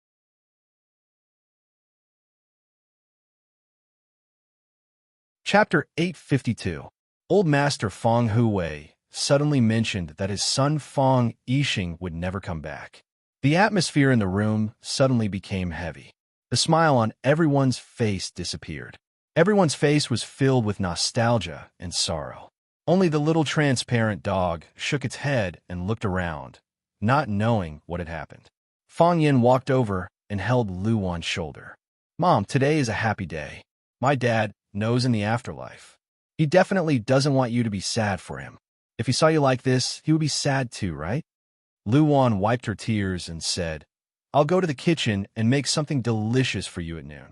Chapter 852. Old Master Fong Hui suddenly mentioned that his son Fong Yixing would never come back. The atmosphere in the room suddenly became heavy. The smile on everyone's face disappeared. Everyone's face was filled with nostalgia and sorrow. Only the little transparent dog shook its head and looked around, not knowing what had happened. Fong Yin walked over and held Lu Wan's shoulder. Mom, today is a happy day. My dad knows in the afterlife. He definitely doesn't want you to be sad for him. If he saw you like this, he would be sad too, right? Lu Wan wiped her tears and said, I'll go to the kitchen and make something delicious for you at noon.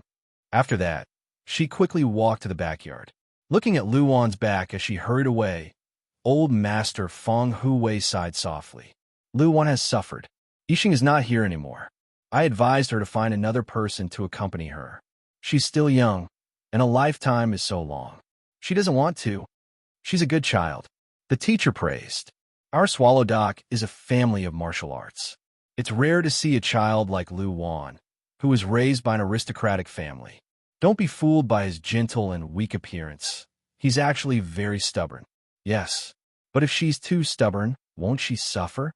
After that, she quickly walked to the backyard. Looking at Lu Wan's back as she hurried away, Old Master Fong Hui sighed softly. Lu Wan has suffered. Yixing is not here anymore. I advised her to find another person to accompany her. She's still young, and a lifetime is so long. She doesn't want to. She's a good child. The teacher praised. Our Swallow Dock is a family of martial arts. It's rare to see a child like Lu Wan, who was raised by an aristocratic family. Don't be fooled by his gentle and weak appearance. He's actually very stubborn. Yes, but if she's too stubborn, won't she suffer?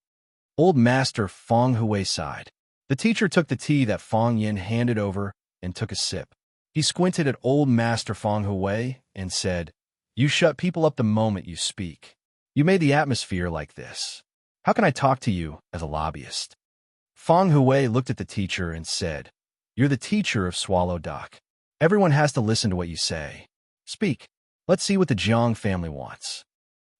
Old Master Fong Hui sighed. The teacher took the tea that Fong Yin handed over and took a sip. He squinted at Old Master Fong Hui and said, You shut people up the moment you speak. You made the atmosphere like this. How can I talk to you as a lobbyist? Fong Hui looked at the teacher and said, You're the teacher of Swallow Dock. Everyone has to listen to what you say. Speak. Let's see what the Jiang family wants.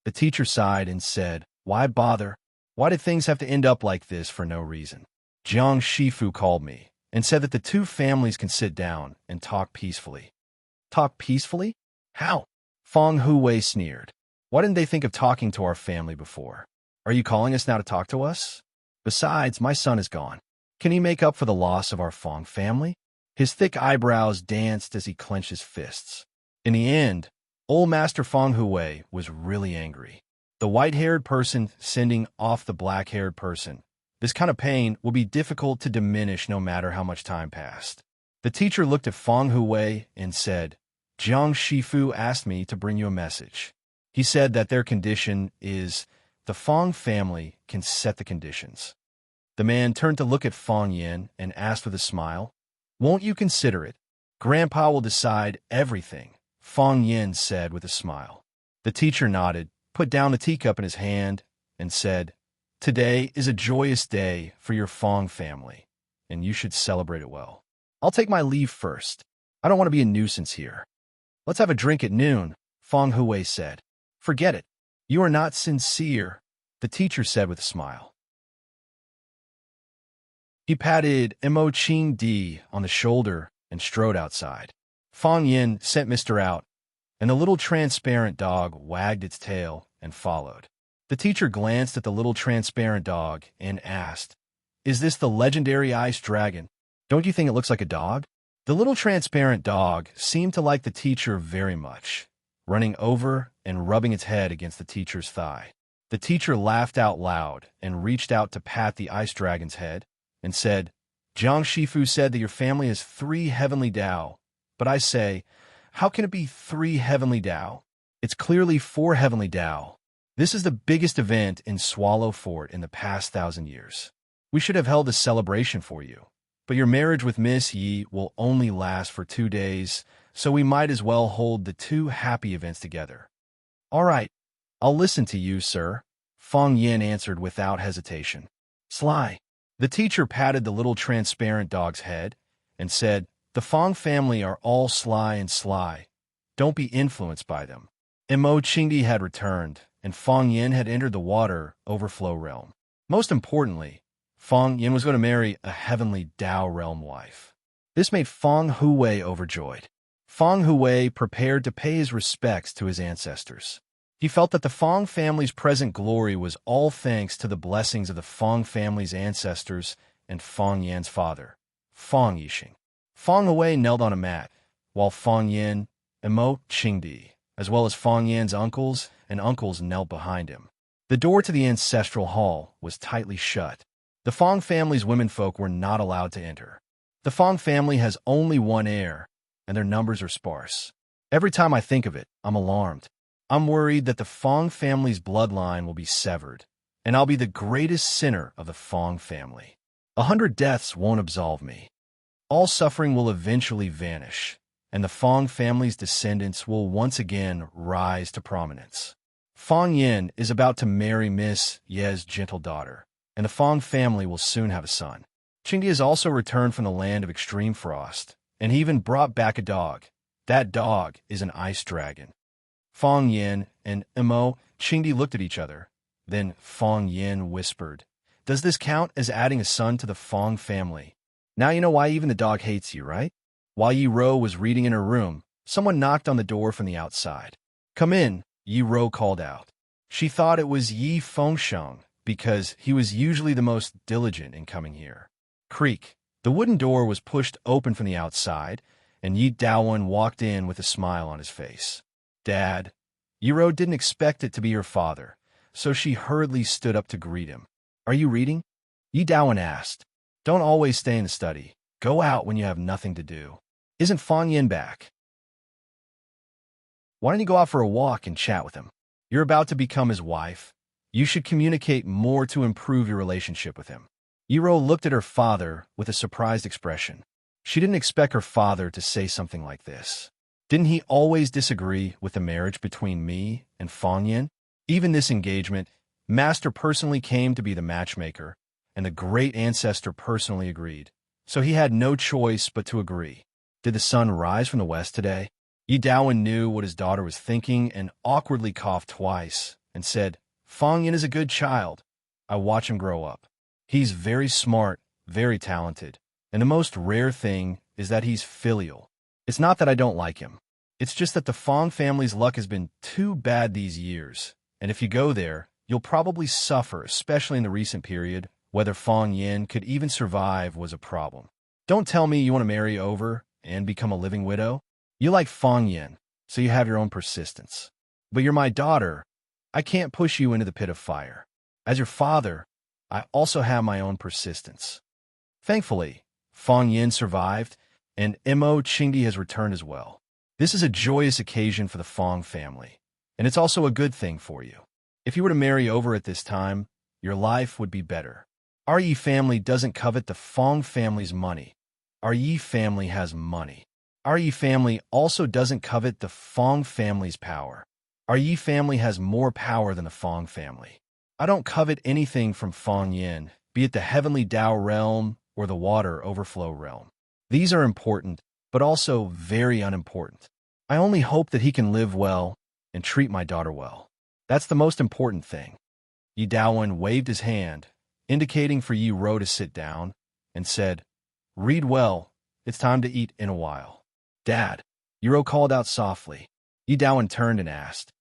The teacher sighed and said, Why bother? Why did things have to end up like this for no reason? Jiang Shifu called me and said that the two families can sit down and talk peacefully. Talk peacefully? How? Fong Hui sneered. Why didn't they think of talking to our family before? Are you calling us now to talk to us? Besides, my son is gone. Can he make up for the loss of our Fong family? His thick eyebrows danced as he clenched his fists. In the end, Old Master Fong Hui was really angry. The white-haired person sending off the black-haired person. This kind of pain will be difficult to diminish no matter how much time passed. The teacher looked at Fong Hui and said, Jiang Shifu asked me to bring you a message. He said that their condition is the Fong family can set the conditions. The man turned to look at Fong Yin and asked with a smile, Won't you consider it? Grandpa will decide everything, Fong Yin said with a smile. The teacher nodded, put down the teacup in his hand, and said, Today is a joyous day for your Fong family, and you should celebrate it well. I'll take my leave first. I don't want to be a nuisance here. Let's have a drink at noon, Fong Hui said. Forget it. You are not sincere, the teacher said with a smile. He patted Mo Ching Di on the shoulder and strode outside. Fong Yin sent Mr. out, and the little transparent dog wagged its tail and followed. The teacher glanced at the little transparent dog and asked, Is this the legendary ice dragon? Don't you think it looks like a dog? The little transparent dog seemed to like the teacher very much, running over and rubbing its head against the teacher's thigh. The teacher laughed out loud and reached out to pat the ice dragon's head and said, Jiang Shifu said that your family has 3 heavenly Dao, but I say, how can it be 3 heavenly Dao? It's clearly 4 heavenly Dao. This is the biggest event in Swallow Fort in the past 1,000 years. We should have held a celebration for you, but your marriage with Miss Yi will only last for 2 days, so we might as well hold the two happy events together. All right, I'll listen to you, sir, Fong Yin answered without hesitation. Sly. The teacher patted the little transparent dog's head and said, the Fong family are all sly and sly. Don't be influenced by them. Mo Qingdi had returned, and Fong Yin had entered the water overflow realm. Most importantly, Fong Yin was going to marry a heavenly Dao realm wife. This made Fong Huwei overjoyed. Fong Huwei prepared to pay his respects to his ancestors. He felt that the Fong family's present glory was all thanks to the blessings of the Fong family's ancestors and Fong Yan's father, Fong Yixing. Fong Huwei knelt on a mat, while Fong Yin, Mo Qingdi, as well as Fong Yan's uncles and uncles knelt behind him. The door to the ancestral hall was tightly shut. The Fong family's womenfolk were not allowed to enter. The Fong family has only one heir, and their numbers are sparse. Every time I think of it, I'm alarmed. I'm worried that the Fong family's bloodline will be severed, and I'll be the greatest sinner of the Fong family. 100 deaths won't absolve me. All suffering will eventually vanish, and the Fong family's descendants will once again rise to prominence. Fong Yin is about to marry Miss Ye's gentle daughter, and the Fong family will soon have a son. Qingdi has also returned from the land of extreme frost, and he even brought back a dog. That dog is an ice dragon. Fong Yin and Mo Qingdi looked at each other. Then Fong Yin whispered, does this count as adding a son to the Fong family? Now you know why even the dog hates you, right? While Yi Ro was reading in her room, someone knocked on the door from the outside. Come in, Yi Ro called out. She thought it was Yi Fengsheng because he was usually the most diligent in coming here. Creak. The wooden door was pushed open from the outside, and Yi Daowen walked in with a smile on his face. Dad. Yi Ro didn't expect it to be her father, so she hurriedly stood up to greet him. Are you reading? Yi Daowen asked. Don't always stay in the study. Go out when you have nothing to do. Isn't Fong Yin back? Why don't you go out for a walk and chat with him? You're about to become his wife. You should communicate more to improve your relationship with him. Yi Ro looked at her father with a surprised expression. She didn't expect her father to say something like this. Didn't he always disagree with the marriage between me and Fong Yin? Even this engagement, Master personally came to be the matchmaker, and the great ancestor personally agreed. So he had no choice but to agree. Did the sun rise from the west today? Yi Daowen knew what his daughter was thinking and awkwardly coughed twice and said, Fong Yin is a good child. I watch him grow up. He's very smart, very talented, and the most rare thing is that he's filial. It's not that I don't like him. It's just that the Fong family's luck has been too bad these years, and if you go there, you'll probably suffer, especially in the recent period. Whether Fong Yin could even survive was a problem. Don't tell me you want to marry over and become a living widow. You like Fong Yin, so you have your own persistence. But you're my daughter. I can't push you into the pit of fire. As your father, I also have my own persistence. Thankfully, Fong Yin survived, and Mo Qingdi has returned as well. This is a joyous occasion for the Fong family, and it's also a good thing for you. If you were to marry over at this time, your life would be better. Our Yi family doesn't covet the Fong family's money. Our Yi family has money. Our Yi family also doesn't covet the Fong family's power. Our Yi family has more power than the Fong family. I don't covet anything from Fong Yin, be it the heavenly Dao realm or the water overflow realm. These are important, but also very unimportant. I only hope that he can live well and treat my daughter well. That's the most important thing. Yi Daowen waved his hand, indicating for Yi Ro to sit down, and said, Read well. It's time to eat in a while. Dad, Yi Ro called out softly. Yi Daowen turned and asked,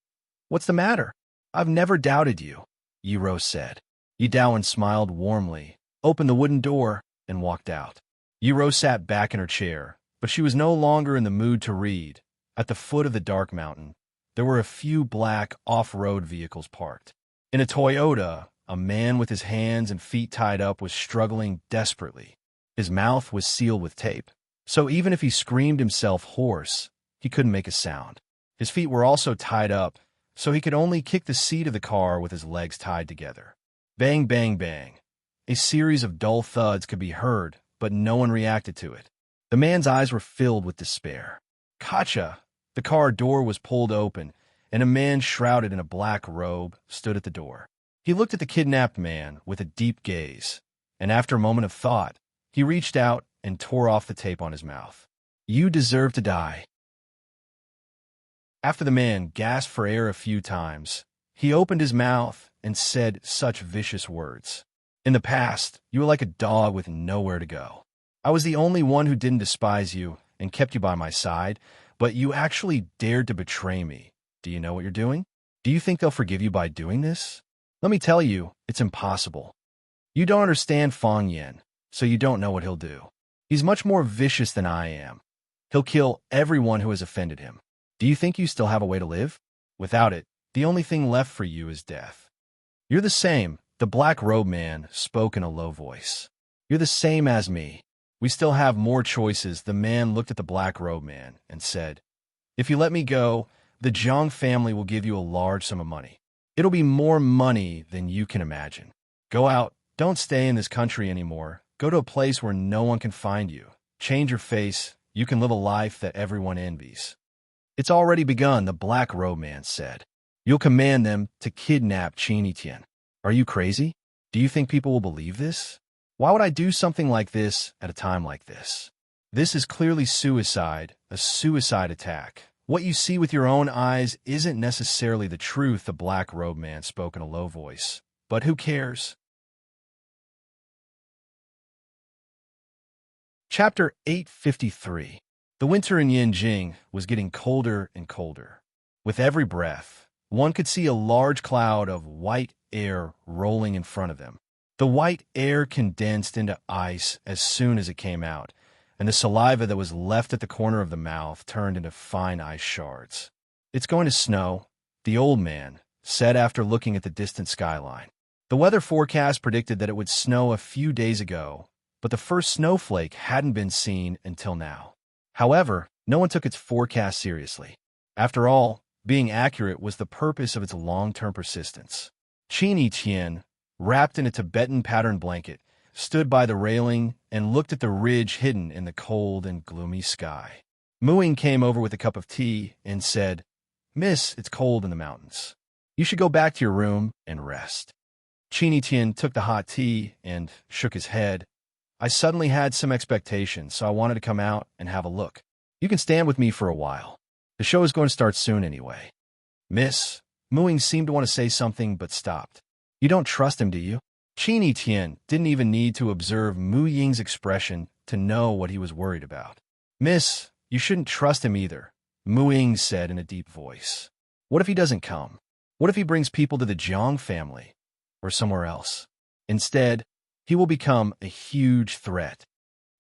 What's the matter? I've never doubted you, Yi Ro said. Yi Daowen smiled warmly, opened the wooden door, and walked out. Yi Ro sat back in her chair, but she was no longer in the mood to read. At the foot of the dark mountain, there were a few black off-road vehicles parked. In a Toyota, a man with his hands and feet tied up was struggling desperately. His mouth was sealed with tape, so even if he screamed himself hoarse, he couldn't make a sound. His feet were also tied up, so he could only kick the seat of the car with his legs tied together. Bang, bang, bang. A series of dull thuds could be heard, but no one reacted to it. The man's eyes were filled with despair. Gotcha! The car door was pulled open, and a man shrouded in a black robe stood at the door. He looked at the kidnapped man with a deep gaze, and after a moment of thought, he reached out and tore off the tape on his mouth. You deserve to die. After the man gasped for air a few times, he opened his mouth and said such vicious words. In the past, you were like a dog with nowhere to go. I was the only one who didn't despise you and kept you by my side, but you actually dared to betray me. Do you know what you're doing? Do you think they'll forgive you by doing this? Let me tell you, it's impossible. You don't understand Fong Yin, so you don't know what he'll do. He's much more vicious than I am. He'll kill everyone who has offended him. Do you think you still have a way to live? Without it, the only thing left for you is death. You're the same, the black robe man spoke in a low voice. You're the same as me. We still have more choices. The man looked at the black robe man and said, if you let me go, the Zhang family will give you a large sum of money. It'll be more money than you can imagine. Go out. Don't stay in this country anymore. Go to a place where no one can find you. Change your face. You can live a life that everyone envies. It's already begun, the black robe man said. You'll command them to kidnap Qin Tian. Are you crazy? Do you think people will believe this? Why would I do something like this at a time like this? This is clearly suicide, a suicide attack. What you see with your own eyes isn't necessarily the truth, the black robe man spoke in a low voice. But who cares? Chapter 853. The winter in Yanjing was getting colder and colder. With every breath, one could see a large cloud of white air rolling in front of them. The white air condensed into ice as soon as it came out, and the saliva that was left at the corner of the mouth turned into fine ice shards. It's going to snow, the old man said after looking at the distant skyline. The weather forecast predicted that it would snow a few days ago, but the first snowflake hadn't been seen until now. However, no one took its forecast seriously. After all, being accurate was the purpose of its long-term persistence. Qin Tian, wrapped in a Tibetan patterned blanket, stood by the railing and looked at the ridge hidden in the cold and gloomy sky. Muing came over with a cup of tea and said, Miss, it's cold in the mountains. You should go back to your room and rest. Qin Tian took the hot tea and shook his head. I suddenly had some expectations, so I wanted to come out and have a look. You can stand with me for a while. The show is going to start soon anyway. Miss, Muing seemed to want to say something but stopped. You don't trust him, do you? Qin Tian didn't even need to observe Mu Ying's expression to know what he was worried about. Miss, you shouldn't trust him either, Mu Ying said in a deep voice. What if he doesn't come? What if he brings people to the Zhang family or somewhere else? Instead, he will become a huge threat.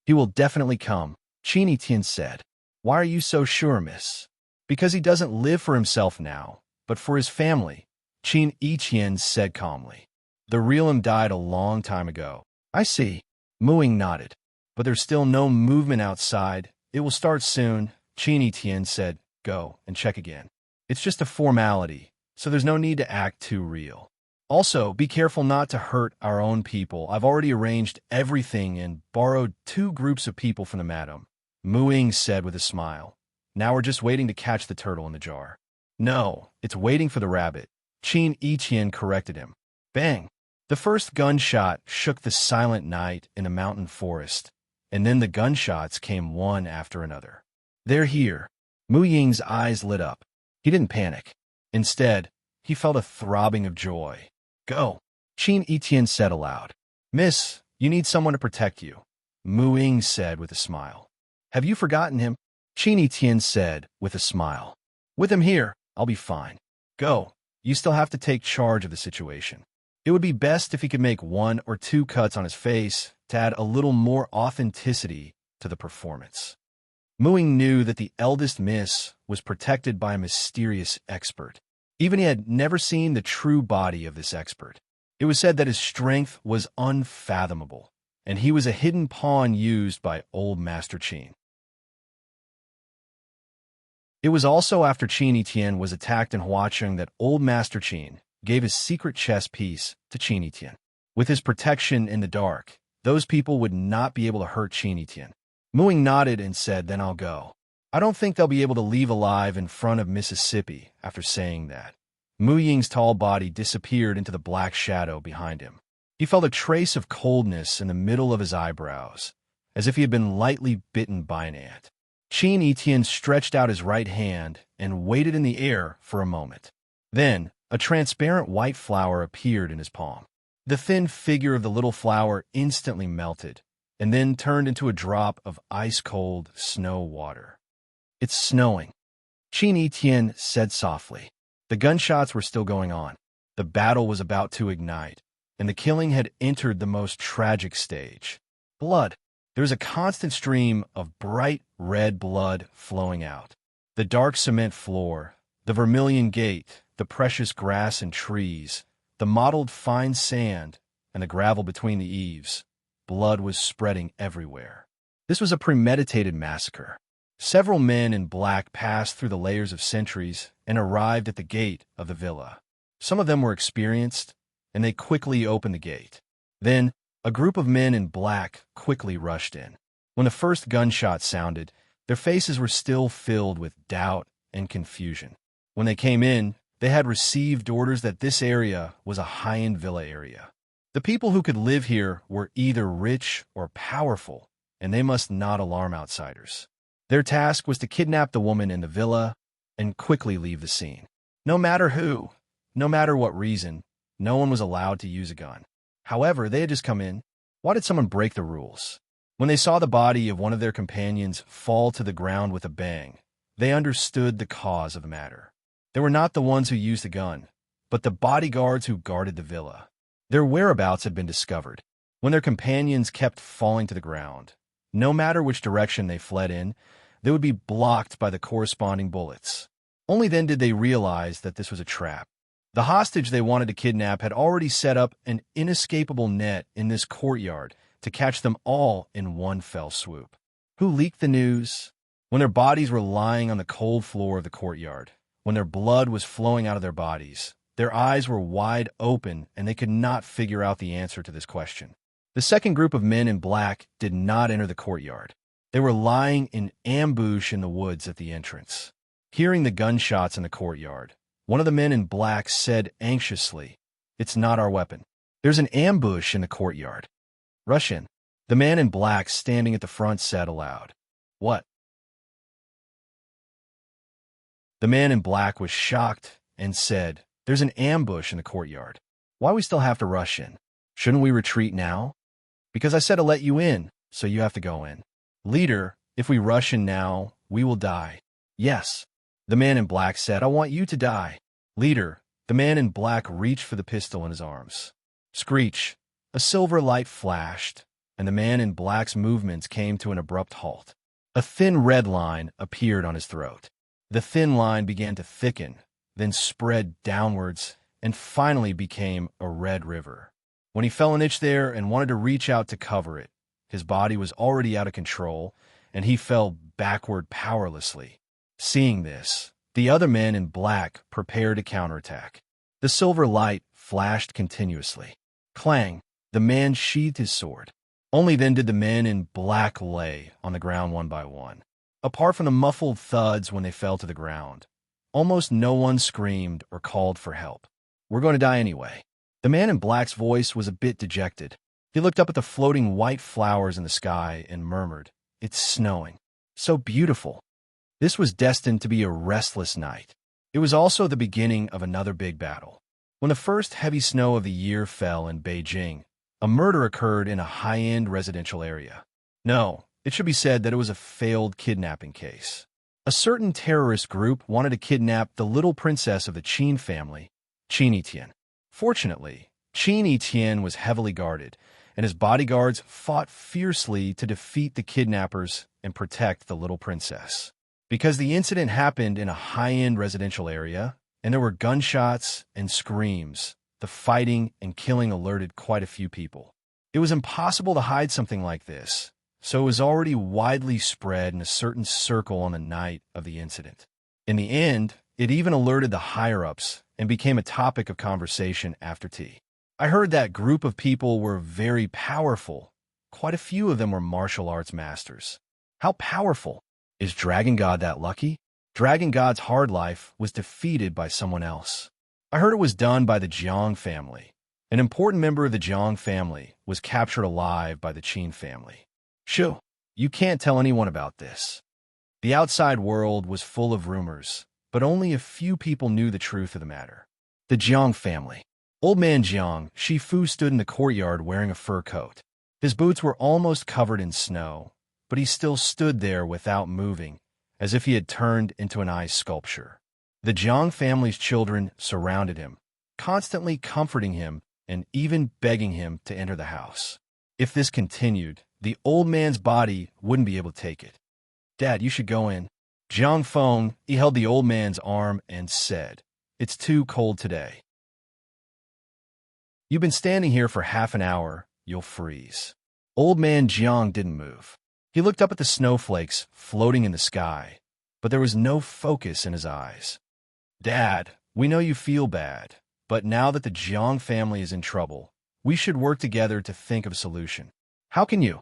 He will definitely come, Qin Tian said. Why are you so sure, miss? Because he doesn't live for himself now, but for his family, Qin Tian said calmly. The real him died a long time ago. I see. Muing nodded. But there's still no movement outside. It will start soon, Qin Tian said. Go and check again. It's just a formality, so there's no need to act too real. Also, be careful not to hurt our own people. I've already arranged everything and borrowed 2 groups of people from the madam, Muing said with a smile. Now we're just waiting to catch the turtle in the jar. No, it's waiting for the rabbit. Qin Tian corrected him. Bang! The first gunshot shook the silent night in the mountain forest, and then the gunshots came one after another. They're here. Mu Ying's eyes lit up. He didn't panic. Instead, he felt a throbbing of joy. Go, Qin Tian said aloud. Miss, you need someone to protect you, Mu Ying said with a smile. Have you forgotten him? Qin Tian said with a smile. With him here, I'll be fine. Go, you still have to take charge of the situation. It would be best if he could make 1 or 2 cuts on his face to add a little more authenticity to the performance. Muing knew that the eldest miss was protected by a mysterious expert. Even he had never seen the true body of this expert. It was said that his strength was unfathomable, and he was a hidden pawn used by old Master Qin. It was also after Qin Etienne was attacked in Huacheng that old Master Qin gave his secret chess piece to Qin Etienne. With his protection in the dark, those people would not be able to hurt Qin Etienne. Muing nodded and said, "Then I'll go. I don't think they'll be able to leave alive in front of Mississippi." After saying that, Mu Ying's tall body disappeared into the black shadow behind him. He felt a trace of coldness in the middle of his eyebrows, as if he had been lightly bitten by an ant. Qin Etienne stretched out his right hand and waited in the air for a moment. Then, a transparent white flower appeared in his palm. The thin figure of the little flower instantly melted, and then turned into a drop of ice-cold snow water. "It's snowing," Qin Etienne said softly. The gunshots were still going on. The battle was about to ignite, and the killing had entered the most tragic stage. Blood. There was a constant stream of bright red blood flowing out. The dark cement floor, the vermilion gate, the precious grass and trees, the mottled fine sand, and the gravel between the eaves. Blood was spreading everywhere. This was a premeditated massacre. Several men in black passed through the layers of sentries and arrived at the gate of the villa. Some of them were experienced, and they quickly opened the gate. Then, a group of men in black quickly rushed in. When the first gunshot sounded, their faces were still filled with doubt and confusion. When they came in, they had received orders that this area was a high-end villa area. The people who could live here were either rich or powerful, and they must not alarm outsiders. Their task was to kidnap the woman in the villa and quickly leave the scene. No matter who, no matter what reason, no one was allowed to use a gun. However, they had just come in. Why did someone break the rules? When they saw the body of one of their companions fall to the ground with a bang, they understood the cause of the matter. They were not the ones who used the gun, but the bodyguards who guarded the villa. Their whereabouts had been discovered. When their companions kept falling to the ground, no matter which direction they fled in, they would be blocked by the corresponding bullets. Only then did they realize that this was a trap. The hostage they wanted to kidnap had already set up an inescapable net in this courtyard to catch them all in one fell swoop. Who leaked the news? When their bodies were lying on the cold floor of the courtyard, when their blood was flowing out of their bodies, their eyes were wide open and they could not figure out the answer to this question. The second group of men in black did not enter the courtyard. They were lying in ambush in the woods at the entrance. Hearing the gunshots in the courtyard, one of the men in black said anxiously, "It's not our weapon. There's an ambush in the courtyard. Rush in." The man in black standing at the front said aloud, "What?" The man in black was shocked and said, "There's an ambush in the courtyard. Why we still have to rush in? Shouldn't we retreat now?" "Because I said to let you in, so you have to go in." "Leader, if we rush in now, we will die." "Yes." The man in black said, "I want you to die." "Leader." The man in black reached for the pistol in his arms. Screech. A silver light flashed, and the man in black's movements came to an abrupt halt. A thin red line appeared on his throat. The thin line began to thicken, then spread downwards, and finally became a red river. When he fell an inch there and wanted to reach out to cover it, his body was already out of control, and he fell backward powerlessly. Seeing this, the other men in black prepared to counterattack. The silver light flashed continuously. Clang! The man sheathed his sword. Only then did the men in black lay on the ground one by one. Apart from the muffled thuds when they fell to the ground, almost no one screamed or called for help. "We're going to die anyway." The man in black's voice was a bit dejected. He looked up at the floating white flowers in the sky and murmured, "It's snowing. So beautiful." This was destined to be a restless night. It was also the beginning of another big battle. When the first heavy snow of the year fell in Beijing, a murder occurred in a high-end residential area. No, it should be said that it was a failed kidnapping case. A certain terrorist group wanted to kidnap the little princess of the Qin family, Qin Etienne. Fortunately, Qin Etienne was heavily guarded, and his bodyguards fought fiercely to defeat the kidnappers and protect the little princess. Because the incident happened in a high-end residential area, and there were gunshots and screams, the fighting and killing alerted quite a few people. It was impossible to hide something like this, so it was already widely spread in a certain circle on the night of the incident. In the end, it even alerted the higher-ups and became a topic of conversation after tea. I heard that group of people were very powerful. Quite a few of them were martial arts masters. How powerful? Is Dragon God that lucky? Dragon God's hard life was defeated by someone else. I heard it was done by the Jiang family. An important member of the Jiang family was captured alive by the Qin family. Shoo, you can't tell anyone about this. The outside world was full of rumors, but only a few people knew the truth of the matter. The Jiang family. Old man Jiang, Shifu, stood in the courtyard wearing a fur coat. His boots were almost covered in snow, but he still stood there without moving, as if he had turned into an ice sculpture. The Jiang family's children surrounded him, constantly comforting him and even begging him to enter the house. If this continued, the old man's body wouldn't be able to take it. Dad, you should go in. Jiang Feng, he held the old man's arm and said, "It's too cold today. You've been standing here for half an hour, you'll freeze." Old man Jiang didn't move. He looked up at the snowflakes floating in the sky, but there was no focus in his eyes. "Dad, we know you feel bad, but now that the Jiang family is in trouble, we should work together to think of a solution. How can you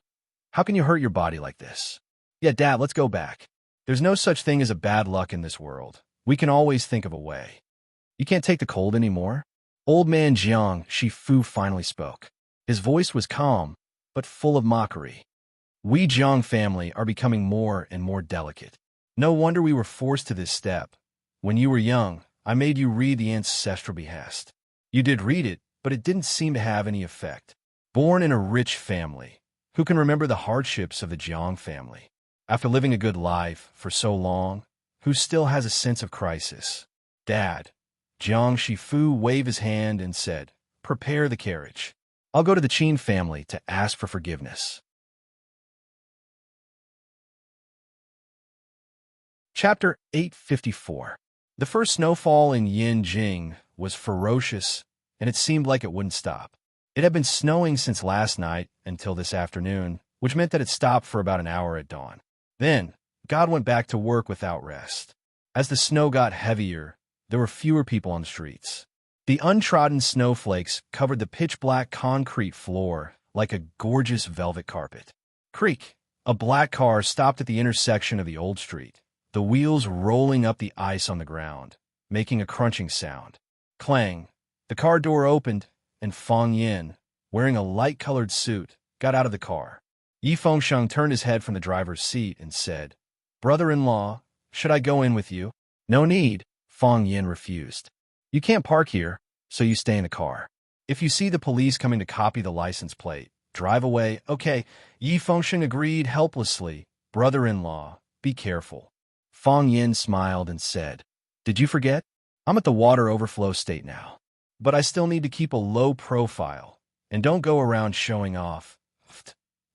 hurt your body like this?" "Yeah, Dad, let's go back. There's no such thing as a bad luck in this world. We can always think of a way." "You can't take the cold anymore?" Old man Jiang Shifu finally spoke. His voice was calm, but full of mockery. "We Jiang family are becoming more and more delicate. No wonder we were forced to this step. When you were young, I made you read the ancestral behest. You did read it, but it didn't seem to have any effect. Born in a rich family, who can remember the hardships of the Jiang family? After living a good life for so long, who still has a sense of crisis? Dad." Jiang Shifu waved his hand and said, "Prepare the carriage. I'll go to the Qin family to ask for forgiveness." Chapter 854. The first snowfall in Yinjing was ferocious, and it seemed like it wouldn't stop. It had been snowing since last night until this afternoon, which meant that it stopped for about an hour at dawn. Then, God went back to work without rest. As the snow got heavier, there were fewer people on the streets. The untrodden snowflakes covered the pitch-black concrete floor like a gorgeous velvet carpet. Creak! A black car stopped at the intersection of the old street, the wheels rolling up the ice on the ground, making a crunching sound. Clang! The car door opened, and Feng Yin, wearing a light-colored suit, got out of the car. Yi Fengsheng turned his head from the driver's seat and said, "Brother-in-law, should I go in with you?" "No need," Feng Yin refused. "You can't park here, so you stay in the car. If you see the police coming to copy the license plate, drive away." "Okay," Yi Fengsheng agreed helplessly. "Brother-in-law, be careful." Feng Yin smiled and said, "Did you forget? I'm at the water overflow state now. But I still need to keep a low profile, and don't go around showing off."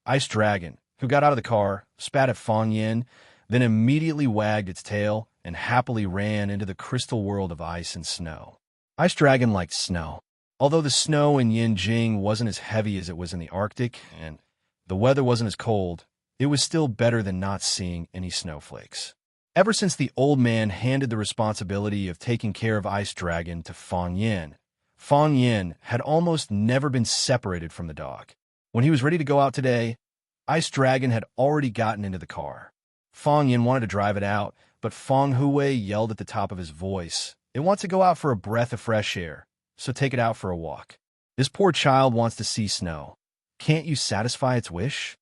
Ice Dragon, who got out of the car, spat at Feng Yin, then immediately wagged its tail and happily ran into the crystal world of ice and snow. Ice Dragon liked snow. Although the snow in Yinjing wasn't as heavy as it was in the Arctic, and the weather wasn't as cold, it was still better than not seeing any snowflakes. Ever since the old man handed the responsibility of taking care of Ice Dragon to Feng Yin had almost never been separated from the dog. When he was ready to go out today, Ice Dragon had already gotten into the car. Feng Yin wanted to drive it out, but Feng Hui yelled at the top of his voice, "It wants to go out for a breath of fresh air, so take it out for a walk. This poor child wants to see snow. Can't you satisfy its wish?"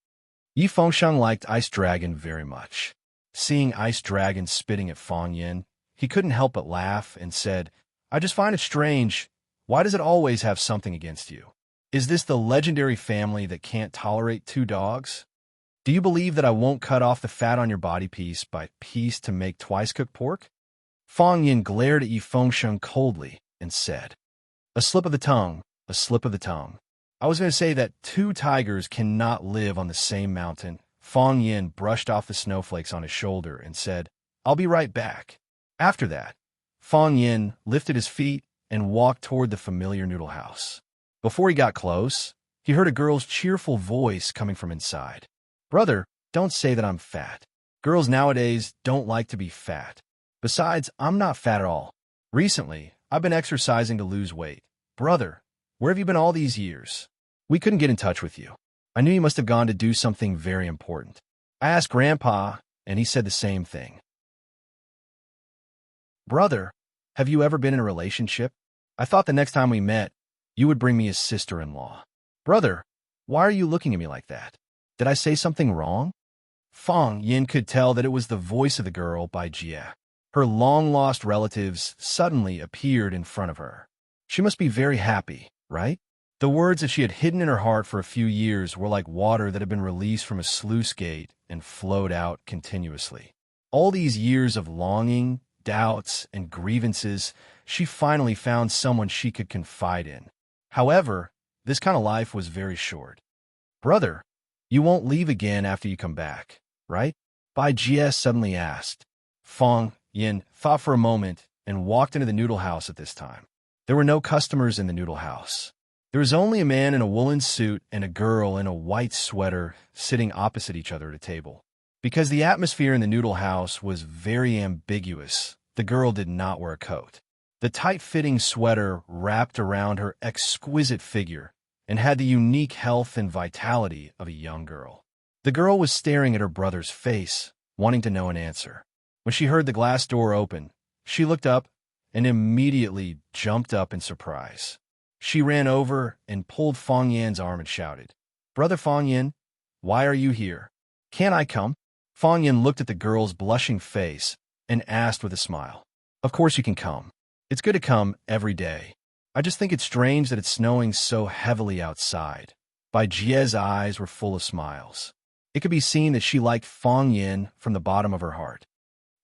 Yi Fengsheng liked Ice Dragon very much. Seeing Ice Dragon spitting at Feng Yin, he couldn't help but laugh and said, "I just find it strange. Why does it always have something against you? Is this the legendary family that can't tolerate two dogs? Do you believe that I won't cut off the fat on your body piece by piece to make twice-cooked pork?" Feng Yin glared at Yi Fengsheng coldly and said, "A slip of the tongue, a slip of the tongue. I was going to say that two tigers cannot live on the same mountain." Feng Yin brushed off the snowflakes on his shoulder and said, "I'll be right back." After that, Feng Yin lifted his feet and walked toward the familiar noodle house. Before he got close, he heard a girl's cheerful voice coming from inside. "Brother, don't say that I'm fat. Girls nowadays don't like to be fat. Besides, I'm not fat at all. Recently, I've been exercising to lose weight. Brother, where have you been all these years? We couldn't get in touch with you. I knew you must have gone to do something very important. I asked Grandpa, and he said the same thing. Brother, have you ever been in a relationship? I thought the next time we met, you would bring me a sister-in-law. Brother, why are you looking at me like that? Did I say something wrong? Fong Yin could tell that it was the voice of the girl by Jia. Her long-lost relatives suddenly appeared in front of her. She must be very happy, right? The words that she had hidden in her heart for a few years were like water that had been released from a sluice gate and flowed out continuously. All these years of longing, doubts, and grievances, she finally found someone she could confide in. However, this kind of life was very short. Brother, you won't leave again after you come back, right? Bai Jie suddenly asked. Fong Yin thought for a moment and walked into the noodle house at this time. There were no customers in the noodle house. There was only a man in a woolen suit and a girl in a white sweater sitting opposite each other at a table. Because the atmosphere in the noodle house was very ambiguous, the girl did not wear a coat. The tight-fitting sweater wrapped around her exquisite figure and had the unique health and vitality of a young girl. The girl was staring at her brother's face, wanting to know an answer. When she heard the glass door open, she looked up and immediately jumped up in surprise. She ran over and pulled Fong Yan's arm and shouted, Brother Fong Yan, why are you here? Can't I come? Fong Yan looked at the girl's blushing face and asked with a smile, Of course you can come. It's good to come every day. I just think it's strange that it's snowing so heavily outside. Bai Jie's eyes were full of smiles. It could be seen that she liked Fong Yan from the bottom of her heart.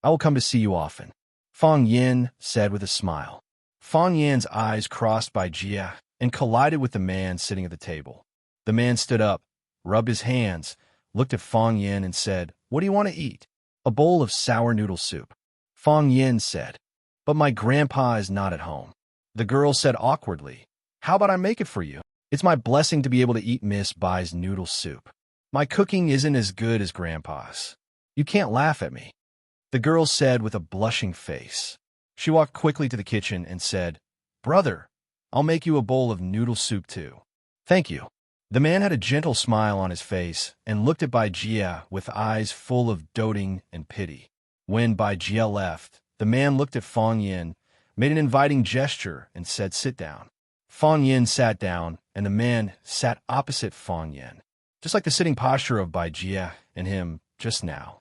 I will come to see you often, Fong Yan said with a smile. Fong Yan's eyes crossed Bai Jie and collided with the man sitting at the table. The man stood up, rubbed his hands, looked at Fong Yan and said, What do you want to eat? A bowl of sour noodle soup. Fong Yan said, But my grandpa is not at home. The girl said awkwardly, How about I make it for you? It's my blessing to be able to eat Miss Bai's noodle soup. My cooking isn't as good as Grandpa's. You can't laugh at me, the girl said with a blushing face. She walked quickly to the kitchen and said, Brother, I'll make you a bowl of noodle soup too. Thank you. The man had a gentle smile on his face and looked at Bai Jie with eyes full of doting and pity. When Bai Jie left, the man looked at Fong Yan, made an inviting gesture, and said, Sit down. Fong Yan sat down, and the man sat opposite Fong Yan, just like the sitting posture of Bai Jie and him just now.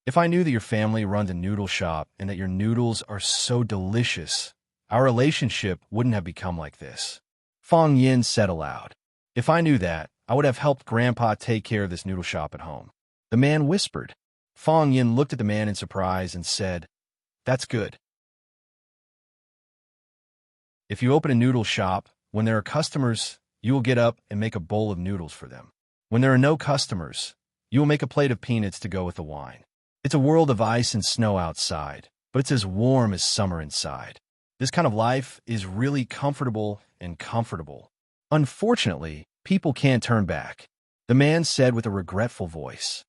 If I knew that your family runs a noodle shop and that your noodles are so delicious, our relationship wouldn't have become like this. Fong Yan said aloud. If I knew that, I would have helped Grandpa take care of this noodle shop at home. The man whispered. Fong Yan looked at the man in surprise and said, That's good. If you open a noodle shop, when there are customers, you will get up and make a bowl of noodles for them. When there are no customers, you will make a plate of peanuts to go with the wine. It's a world of ice and snow outside, but it's as warm as summer inside. This kind of life is really comfortable and comfortable. Unfortunately, people can't turn back, the man said with a regretful voice.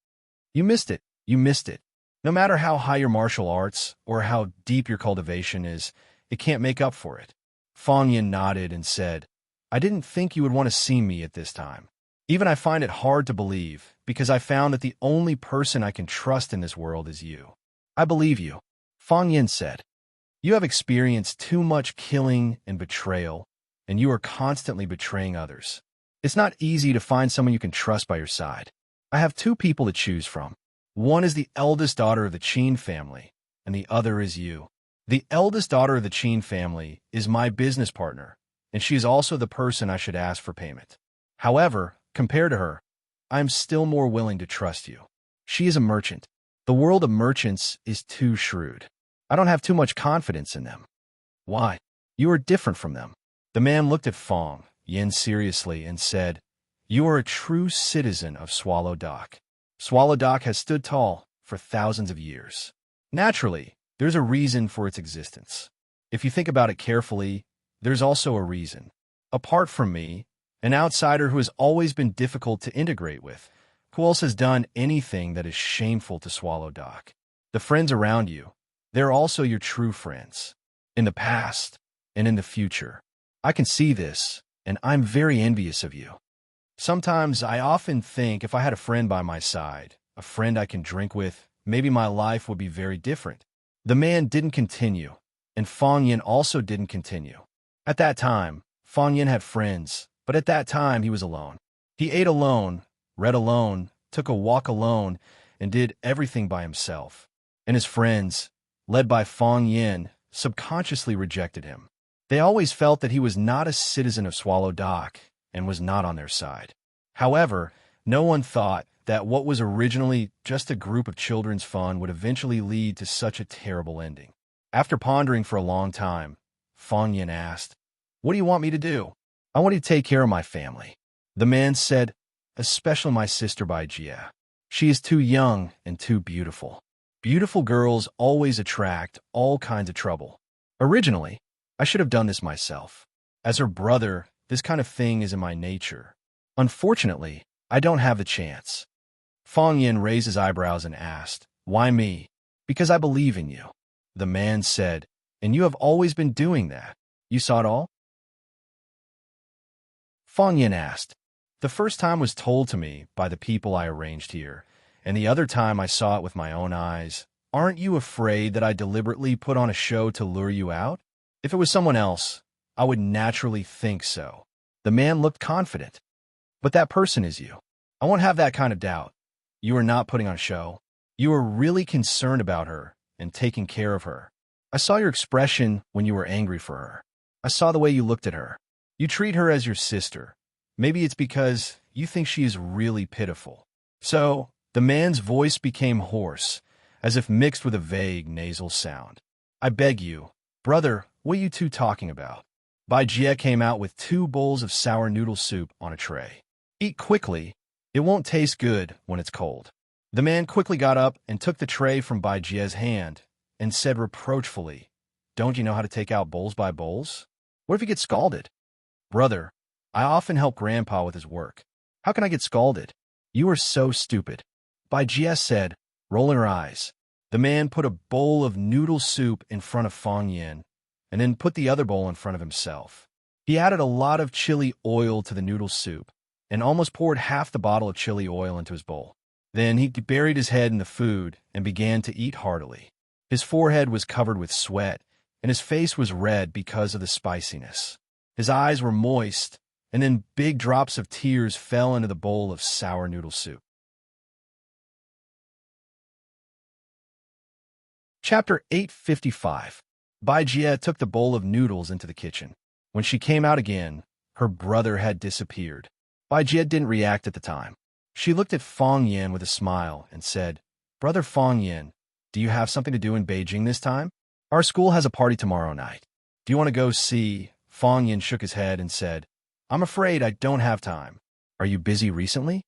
You missed it. You missed it. No matter how high your martial arts or how deep your cultivation is, it can't make up for it. Fong Yan nodded and said, I didn't think you would want to see me at this time. Even I find it hard to believe, because I found that the only person I can trust in this world is you. I believe you, Fong Yan said. You have experienced too much killing and betrayal, and you are constantly betraying others. It's not easy to find someone you can trust by your side. I have two people to choose from. One is the eldest daughter of the Qin family, and the other is you. The eldest daughter of the Qin family is my business partner, and she is also the person I should ask for payment. However, compared to her, I am still more willing to trust you. She is a merchant. The world of merchants is too shrewd. I don't have too much confidence in them. Why? You are different from them. The man looked at Fong Yan seriously and said, You are a true citizen of Swallow Dock. Swallow Dock has stood tall for thousands of years. Naturally, there's a reason for its existence. If you think about it carefully, there's also a reason. Apart from me, an outsider who has always been difficult to integrate with, who else has done anything that is shameful to Swallow Dock? The friends around you, They're also your true friends. In the past and in the future. I can see this, and I'm very envious of you. Sometimes I often think if I had a friend by my side, a friend I can drink with, maybe my life would be very different. The man didn't continue, and Fong Yin also didn't continue. At that time, Fong Yin had friends, but at that time he was alone. He ate alone, read alone, took a walk alone, and did everything by himself. And his friends, led by Fong Yin, subconsciously rejected him. They always felt that he was not a citizen of Swallow Dock and was not on their side. However, no one thought that what was originally just a group of children's fun would eventually lead to such a terrible ending. After pondering for a long time, Fong Yin asked, "What do you want me to do?" "I want you to take care of my family." The man said, "Especially my sister Bai Jie. She is too young and too beautiful. Beautiful girls always attract all kinds of trouble. Originally, I should have done this myself. As her brother, this kind of thing is in my nature. Unfortunately, I don't have the chance." Fong Yin raised his eyebrows and asked, "Why me?" "Because I believe in you." The man said, "And you have always been doing that. You saw it all?" Fong Yin asked, "The first time was told to me by the people I arranged here, and the other time I saw it with my own eyes. Aren't you afraid that I deliberately put on a show to lure you out? If it was someone else, I would naturally think so." The man looked confident. "But that person is you. I won't have that kind of doubt. You are not putting on a show. You are really concerned about her and taking care of her. I saw your expression when you were angry for her. I saw the way you looked at her. You treat her as your sister. Maybe it's because you think she is really pitiful." So, the man's voice became hoarse, as if mixed with a vague nasal sound. "I beg you, brother, what are you two talking about?" Bai Jie came out with 2 bowls of sour noodle soup on a tray. "Eat quickly. It won't taste good when it's cold." The man quickly got up and took the tray from Bai Jie's hand and said reproachfully, "Don't you know how to take out bowls by bowls? What if you get scalded?" "Brother, I often help Grandpa with his work. How can I get scalded?" "You are so stupid," Bai Jie said, rolling her eyes. The man put a bowl of noodle soup in front of Fong Yin, and then put the other bowl in front of himself. He added a lot of chili oil to the noodle soup, and almost poured half the bottle of chili oil into his bowl. Then he buried his head in the food and began to eat heartily. His forehead was covered with sweat, and his face was red because of the spiciness. His eyes were moist, and then big drops of tears fell into the bowl of sour noodle soup. Chapter 855. Bai Jie took the bowl of noodles into the kitchen. When she came out again, her brother had disappeared. Bai Jie didn't react at the time. She looked at Fong Yin with a smile and said, "Brother Fong Yin, do you have something to do in Beijing this time? Our school has a party tomorrow night. Do you want to go see?" Fong Yin shook his head and said, "I'm afraid I don't have time." "Are you busy recently?"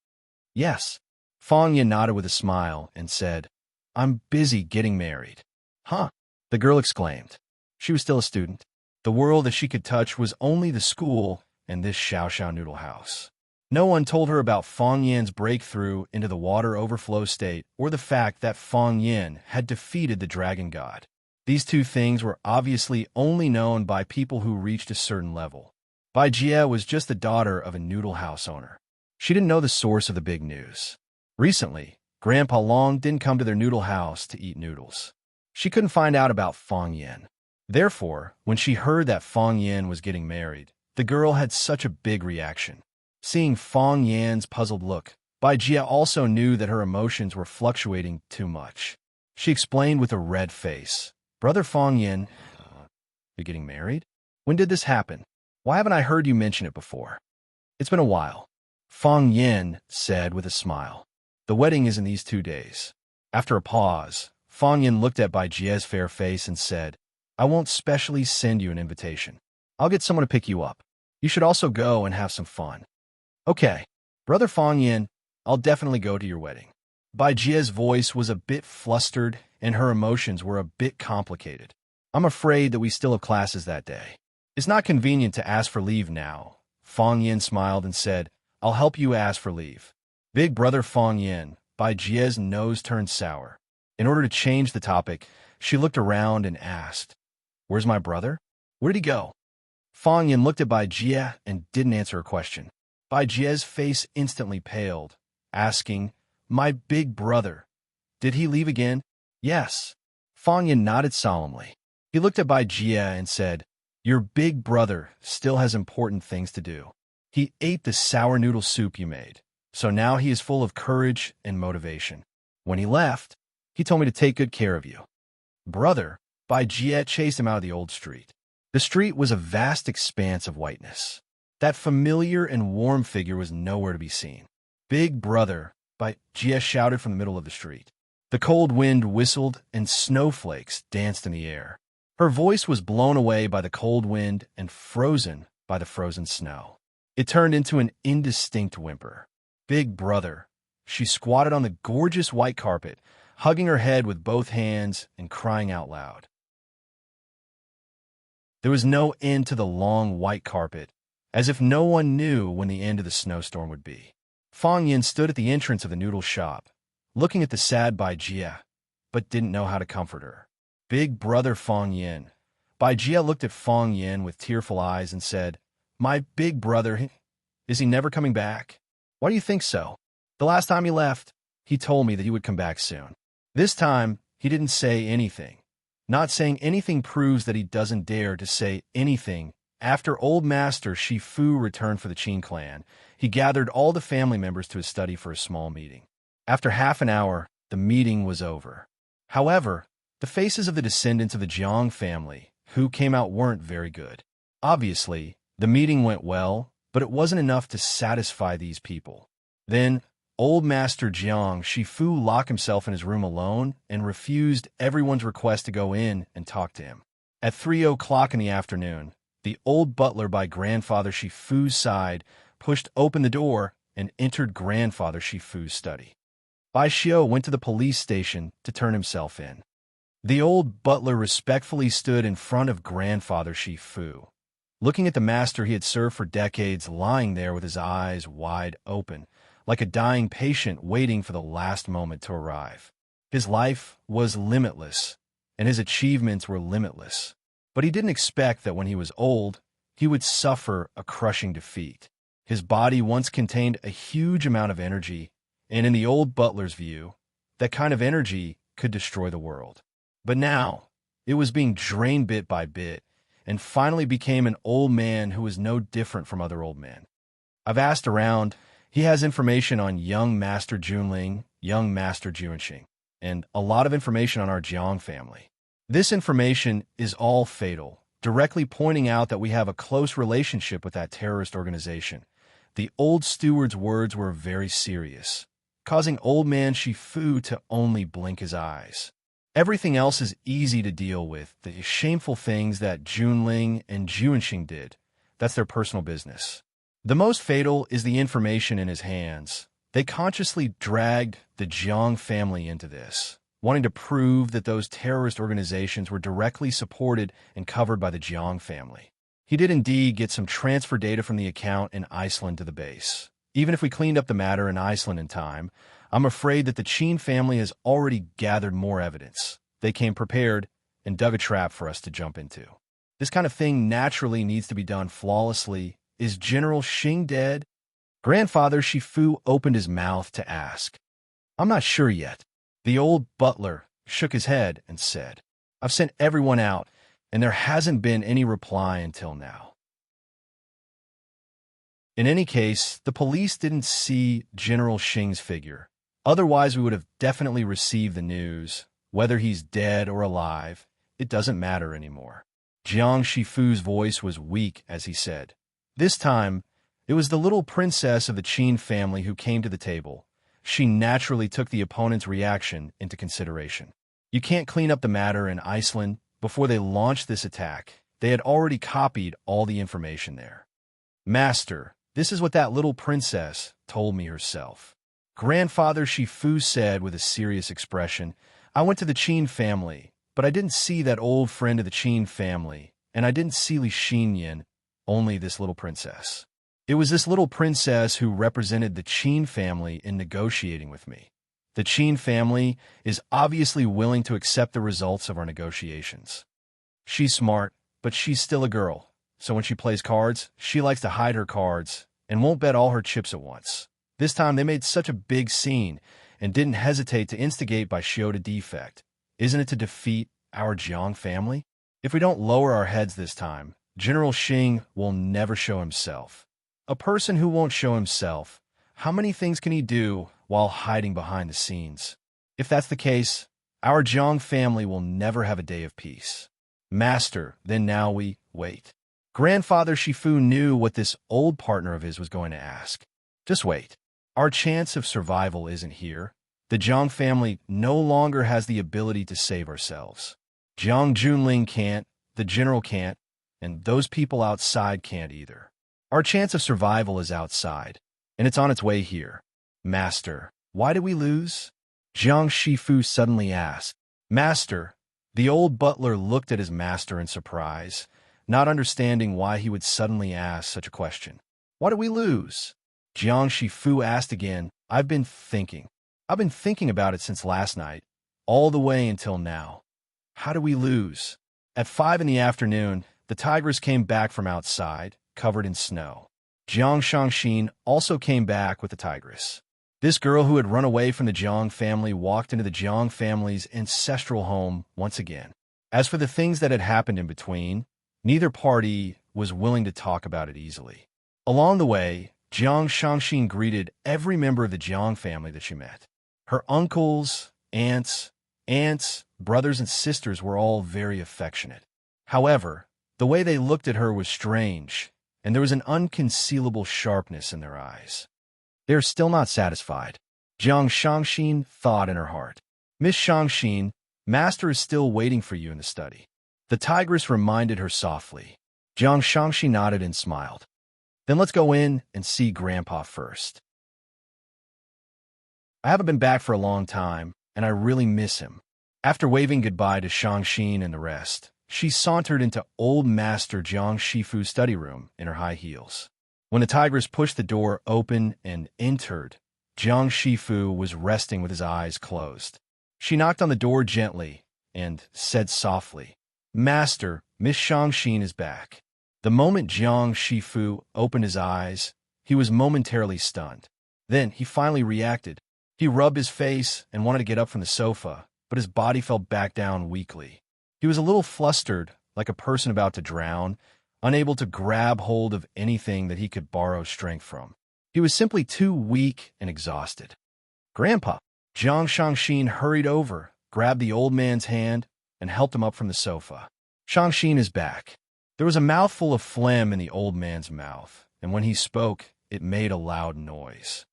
"Yes." Fong Yin nodded with a smile and said, "I'm busy getting married." "Huh?" the girl exclaimed. She was still a student. The world that she could touch was only the school and this Xiao noodle house. No one told her about Fong Yin's breakthrough into the water overflow state or the fact that Fong Yin had defeated the dragon god. These two things were obviously only known by people who reached a certain level. Bai Jie was just the daughter of a noodle house owner. She didn't know the source of the big news. Recently, Grandpa Long didn't come to their noodle house to eat noodles. She couldn't find out about Fong Yin. Therefore, when she heard that Fong Yin was getting married, the girl had such a big reaction. Seeing Fong Yin's puzzled look, Bai Jie also knew that her emotions were fluctuating too much. She explained with a red face, "Brother Fong Yin, you're getting married? When did this happen? Why haven't I heard you mention it before?" "It's been a while," Fong Yin said with a smile. "The wedding is in these 2 days." After a pause, Fong Yin looked at Bai Jie's fair face and said, "I won't specially send you an invitation. I'll get someone to pick you up. You should also go and have some fun." "Okay, Brother Fong Yin, I'll definitely go to your wedding." Bai Jie's voice was a bit flustered and her emotions were a bit complicated. "I'm afraid that we still have classes that day. It's not convenient to ask for leave now." Fong Yin smiled and said, "I'll help you ask for leave." "Big Brother Fong Yin," Bai Jie's nose turned sour. In order to change the topic, She looked around and asked, "Where's my brother? Where did he go?" Fang Yin looked at Bai Jie and didn't answer her question. Bai Jie's face instantly paled, asking, "My big brother. Did he leave again?" "Yes." Fang Yin nodded solemnly. He looked at Bai Jie and said, "Your big brother still has important things to do. He ate the sour noodle soup you made, so now he is full of courage and motivation. When he left, he told me to take good care of you." "Brother," Bai Jie chased him out of the old street. The street was a vast expanse of whiteness. That familiar and warm figure was nowhere to be seen. "Big brother," Bai Jie shouted from the middle of the street. The cold wind whistled and snowflakes danced in the air. Her voice was blown away by the cold wind and frozen by the frozen snow. It turned into an indistinct whimper. "Big brother." She squatted on the gorgeous white carpet, hugging her head with both hands and crying out loud. There was no end to the long white carpet, as if no one knew when the end of the snowstorm would be. Fang Yin stood at the entrance of the noodle shop, looking at the sad Bai Jie, but didn't know how to comfort her. "Big brother Fang Yin." Bai Jie looked at Fang Yin with tearful eyes and said, "My big brother, is he never coming back?" "Why do you think so?" "The last time he left, he told me that he would come back soon. This time, he didn't say anything. Not saying anything proves that he doesn't dare to say anything. After old master Shifu returned for the Qin clan, he gathered all the family members to his study for a small meeting. After half an hour, the meeting was over. However, the faces of the descendants of the Jiang family who came out weren't very good. Obviously, the meeting went well, but it wasn't enough to satisfy these people. Then, old Master Jiang Shifu locked himself in his room alone and refused everyone's request to go in and talk to him. At 3 o'clock in the afternoon, the old butler by Grandfather Shifu's side pushed open the door and entered Grandfather Shifu's study. Bai Xiu went to the police station to turn himself in. The old butler respectfully stood in front of Grandfather Shifu, looking at the master he had served for decades lying there with his eyes wide open, like a dying patient waiting for the last moment to arrive. His life was limitless, and his achievements were limitless. But he didn't expect that when he was old, he would suffer a crushing defeat. His body once contained a huge amount of energy, and in the old butler's view, that kind of energy could destroy the world. But now, it was being drained bit by bit, and finally became an old man who was no different from other old men. I've asked around. He has information on young Master Junling, young Master Juanxing, and a lot of information on our Jiang family. This information is all fatal, directly pointing out that we have a close relationship with that terrorist organization. The old steward's words were very serious, causing old man Shifu to only blink his eyes. Everything else is easy to deal with. The shameful things that Junling and Juanxing did, that's their personal business. The most fatal is the information in his hands. They consciously dragged the Jiang family into this, wanting to prove that those terrorist organizations were directly supported and covered by the Jiang family. He did indeed get some transfer data from the account in Iceland to the base. Even if we cleaned up the matter in Iceland in time, I'm afraid that the Qin family has already gathered more evidence. They came prepared and dug a trap for us to jump into. This kind of thing naturally needs to be done flawlessly. Is General Xing dead? Grandfather Shifu opened his mouth to ask. I'm not sure yet. The old butler shook his head and said, I've sent everyone out, and there hasn't been any reply until now. In any case, the police didn't see General Xing's figure. Otherwise, we would have definitely received the news. Whether he's dead or alive, it doesn't matter anymore. Jiang Shifu's voice was weak as he said, This time, it was the little princess of the Qin family who came to the table. She naturally took the opponent's reaction into consideration. You can't clean up the matter in Iceland. Before they launched this attack, they had already copied all the information there. Master, this is what that little princess told me herself. Grandfather Shifu said with a serious expression, I went to the Qin family, but I didn't see that old friend of the Qin family, and I didn't see Li Xinyan, only this little princess. It was this little princess who represented the Qin family in negotiating with me. The Qin family is obviously willing to accept the results of our negotiations. She's smart, but she's still a girl, so when she plays cards, she likes to hide her cards and won't bet all her chips at once. This time they made such a big scene and didn't hesitate to instigate by show to defect. Isn't it to defeat our Jiang family? If we don't lower our heads this time, General Xing will never show himself. A person who won't show himself, how many things can he do while hiding behind the scenes? If that's the case, our Jiang family will never have a day of peace. Master, then now we wait. Grandfather Shifu knew what this old partner of his was going to ask. Just wait. Our chance of survival isn't here. The Jiang family no longer has the ability to save ourselves. Jiang Junling can't, the general can't, and those people outside can't either. Our chance of survival is outside, and it's on its way here. Master, why did we lose? Jiang Shifu suddenly asked. Master, the old butler looked at his master in surprise, not understanding why he would suddenly ask such a question. Why did we lose? Jiang Shifu asked again. I've been thinking about it since last night, all the way until now. How do we lose? At 5 in the afternoon, the tigress came back from outside, covered in snow. Jiang Shangxin also came back with the tigress. This girl who had run away from the Jiang family walked into the Jiang family's ancestral home once again. As for the things that had happened in between, neither party was willing to talk about it easily. Along the way, Jiang Shangxin greeted every member of the Jiang family that she met. Her uncles, aunts, brothers, and sisters were all very affectionate. However, the way they looked at her was strange, and there was an unconcealable sharpness in their eyes. They are still not satisfied, Jiang Shangxin thought in her heart. Miss Shangxin, Master is still waiting for you in the study. The tigress reminded her softly. Jiang Shangxin nodded and smiled. Then let's go in and see Grandpa first. I haven't been back for a long time, and I really miss him. After waving goodbye to Shangxin and the rest, she sauntered into old Master Jiang Shifu's study room in her high heels. When the tigress pushed the door open and entered, Jiang Shifu was resting with his eyes closed. She knocked on the door gently and said softly, Master, Miss Shangxin is back. The moment Jiang Shifu opened his eyes, he was momentarily stunned. Then he finally reacted. He rubbed his face and wanted to get up from the sofa, but his body fell back down weakly. He was a little flustered, like a person about to drown, unable to grab hold of anything that he could borrow strength from. He was simply too weak and exhausted. Grandpa! Jiang Shangxin hurried over, grabbed the old man's hand, and helped him up from the sofa. Shangxin is back. There was a mouthful of phlegm in the old man's mouth, and when he spoke, it made a loud noise.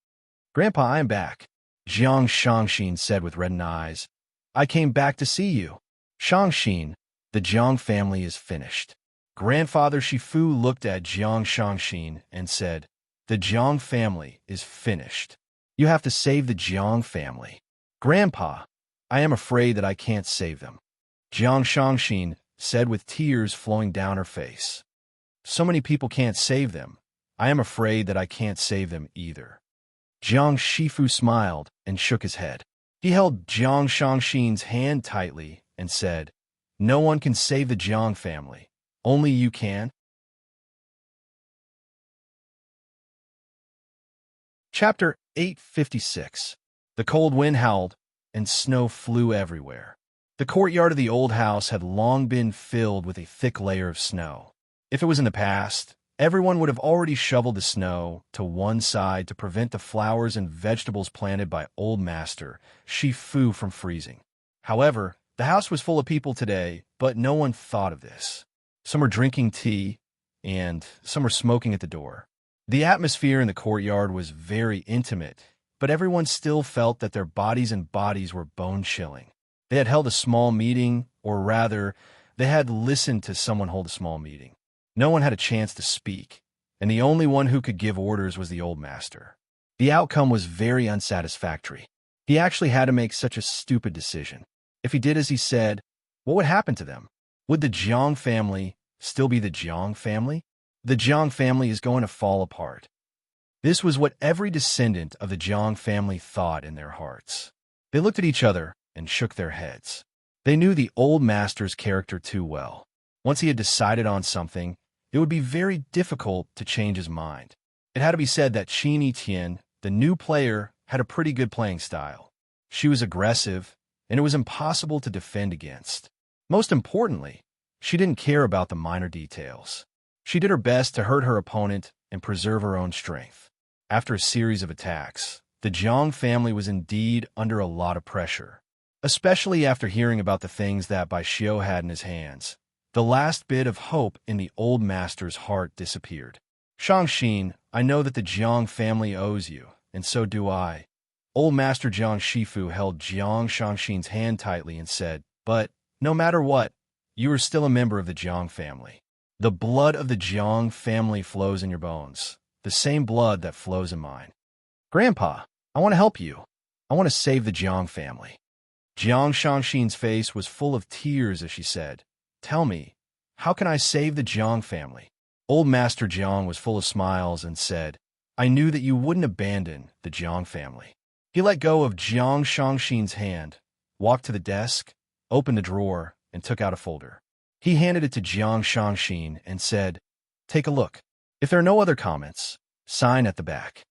Grandpa, I am back, Jiang Shangxin said with reddened eyes. I came back to see you. Shangxin, the Jiang family is finished. Grandfather Shifu looked at Jiang Shangxin and said, The Jiang family is finished. You have to save the Jiang family. Grandpa, I am afraid that I can't save them. Jiang Shangxin said with tears flowing down her face. So many people can't save them. I am afraid that I can't save them either. Jiang Shifu smiled and shook his head. He held Jiang Shangxin's hand tightly and said, No one can save the Jiang family. Only you can. Chapter 856. The cold wind howled, and snow flew everywhere. The courtyard of the old house had long been filled with a thick layer of snow. If it was in the past, everyone would have already shoveled the snow to one side to prevent the flowers and vegetables planted by Old Master Shifu from freezing. However, the house was full of people today, but no one thought of this. Some were drinking tea, and some were smoking at the door. The atmosphere in the courtyard was very intimate, but everyone still felt that their bodies were bone-chilling. They had held a small meeting, or rather, they had listened to someone hold a small meeting. No one had a chance to speak, and the only one who could give orders was the old master. The outcome was very unsatisfactory. He actually had to make such a stupid decision. If he did as he said, what would happen to them? Would the Jiang family still be the Jiang family? The Jiang family is going to fall apart. This was what every descendant of the Jiang family thought in their hearts. They looked at each other and shook their heads. They knew the old master's character too well. Once he had decided on something, it would be very difficult to change his mind. It had to be said that Qin Etienne, the new player, had a pretty good playing style. She was aggressive, and it was impossible to defend against. Most importantly, she didn't care about the minor details. She did her best to hurt her opponent and preserve her own strength. After a series of attacks, the Jiang family was indeed under a lot of pressure, especially after hearing about the things that Bai Xiu had in his hands. The last bit of hope in the old master's heart disappeared. Shangxin, I know that the Jiang family owes you, and so do I. Old Master Jiang Shifu held Jiang Shangxin's hand tightly and said, but, no matter what, you are still a member of the Jiang family. The blood of the Jiang family flows in your bones, the same blood that flows in mine. Grandpa, I want to help you. I want to save the Jiang family. Jiang Shangxin's face was full of tears as she said, tell me, how can I save the Jiang family? Old Master Jiang was full of smiles and said, I knew that you wouldn't abandon the Jiang family. He let go of Jiang Shangxin's hand, walked to the desk, opened a drawer, and took out a folder. He handed it to Jiang Shangxin and said, take a look. If there are no other comments, sign at the back.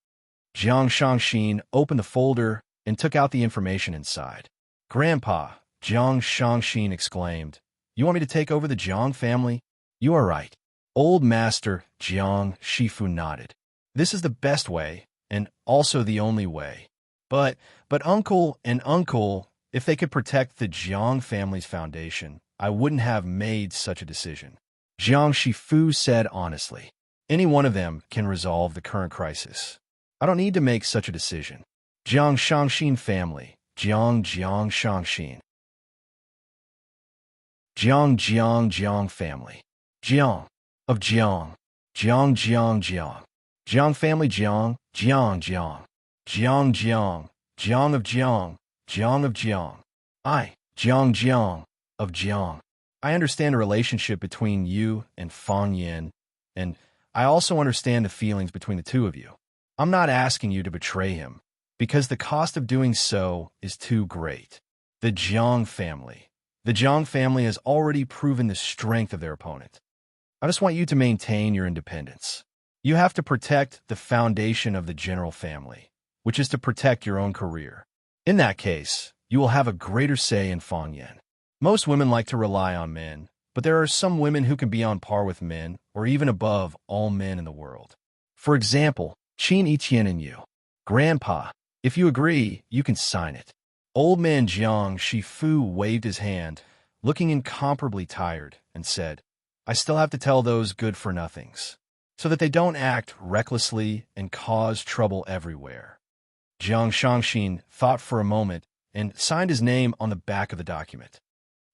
Jiang Shangxin opened the folder and took out the information inside. Grandpa, Jiang Shangxin exclaimed, you want me to take over the Jiang family? You are right. Old Master Jiang Shifu nodded. This is the best way, and also the only way. But uncle and uncle, if they could protect the Jiang family's foundation, I wouldn't have made such a decision. Jiang Shifu said honestly, any one of them can resolve the current crisis. I don't need to make such a decision. Jiang Shangxin family, Jiang Shangxin. Jiang family. Jiang of Jiang. Jiang family Jiang of Jiang. I, Jiang of Jiang. I understand a relationship between you and Fang Yin, and I also understand the feelings between the two of you. I'm not asking you to betray him, because the cost of doing so is too great. The Jiang family has already proven the strength of their opponent. I just want you to maintain your independence. You have to protect the foundation of the general family, which is to protect your own career. In that case, you will have a greater say in Fang Yin. Most women like to rely on men, but there are some women who can be on par with men or even above all men in the world. For example, Qin Etienne and you. Grandpa, if you agree, you can sign it. Old man Jiang Shifu waved his hand, looking incomparably tired, and said, I still have to tell those good-for-nothings, so that they don't act recklessly and cause trouble everywhere. Jiang Shangxin thought for a moment and signed his name on the back of the document.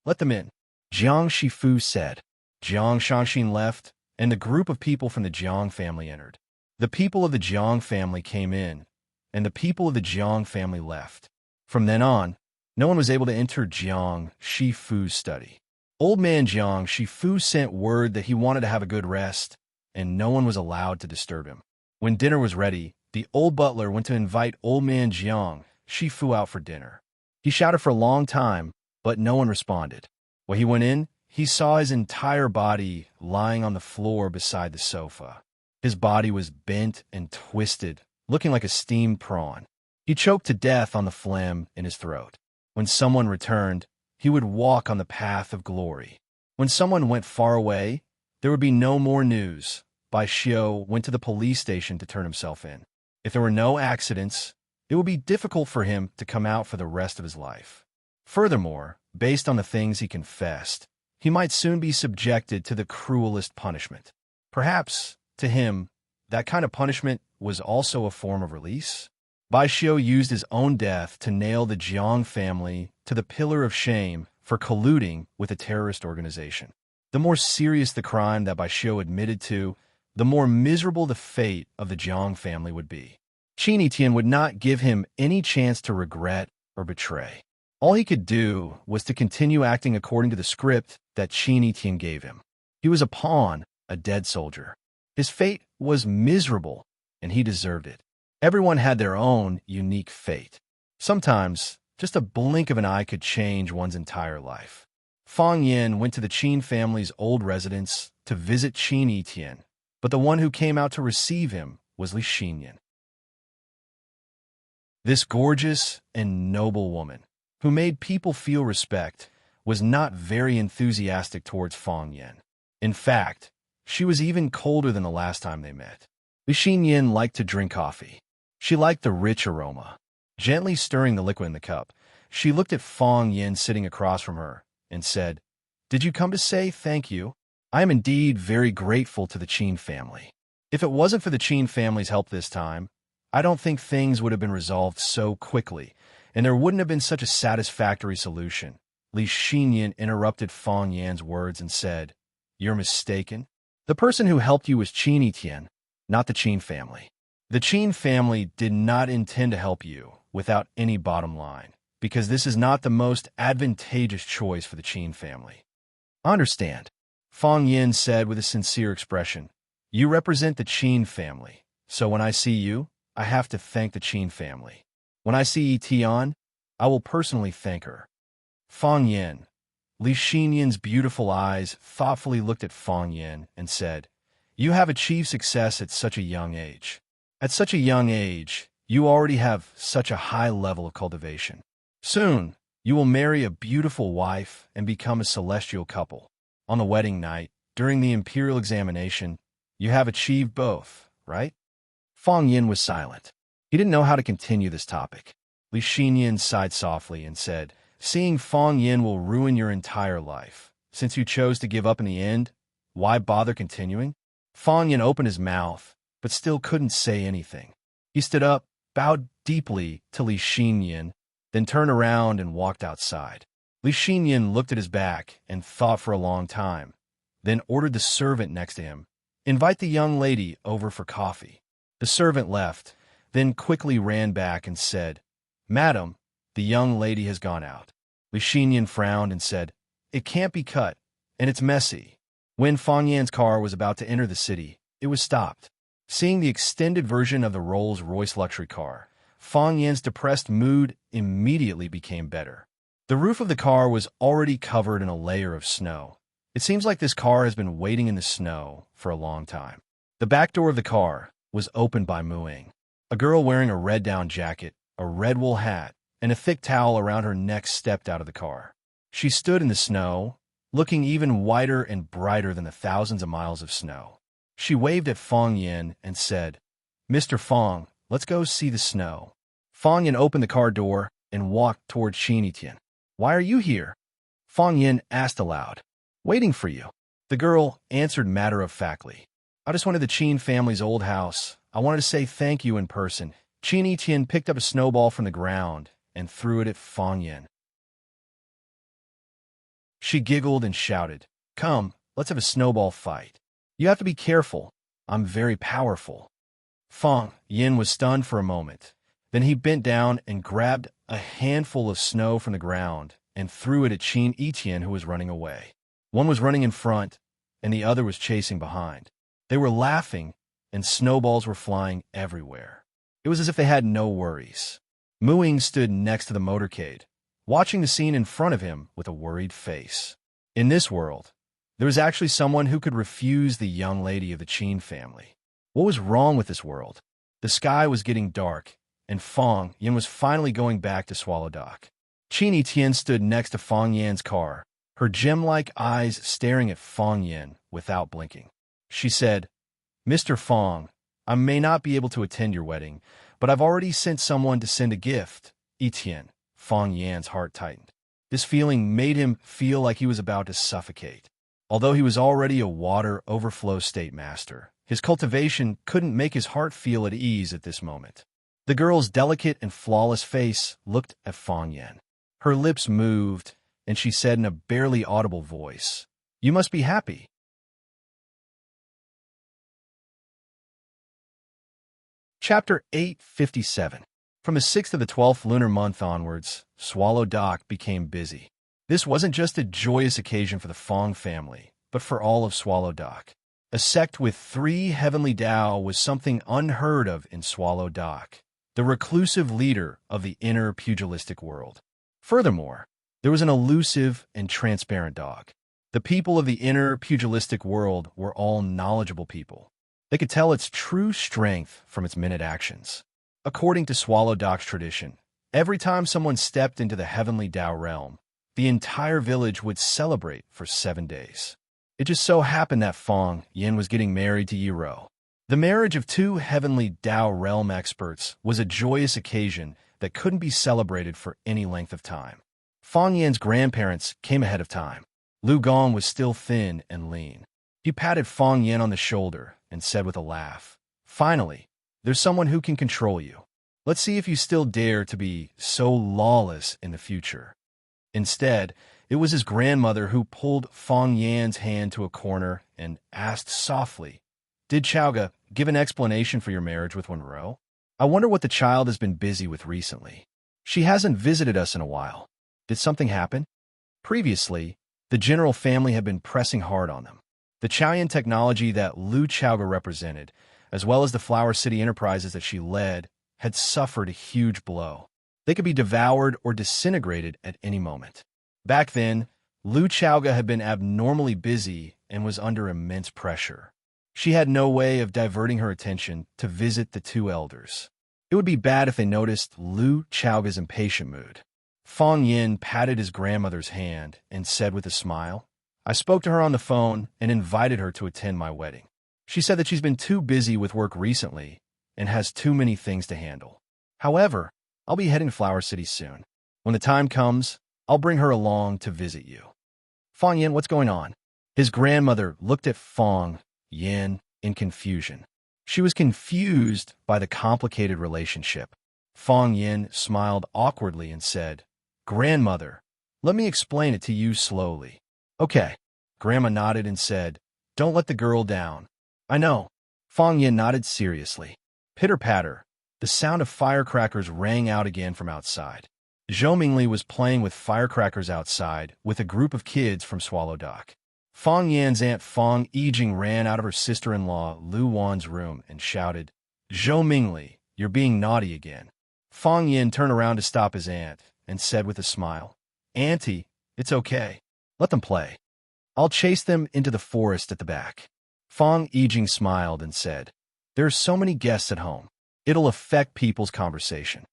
Let them in, Jiang Shifu said. Jiang Shangxin left, and the group of people from the Jiang family entered. The people of the Jiang family came in, and the people of the Jiang family left. From then on, no one was able to enter Jiang Shifu's study. Old man Jiang Shifu sent word that he wanted to have a good rest, and no one was allowed to disturb him. When dinner was ready, the old butler went to invite old man Jiang Shifu out for dinner. He shouted for a long time, but no one responded. When he went in, he saw his entire body lying on the floor beside the sofa. His body was bent and twisted, looking like a steamed prawn. He choked to death on the phlegm in his throat. When someone returned, he would walk on the path of glory. When someone went far away, there would be no more news. Bai Xiu went to the police station to turn himself in. If there were no accidents, it would be difficult for him to come out for the rest of his life. Furthermore, based on the things he confessed, he might soon be subjected to the cruelest punishment. Perhaps, to him, that kind of punishment was also a form of release. Bai Xiu used his own death to nail the Jiang family to the pillar of shame for colluding with a terrorist organization. The more serious the crime that Bai Xiu admitted to, the more miserable the fate of the Jiang family would be. Qin Etienne would not give him any chance to regret or betray. All he could do was to continue acting according to the script that Qin Etienne gave him. He was a pawn, a dead soldier. His fate was miserable, and he deserved it. Everyone had their own unique fate. Sometimes, Just a blink of an eye could change one's entire life. Fang Yin went to the Qin family's old residence to visit Qin Etian, but the one who came out to receive him was Li Xinyan. This gorgeous and noble woman, who made people feel respect, was not very enthusiastic towards Fang Yin. In fact, she was even colder than the last time they met. Li Xinyan liked to drink coffee. She liked the rich aroma. Gently stirring the liquid in the cup, she looked at Fang Yin sitting across from her and said, "Did you come to say thank you? I am indeed very grateful to the Qin family. If it wasn't for the Qin family's help this time, I don't think things would have been resolved so quickly, and there wouldn't have been such a satisfactory solution." Li Xinyan interrupted Fang Yan's words and said, "You're mistaken. The person who helped you was Qin Etian, not the Qin family. The Qin family did not intend to help you without any bottom line, because this is not the most advantageous choice for the Qin family." "I understand," Fang Yin said with a sincere expression. "You represent the Qin family, so when I see you, I have to thank the Qin family. When I see Etian, I will personally thank her." Fang Yin, Li Xinyan's beautiful eyes thoughtfully looked at Fang Yin and said, "You have achieved success at such a young age. At such a young age, you already have such a high level of cultivation. Soon, you will marry a beautiful wife and become a celestial couple. On the wedding night, during the imperial examination, you have achieved both, right?" Fang Yin was silent. He didn't know how to continue this topic. Li Xinyan sighed softly and said, "Seeing Fang Yin will ruin your entire life. Since you chose to give up in the end, why bother continuing?" Fang Yin opened his mouth, but still couldn't say anything. He stood up, bowed deeply to Li Xinyan, then turned around and walked outside. Li Xinyan looked at his back and thought for a long time, then ordered the servant next to him, "Invite the young lady over for coffee." The servant left, then quickly ran back and said, "Madam, the young lady has gone out." Li Xinyan frowned and said, "It can't be cut, and it's messy." When Fang Yan's car was about to enter the city, it was stopped. Seeing the extended version of the Rolls-Royce luxury car, Fang Yan's depressed mood immediately became better. The roof of the car was already covered in a layer of snow. It seems like this car has been waiting in the snow for a long time. The back door of the car was opened by Muing. A girl wearing a red down jacket, a red wool hat, and a thick towel around her neck stepped out of the car. She stood in the snow, looking even whiter and brighter than the thousands of miles of snow. She waved at Fang Yin and said, "Mr. Fang, let's go see the snow." Fang Yin opened the car door and walked toward Qin Etian. "Why are you here?" Fang Yin asked aloud. "Waiting for you." The girl answered matter-of-factly. "I just wanted the Qin family's old house. I wanted to say thank you in person." Qin Etian picked up a snowball from the ground and threw it at Fang Yin. She giggled and shouted, "Come, let's have a snowball fight. You have to be careful. I'm very powerful." Fang Yin was stunned for a moment. Then he bent down and grabbed a handful of snow from the ground and threw it at Qin Etian, who was running away. One was running in front, and the other was chasing behind. They were laughing, and snowballs were flying everywhere. It was as if they had no worries. Muing stood next to the motorcade, watching the scene in front of him with a worried face. In this world, there was actually someone who could refuse the young lady of the Qin family. What was wrong with this world? The sky was getting dark, and Fang Yin was finally going back to Swallow Dock. Qin Etian stood next to Fang Yan's car, her gem-like eyes staring at Fang Yin without blinking. She said, "Mr. Fang, I may not be able to attend your wedding, but I've already sent someone to send a gift." Etian, Fang Yan's heart tightened. This feeling made him feel like he was about to suffocate. Although he was already a water overflow state master, his cultivation couldn't make his heart feel at ease at this moment. The girl's delicate and flawless face looked at Fang Yin. Her lips moved, and she said in a barely audible voice, "You must be happy." Chapter 857. From the 6th of the 12th lunar month onwards, Swallow Dock became busy. This wasn't just a joyous occasion for the Fang family, but for all of Swallow Dock. A sect with 3 heavenly Tao was something unheard of in Swallow Dock, the reclusive leader of the inner pugilistic world. Furthermore, there was an elusive and transparent dog. The people of the inner pugilistic world were all knowledgeable people. They could tell its true strength from its minute actions. According to Swallow Dog's tradition, every time someone stepped into the heavenly Tao realm, the entire village would celebrate for 7 days. It just so happened that Fong Yin was getting married to Yiro. The marriage of two heavenly Tao realm experts was a joyous occasion that couldn't be celebrated for any length of time. Fong Yin's grandparents came ahead of time. Lu Gong was still thin and lean. He patted Fong Yin on the shoulder and said with a laugh, "Finally, there's someone who can control you. Let's see if you still dare to be so lawless in the future." Instead, it was his grandmother who pulled Fong Yan's hand to a corner and asked softly, "Did Chaoga give an explanation for your marriage with Wenro? I wonder what the child has been busy with recently. She hasn't visited us in a while. Did something happen?" Previously, the general family had been pressing hard on them. The Chaoyan technology that Lu Chaoga represented, as well as the Flower City enterprises that she led, had suffered a huge blow. They could be devoured or disintegrated at any moment. Back then, Lu Chaoga had been abnormally busy and was under immense pressure. She had no way of diverting her attention to visit the two elders. It would be bad if they noticed Lu Chaoga's impatient mood. Fong Yin patted his grandmother's hand and said with a smile, "I spoke to her on the phone and invited her to attend my wedding. She said that she's been too busy with work recently and has too many things to handle. However, I'll be heading to Flower City soon. When the time comes, I'll bring her along to visit you." "Fong Yin, what's going on?" His grandmother looked at Fong Yin in confusion. She was confused by the complicated relationship. Fong Yin smiled awkwardly and said, "Grandmother, let me explain it to you slowly." "Okay." Grandma nodded and said, "Don't let the girl down." "I know." Fong Yin nodded seriously. Pitter-patter, the sound of firecrackers rang out again from outside. Zhou Mingli was playing with firecrackers outside with a group of kids from Swallow Dock. Fong Yan's aunt Fong Yijing ran out of her sister-in-law Lu Wan's room and shouted, "Zhou Mingli, you're being naughty again." Fong Yin turned around to stop his aunt and said with a smile, "Auntie, it's okay. Let them play. I'll chase them into the forest at the back." Fong Yijing smiled and said, "There are so many guests at home. It'll affect people's conversation."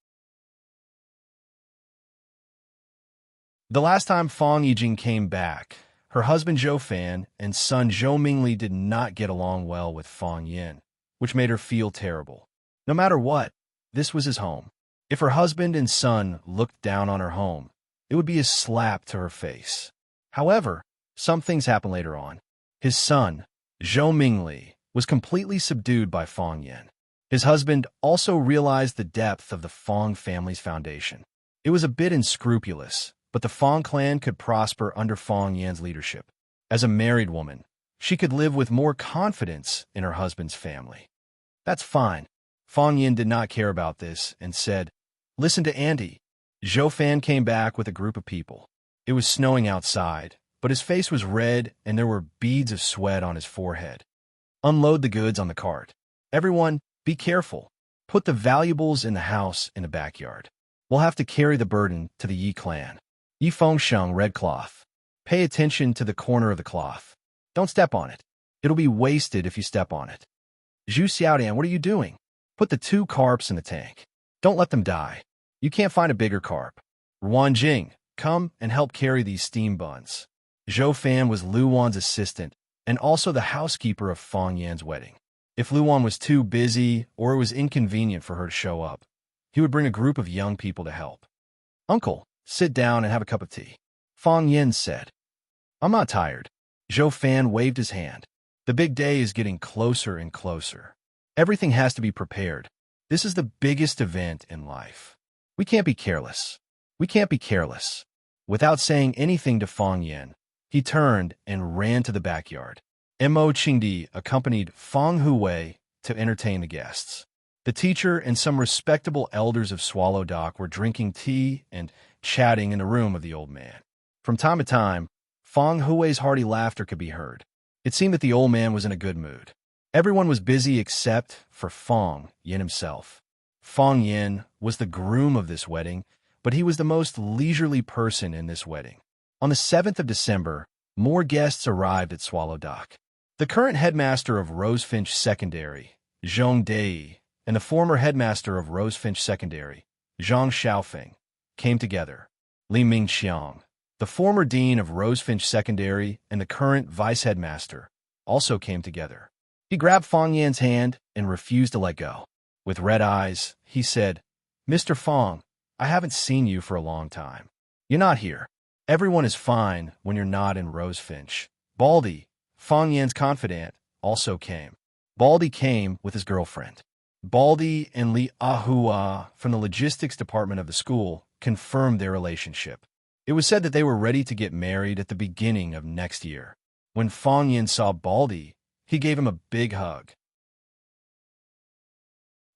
The last time Fong Yijing came back, her husband Zhou Fan and son Zhou Mingli did not get along well with Fong Yin, which made her feel terrible. No matter what, this was his home. If her husband and son looked down on her home, it would be a slap to her face. However, some things happened later on. His son, Zhou Mingli, was completely subdued by Fong Yin. His husband also realized the depth of the Fong family's foundation. It was a bit unscrupulous, but the Fong clan could prosper under Fong Yan's leadership. As a married woman, she could live with more confidence in her husband's family. "That's fine." Fong Yin did not care about this and said, "Listen to Andy." Zhou Fan came back with a group of people. It was snowing outside, but his face was red and there were beads of sweat on his forehead. "Unload the goods on the cart. Everyone, be careful. Put the valuables in the house in the backyard. We'll have to carry the burden to the Yi clan. Yi Fengsheng red cloth. Pay attention to the corner of the cloth. Don't step on it. It'll be wasted if you step on it. Zhu Xiaodian, what are you doing? Put the 2 carps in the tank. Don't let them die. You can't find a bigger carp. Ruan Jing, come and help carry these steam buns." Zhou Fan was Lu Wan's assistant and also the housekeeper of Fong Yan's wedding. If Lu Wan was too busy or it was inconvenient for her to show up, he would bring a group of young people to help. "Uncle, sit down and have a cup of tea," Fong Yin said. "I'm not tired." Zhou Fan waved his hand. "The big day is getting closer and closer. Everything has to be prepared. This is the biggest event in life. We can't be careless. We can't be careless." Without saying anything to Fong Yin, he turned and ran to the backyard. Mo Qingdi accompanied Fong Huwei to entertain the guests. The teacher and some respectable elders of Swallow Dock were drinking tea and chatting in the room of the old man. From time to time, Fong Huwei's hearty laughter could be heard. It seemed that the old man was in a good mood. Everyone was busy except for Fong Yin himself. Fong Yin was the groom of this wedding, but he was the most leisurely person in this wedding. On the 7th of December, more guests arrived at Swallow Dock. The current headmaster of Rosefinch Secondary, Zhong Dei, and the former headmaster of Rosefinch Secondary, Zhang Xiaofeng, came together. Li Mingqiang, the former dean of Rosefinch Secondary and the current vice-headmaster, also came together. He grabbed Fong Yan's hand and refused to let go. With red eyes, he said, "Mr. Fong, I haven't seen you for a long time. You're not here. Everyone is fine when you're not in Rosefinch." Baldy, Fong Yan's confidant, also came. Baldy came with his girlfriend. Baldy and Li Ahua from the logistics department of the school confirmed their relationship. It was said that they were ready to get married at the beginning of next year. When Fong Yan saw Baldy, he gave him a big hug.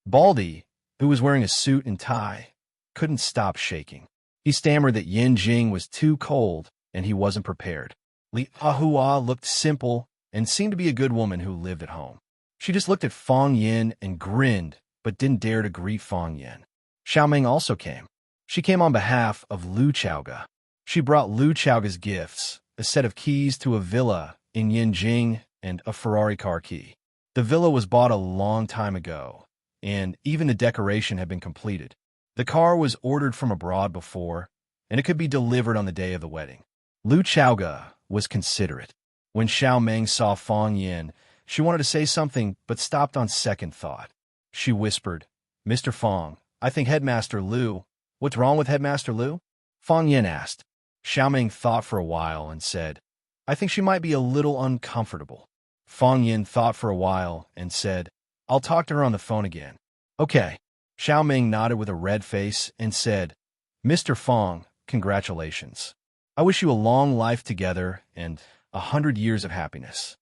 Baldy, who was wearing a suit and tie, couldn't stop shaking. He stammered that Yin Jing was too cold and he wasn't prepared. Li Ahua looked simple and seemed to be a good woman who lived at home. She just looked at Fong Yin and grinned, but didn't dare to greet Fong Yin. Xiaoming also came. She came on behalf of Lu Chaoga. She brought Lu Chaoga's gifts, a set of keys to a villa in Yinjing and a Ferrari car key. The villa was bought a long time ago, and even the decoration had been completed. The car was ordered from abroad before, and it could be delivered on the day of the wedding. Lu Chaoga was considerate. When Xiaoming saw Fong Yin, she wanted to say something but stopped on second thought. She whispered, "Mr. Fong, I think Headmaster Lu..." "What's wrong with Headmaster Lu?" Fong Yin asked. Xiaoming thought for a while and said, "I think she might be a little uncomfortable." Fong Yin thought for a while and said, "I'll talk to her on the phone again." "Okay." Xiaoming nodded with a red face and said, "Mr. Fong, congratulations. I wish you a long life together and 100 years of happiness."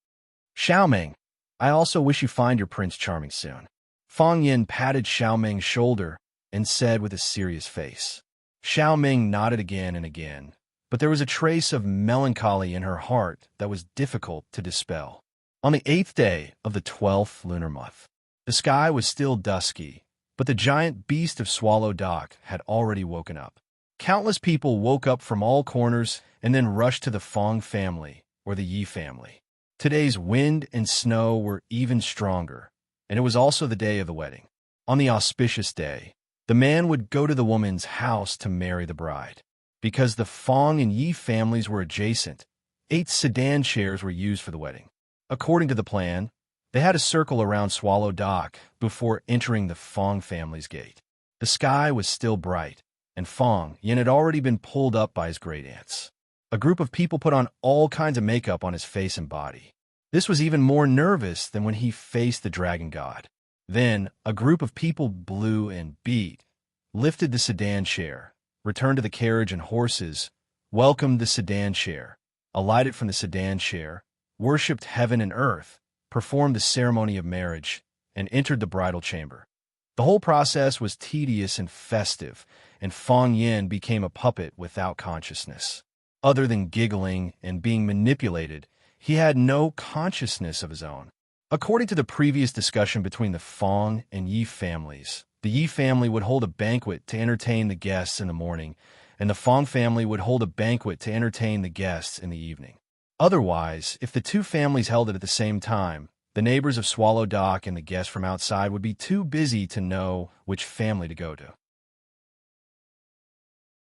"Xiaoming, I also wish you find your Prince Charming soon." Fong Yin patted Xiaoming's shoulder and said with a serious face. Xiaoming nodded again and again, but there was a trace of melancholy in her heart that was difficult to dispel. On the 8th day of the 12th lunar month, the sky was still dusky, but the giant beast of Swallow Dock had already woken up. Countless people woke up from all corners and then rushed to the Fong family or the Yi family. Today's wind and snow were even stronger, and it was also the day of the wedding. On the auspicious day, the man would go to the woman's house to marry the bride. Because the Fong and Yi families were adjacent, 8 sedan chairs were used for the wedding. According to the plan, they had to circle around Swallow Dock before entering the Fong family's gate. The sky was still bright, and Fong Yin had already been pulled up by his great-aunts. A group of people put on all kinds of makeup on his face and body. This was even more nervous than when he faced the dragon god. Then, a group of people blew and beat, lifted the sedan chair, returned to the carriage and horses, welcomed the sedan chair, alighted from the sedan chair, worshipped heaven and earth, performed the ceremony of marriage, and entered the bridal chamber. The whole process was tedious and festive, and Fong Yin became a puppet without consciousness. Other than giggling and being manipulated, he had no consciousness of his own. According to the previous discussion between the Fong and Yi families, the Yi family would hold a banquet to entertain the guests in the morning, and the Fong family would hold a banquet to entertain the guests in the evening. Otherwise, if the two families held it at the same time, the neighbors of Swallow Dock and the guests from outside would be too busy to know which family to go to.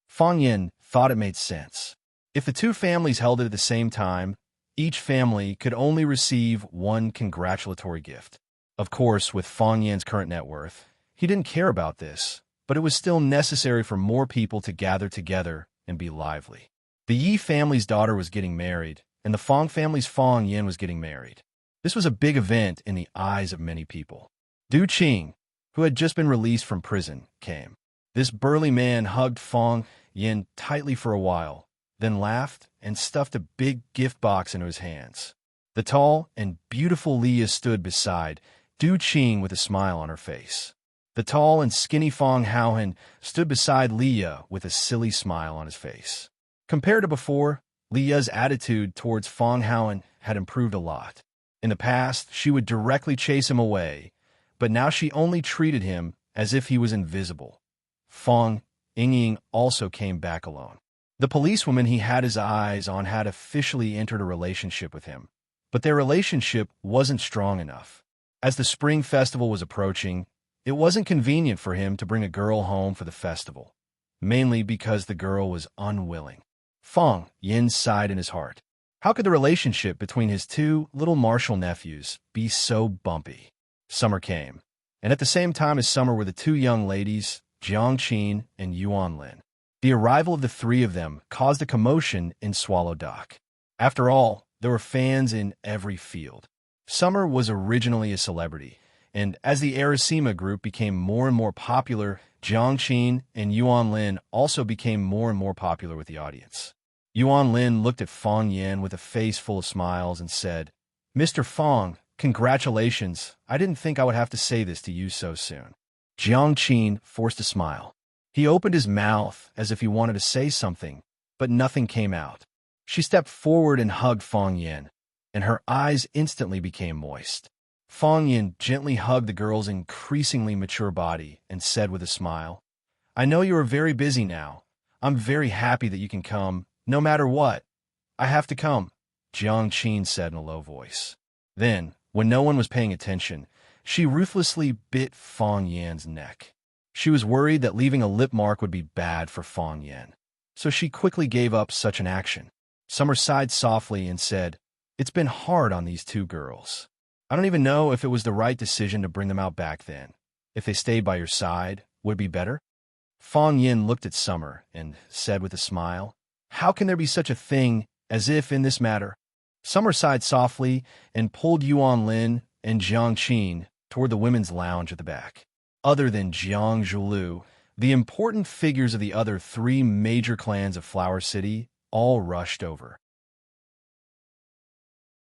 Fong Yin thought it made sense. If the two families held it at the same time, each family could only receive one congratulatory gift. Of course, with Fong Yan's current net worth, he didn't care about this, but it was still necessary for more people to gather together and be lively. The Yi family's daughter was getting married, and the Fong family's Fong Yin was getting married. This was a big event in the eyes of many people. Du Qing, who had just been released from prison, came. This burly man hugged Fong Yin tightly for a while, then laughed and stuffed a big gift box into his hands. The tall and beautiful Leah stood beside Du Qing with a smile on her face. The tall and skinny Fong Haohan stood beside Leah with a silly smile on his face. Compared to before, Leah's attitude towards Fong Haohan had improved a lot. In the past, she would directly chase him away, but now she only treated him as if he was invisible. Fong Ying also came back alone. The policewoman he had his eyes on had officially entered a relationship with him, but their relationship wasn't strong enough. As the spring festival was approaching, it wasn't convenient for him to bring a girl home for the festival, mainly because the girl was unwilling. Fong Yin sighed in his heart. How could the relationship between his two little martial nephews be so bumpy? Summer came, and at the same time as summer were the two young ladies, Jiang Qin and Yuan Lin. The arrival of the three of them caused a commotion in Swallow Dock. After all, there were fans in every field. Summer was originally a celebrity, and as the Arasima group became more and more popular, Jiang Qin and Yuan Lin also became more and more popular with the audience. Yuan Lin looked at Fong Yin with a face full of smiles and said, "Mr. Fong, congratulations. I didn't think I would have to say this to you so soon." Jiang Qin forced a smile. He opened his mouth as if he wanted to say something, but nothing came out. She stepped forward and hugged Fong Yin, and her eyes instantly became moist. Fong Yin gently hugged the girl's increasingly mature body and said with a smile, "I know you are very busy now. I'm very happy that you can come, no matter what. I have to come," Jiang Qin said in a low voice. Then, when no one was paying attention, she ruthlessly bit Fong Yin's neck. She was worried that leaving a lip mark would be bad for Fong Yin, so she quickly gave up such an action. Summer sighed softly and said, "It's been hard on these two girls. I don't even know if it was the right decision to bring them out back then. If they stayed by your side, would it be better?" Fong Yin looked at Summer and said with a smile, "How can there be such a thing as if in this matter?" Summer sighed softly and pulled Yuan Lin and Jiang Qin toward the women's lounge at the back. Other than Jiang Zhulu, the important figures of the other three major clans of Flower City all rushed over.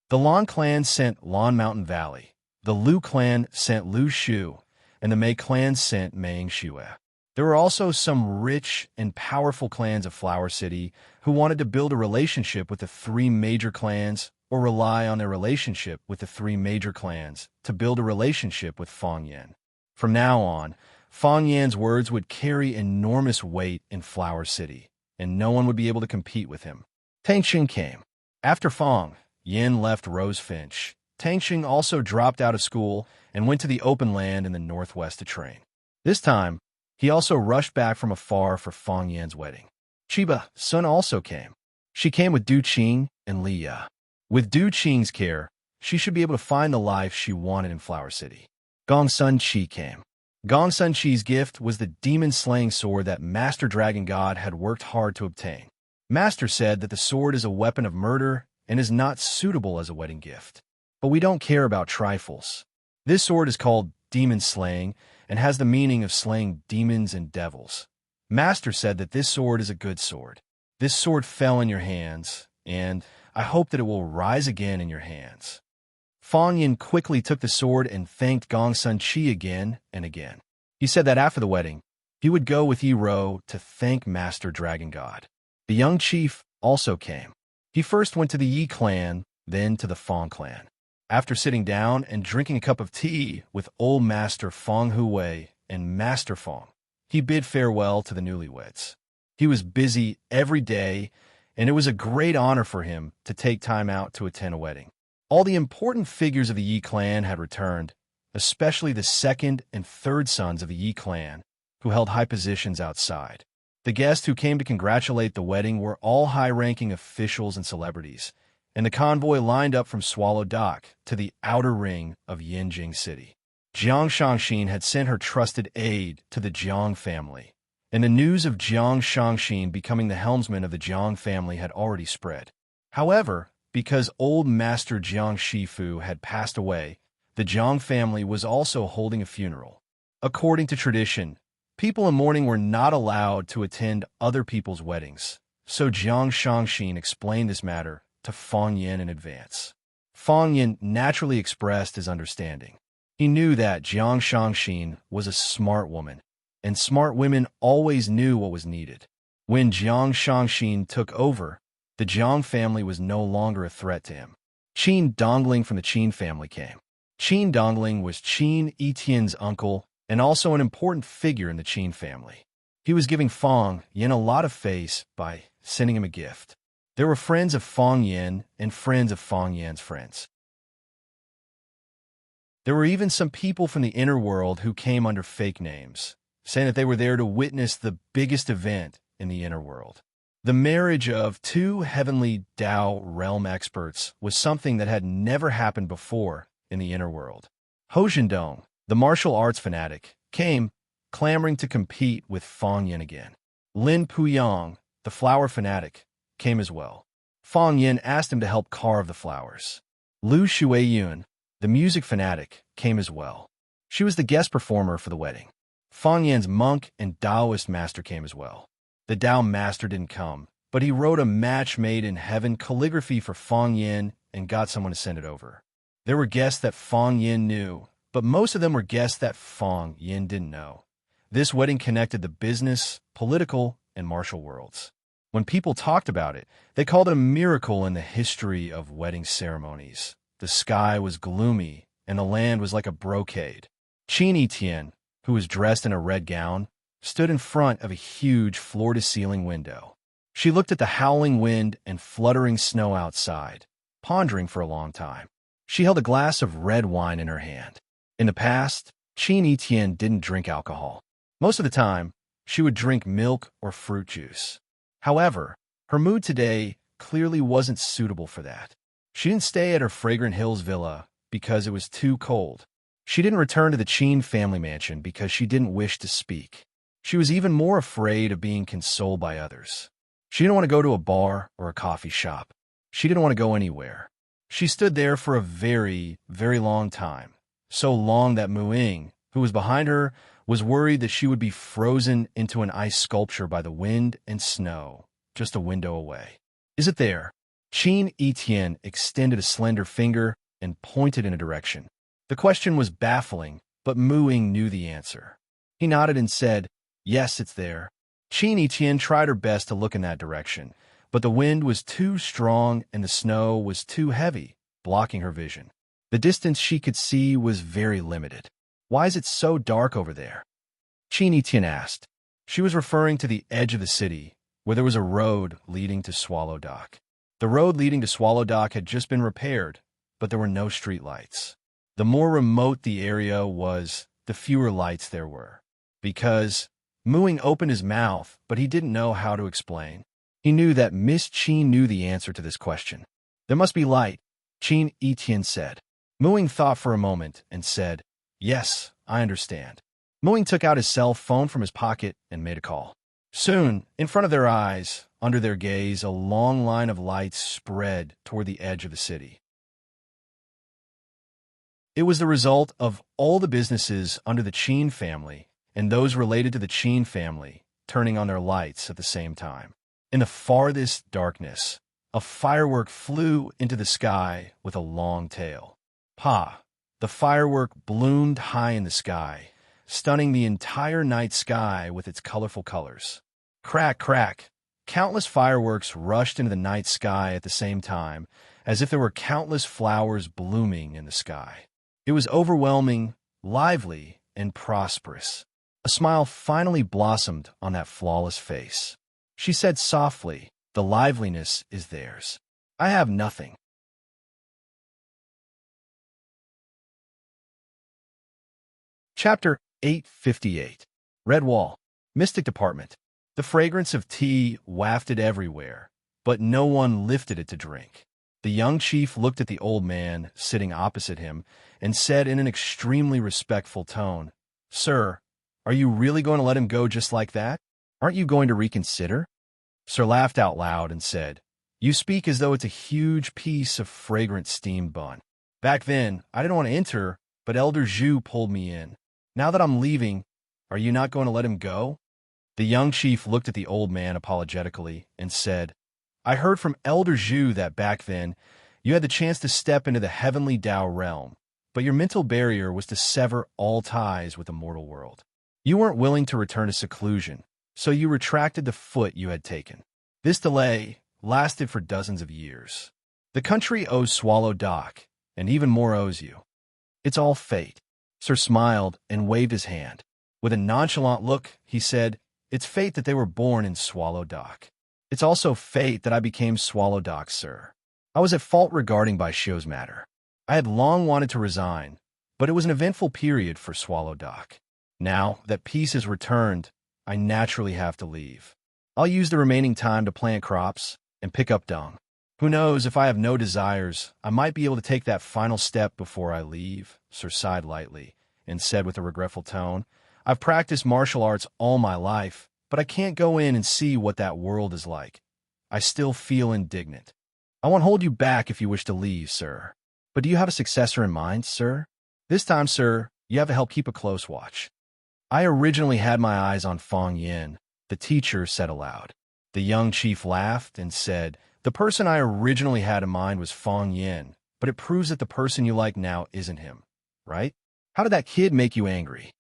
The Lan clan sent Lan Mountain Valley, the Lu clan sent Lu Shu, and the Mei clan sent Meiying Xue. There were also some rich and powerful clans of Flower City who wanted to build a relationship with the three major clans or rely on their relationship with the three major clans to build a relationship with Fong Yin. From now on, Fong Yin's words would carry enormous weight in Flower City, and no one would be able to compete with him. Tangxing came. After Fong Yin left Rose Finch, Tangxing also dropped out of school and went to the open land in the northwest to train. This time, he also rushed back from afar for Fong Yin's wedding. Chiba Sun also came. She came with Du Qing and Li Ya. With Du Qing's care, she should be able to find the life she wanted in Flower City. Gong Sun Chi came. Gong Sun Chi's gift was the demon-slaying sword that Master Dragon God had worked hard to obtain. Master said that the sword is a weapon of murder and is not suitable as a wedding gift. But we don't care about trifles. This sword is called demon-slaying and has the meaning of slaying demons and devils. Master said that this sword is a good sword. This sword fell in your hands, and I hope that it will rise again in your hands. Fong Yin quickly took the sword and thanked Gong Sun Chi again and again. He said that after the wedding, he would go with Yi Ro to thank Master Dragon God. The young chief also came. He first went to the Yi clan, then to the Fong clan. After sitting down and drinking a cup of tea with Old Master Fong Huwei and Master Fong, he bid farewell to the newlyweds. He was busy every day, and it was a great honor for him to take time out to attend a wedding. All the important figures of the Yi clan had returned, especially the second and third sons of the Yi clan, who held high positions outside. The guests who came to congratulate the wedding were all high-ranking officials and celebrities, and the convoy lined up from Swallow Dock to the outer ring of Yinjing City. Jiang Shangxin had sent her trusted aide to the Jiang family, and the news of Jiang Shangxin becoming the helmsman of the Jiang family had already spread. However, because old Master Jiang Shifu had passed away, the Jiang family was also holding a funeral. According to tradition, people in mourning were not allowed to attend other people's weddings, so Jiang Shangxin explained this matter to Fong Yin in advance. Fong Yin naturally expressed his understanding. He knew that Jiang Shangxin was a smart woman, and smart women always knew what was needed. When Jiang Shangxin took over, the Jiang family was no longer a threat to him. Qin Dongling from the Qin family came. Qin Dongling was Qin Etienne's uncle and also an important figure in the Qin family. He was giving Fong Yin a lot of face by sending him a gift. There were friends of Fong Yin and friends of Fong Yin's friends. There were even some people from the inner world who came under fake names, saying that they were there to witness the biggest event in the inner world. The marriage of two heavenly Tao realm experts was something that had never happened before in the inner world. Ho Zhendong, the martial arts fanatic, came, clamoring to compete with Fong Yin again. Lin Puyang, the flower fanatic, came as well. Fong Yin asked him to help carve the flowers. Lu Shuiyun, the music fanatic, came as well. She was the guest performer for the wedding. Fong Yin's monk and Taoist master came as well. The Tao master didn't come, but he wrote a match made in heaven calligraphy for Fong Yin and got someone to send it over. There were guests that Fong Yin knew, but most of them were guests that Fong Yin didn't know. This wedding connected the business, political, and martial worlds. When people talked about it, they called it a miracle in the history of wedding ceremonies. The sky was gloomy, and the land was like a brocade. Qin Etienne, who was dressed in a red gown, stood in front of a huge floor-to-ceiling window. She looked at the howling wind and fluttering snow outside, pondering for a long time. She held a glass of red wine in her hand. In the past, Qin Etienne didn't drink alcohol. Most of the time, she would drink milk or fruit juice. However, her mood today clearly wasn't suitable for that. She didn't stay at her Fragrant Hills villa because it was too cold. She didn't return to the Qin family mansion because she didn't wish to speak. She was even more afraid of being consoled by others. She didn't want to go to a bar or a coffee shop. She didn't want to go anywhere. She stood there for a very, very long time, so long that Muing, who was behind her, was worried that she would be frozen into an ice sculpture by the wind and snow, just a window away. Is it there? Qin Etienne extended a slender finger and pointed in a direction. The question was baffling, but Muing knew the answer. He nodded and said, "Yes, it's there." Qin Etienne tried her best to look in that direction, but the wind was too strong and the snow was too heavy, blocking her vision. The distance she could see was very limited. "Why is it so dark over there?" Qin Etienne asked. She was referring to the edge of the city, where there was a road leading to Swallow Dock. The road leading to Swallow Dock had just been repaired, but there were no street lights. The more remote the area was, the fewer lights there were. Because Muing opened his mouth, but he didn't know how to explain. He knew that Miss Qin knew the answer to this question. "There must be light," Qin Etienne said. Muing thought for a moment and said, "Yes, I understand." Muing took out his cell phone from his pocket and made a call. Soon, in front of their eyes, under their gaze, a long line of lights spread toward the edge of the city. It was the result of all the businesses under the Qin family and those related to the Qin family turning on their lights at the same time. In the farthest darkness, a firework flew into the sky with a long tail. Pa! The firework bloomed high in the sky, stunning the entire night sky with its colorful colors. Crack, crack! Countless fireworks rushed into the night sky at the same time, as if there were countless flowers blooming in the sky. It was overwhelming, lively, and prosperous. A smile finally blossomed on that flawless face. She said softly, "The liveliness is theirs. I have nothing." Chapter 858. Red Wall. Mystic Department. The fragrance of tea wafted everywhere, but no one lifted it to drink. The young chief looked at the old man sitting opposite him and said in an extremely respectful tone, "Sir, are you really going to let him go just like that? Aren't you going to reconsider?" Sir laughed out loud and said, "You speak as though it's a huge piece of fragrant steamed bun. Back then, I didn't want to enter, but Elder Zhu pulled me in. Now that I'm leaving, are you not going to let him go?" The young chief looked at the old man apologetically and said, "I heard from Elder Zhu that back then you had the chance to step into the heavenly Tao realm, but your mental barrier was to sever all ties with the mortal world. You weren't willing to return to seclusion, so you retracted the foot you had taken. This delay lasted for dozens of years. The country owes Swallow Dock, and even more owes you. It's all fate." Sir smiled and waved his hand. With a nonchalant look, he said, It's fate that they were born in Swallow Dock. It's also fate that I became Swallow Dock, sir. I was at fault regarding by Shio's matter. I had long wanted to resign, but it was an eventful period for Swallow Dock. Now that peace is returned, I naturally have to leave. I'll use the remaining time to plant crops and pick up dung. Who knows, if I have no desires, I might be able to take that final step before I leave, Sir sighed lightly, and said with a regretful tone, I've practiced martial arts all my life, but I can't go in and see what that world is like. I still feel indignant. I won't hold you back if you wish to leave, sir. But do you have a successor in mind, sir? This time, sir, you have to help keep a close watch. I originally had my eyes on Fong Yin, the teacher said aloud. The young chief laughed and said, the person I originally had in mind was Fong Yin, but it proves that the person you like now isn't him, right? How did that kid make you angry?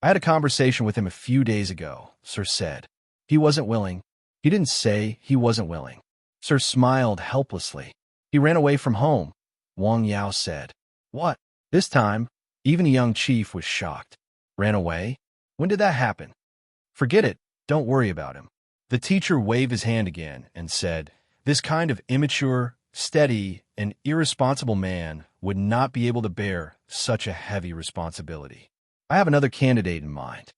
I had a conversation with him a few days ago, Sir said. He wasn't willing. He didn't say he wasn't willing. Sir smiled helplessly. He ran away from home, Wang Yao said. What? This time, even the young chief was shocked. Ran away? When did that happen? Forget it. Don't worry about him. The teacher waved his hand again and said, this kind of immature, steady, and irresponsible man would not be able to bear such a heavy responsibility. I have another candidate in mind.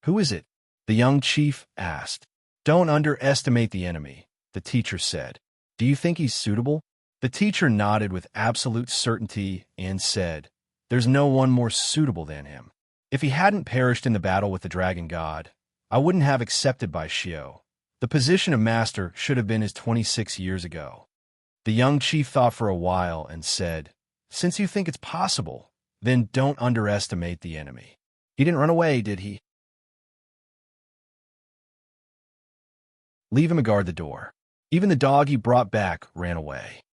Who is it? The young chief asked. Don't underestimate the enemy, the teacher said. Do you think he's suitable? The teacher nodded with absolute certainty and said, there's no one more suitable than him. If he hadn't perished in the battle with the dragon god, I wouldn't have accepted by Shio. The position of master should have been his 26 years ago. The young chief thought for a while and said, since you think it's possible, then don't underestimate the enemy. He didn't run away, did he? Leave him to guard the door. Even the dog he brought back ran away.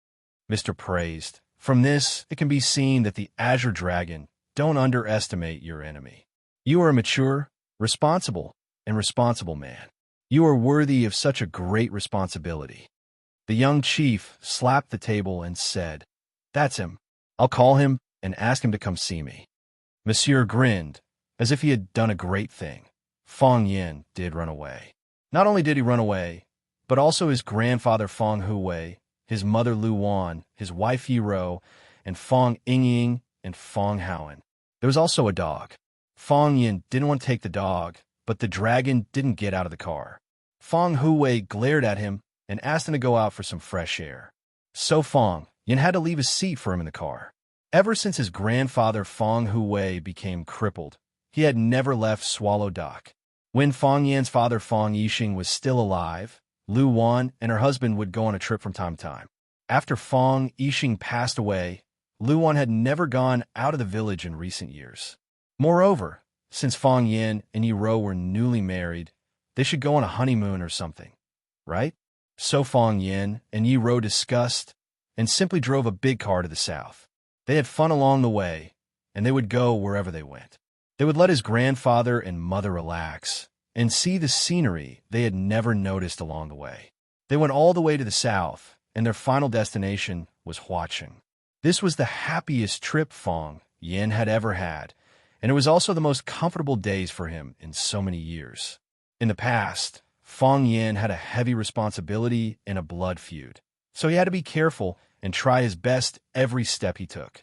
Mr. praised. From this, it can be seen that the Azure Dragon don't underestimate your enemy. You are a mature, responsible man. You are worthy of such a great responsibility. The young chief slapped the table and said, that's him. I'll call him and ask him to come see me. Monsieur grinned, as if he had done a great thing. Fong Yin did run away. Not only did he run away, but also his grandfather Fong Huwei, his mother Lu Wan, his wife Yi Ro, and Fong Yingying and Fong Howen. There was also a dog. Fong Yin didn't want to take the dog, but the dragon didn't get out of the car. Fong Huwei glared at him and asked him to go out for some fresh air. So Fong Yin had to leave his seat for him in the car. Ever since his grandfather Fong Huwei became crippled, he had never left Swallow Dock. When Fong Yin's father Fong Yixing was still alive, Lu Wan and her husband would go on a trip from time to time. After Fong Yixing passed away, Lu Wan had never gone out of the village in recent years. Moreover, since Fong Yin and Yi Ro were newly married, they should go on a honeymoon or something, right? So Fong Yin and Yi Ro discussed and simply drove a big car to the south. They had fun along the way, and they would go wherever they went. They would let his grandfather and mother relax and see the scenery they had never noticed along the way. They went all the way to the south, and their final destination was Huaqing. This was the happiest trip Fong Yin had ever had, and it was also the most comfortable days for him in so many years. In the past, Fong Yin had a heavy responsibility and a blood feud, so he had to be careful and try his best every step he took.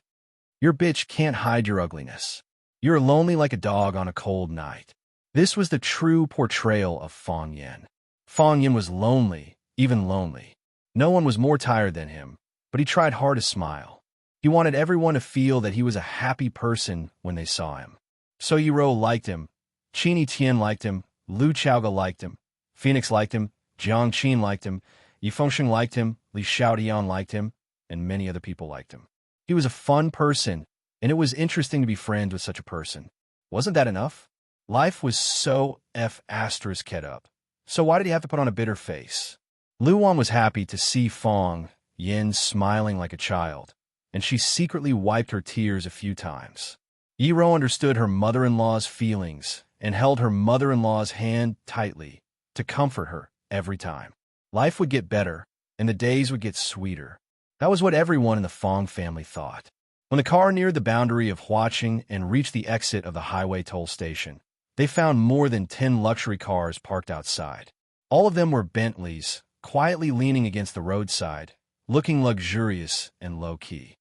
Your bitch can't hide your ugliness. You're lonely like a dog on a cold night. This was the true portrayal of Fong Yin. Fong Yin was lonely, even lonely. No one was more tired than him, but he tried hard to smile. He wanted everyone to feel that he was a happy person when they saw him. So Yi Ro liked him, Qini Tian liked him, Lu Chaoga liked him, Phoenix liked him, Jiang Qin liked him, Yi Fengsheng liked him, Li Xiaodian liked him, and many other people liked him. He was a fun person, and it was interesting to be friends with such a person. Wasn't that enough? Life was so ***ed up. So why did he have to put on a bitter face? Lu Wan was happy to see Fong Yin smiling like a child, and she secretly wiped her tears a few times. Yi Ro understood her mother-in-law's feelings and held her mother-in-law's hand tightly to comfort her every time. Life would get better, and the days would get sweeter. That was what everyone in the Fong family thought. When the car neared the boundary of Huaqing and reached the exit of the highway toll station, they found more than 10 luxury cars parked outside. All of them were Bentleys, quietly leaning against the roadside, looking luxurious and low-key.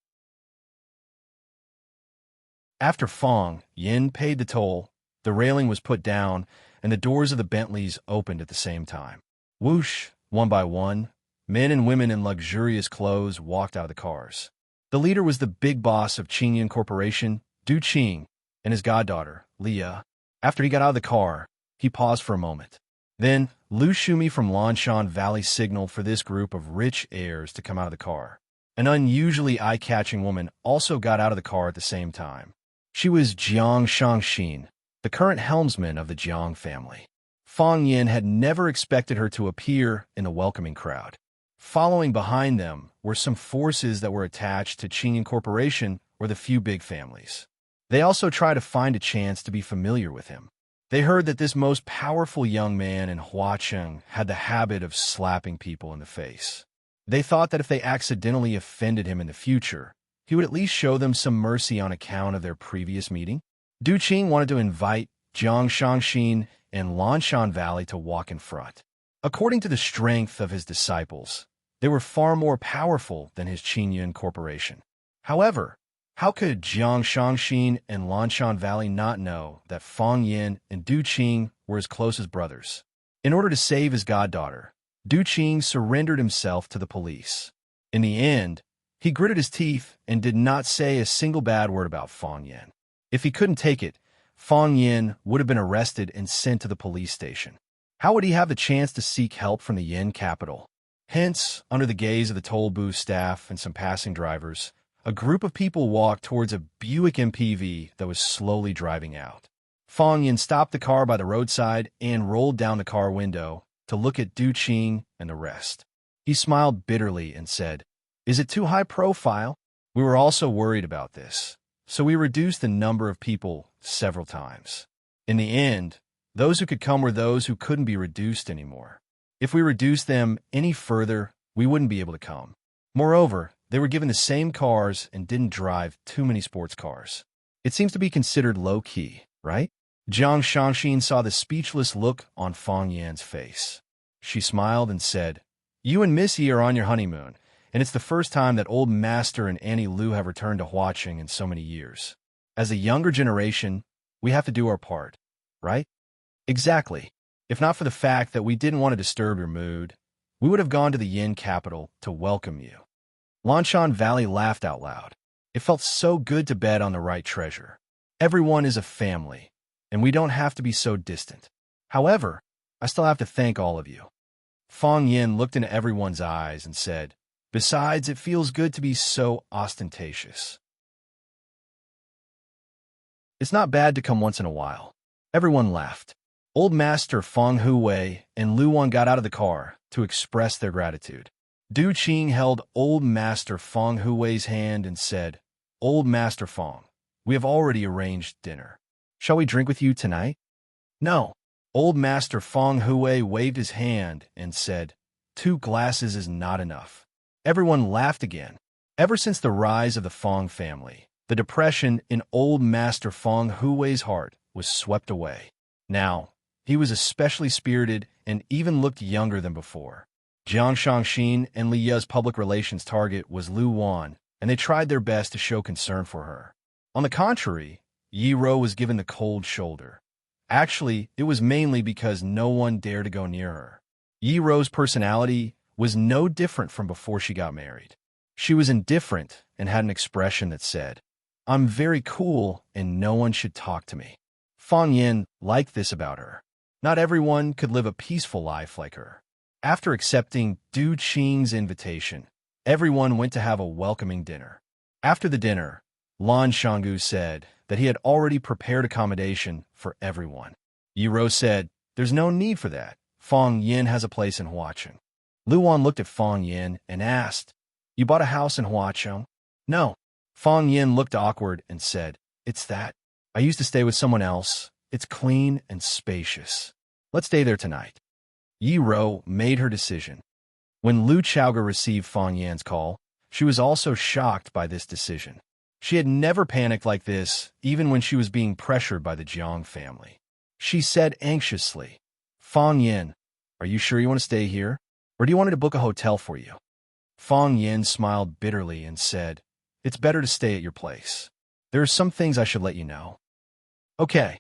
After Fong Yin paid the toll, the railing was put down, and the doors of the Bentleys opened at the same time. Whoosh, one by one, men and women in luxurious clothes walked out of the cars. The leader was the big boss of Qingyan Corporation, Du Qing, and his goddaughter, Leah. After he got out of the car, he paused for a moment. Then, Lu Shumi from Lanshan Valley signaled for this group of rich heirs to come out of the car. An unusually eye-catching woman also got out of the car at the same time. She was Jiang Shangxin, the current helmsman of the Jiang family. Fong Yin had never expected her to appear in the welcoming crowd. Following behind them were some forces that were attached to Qingyan Corporation or the few big families. They also tried to find a chance to be familiar with him. They heard that this most powerful young man in Huacheng had the habit of slapping people in the face. They thought that if they accidentally offended him in the future, he would at least show them some mercy on account of their previous meeting. Du Qing wanted to invite Jiang Shangxin and Lanshan Valley to walk in front. According to the strength of his disciples, they were far more powerful than his Qingyan Corporation. However, how could Jiang Shangxin and Lanshan Valley not know that Fong Yin and Du Qing were as close as brothers? In order to save his goddaughter, Du Qing surrendered himself to the police. In the end, he gritted his teeth and did not say a single bad word about Fong Yin. If he couldn't take it, Fong Yin would have been arrested and sent to the police station. How would he have the chance to seek help from the Yin capital? Hence, under the gaze of the toll booth staff and some passing drivers, a group of people walked towards a Buick MPV that was slowly driving out. Fong Yin stopped the car by the roadside and rolled down the car window to look at Du Qing and the rest. He smiled bitterly and said, "Is it too high profile?" We were also worried about this, so we reduced the number of people several times. In the end, those who could come were those who couldn't be reduced anymore. If we reduced them any further, we wouldn't be able to come. Moreover, they were given the same cars and didn't drive too many sports cars. It seems to be considered low-key, right? Jiang Shangxin saw the speechless look on Fong Yan's face. She smiled and said, "You and Missy are on your honeymoon, and it's the first time that Old Master and Annie Lu have returned to Huacheng in so many years. As a younger generation, we have to do our part, right?" "Exactly. If not for the fact that we didn't want to disturb your mood, we would have gone to the Yin capital to welcome you." Lanshan Valley laughed out loud. It felt so good to bet on the right treasure. Everyone is a family, and we don't have to be so distant. However, I still have to thank all of you. Fong Yin looked into everyone's eyes and said, "Besides, it feels good to be so ostentatious. It's not bad to come once in a while." Everyone laughed. Old Master Feng Huwei and Luan got out of the car to express their gratitude. Du Qing held Old Master Feng Huwei's hand and said, "Old Master Feng, we have already arranged dinner. Shall we drink with you tonight?" "No." Old Master Feng Huwei waved his hand and said, "2 glasses is not enough." Everyone laughed again. Ever since the rise of the Feng family, the depression in Old Master Feng Huwei's heart was swept away. Now, he was especially spirited and even looked younger than before. Jiang Shangxin and Li Ye's public relations target was Lu Wan, and they tried their best to show concern for her. On the contrary, Yi Ro was given the cold shoulder. Actually, it was mainly because no one dared to go near her. Yi Ro's personality was no different from before she got married. She was indifferent and had an expression that said, "I'm very cool and no one should talk to me." Fong Yin liked this about her. Not everyone could live a peaceful life like her. After accepting Du Qing's invitation, everyone went to have a welcoming dinner. After the dinner, Lan Shanggu said that he had already prepared accommodation for everyone. Yi Ro said, "There's no need for that. Fong Yin has a place in Huacheng." Luan looked at Fong Yin and asked, "You bought a house in Huacheng?" "No." Fong Yin looked awkward and said, "It's that. I used to stay with someone else. It's clean and spacious. Let's stay there tonight." Yi Ro made her decision. When Lu Chaoge received Fong Yan's call, she was also shocked by this decision. She had never panicked like this, even when she was being pressured by the Jiang family. She said anxiously. Fong Yin, are you sure you want to stay here? Or do you want me to book a hotel for you? Fong Yin smiled bitterly and said, It's better to stay at your place. There are some things I should let you know. Okay.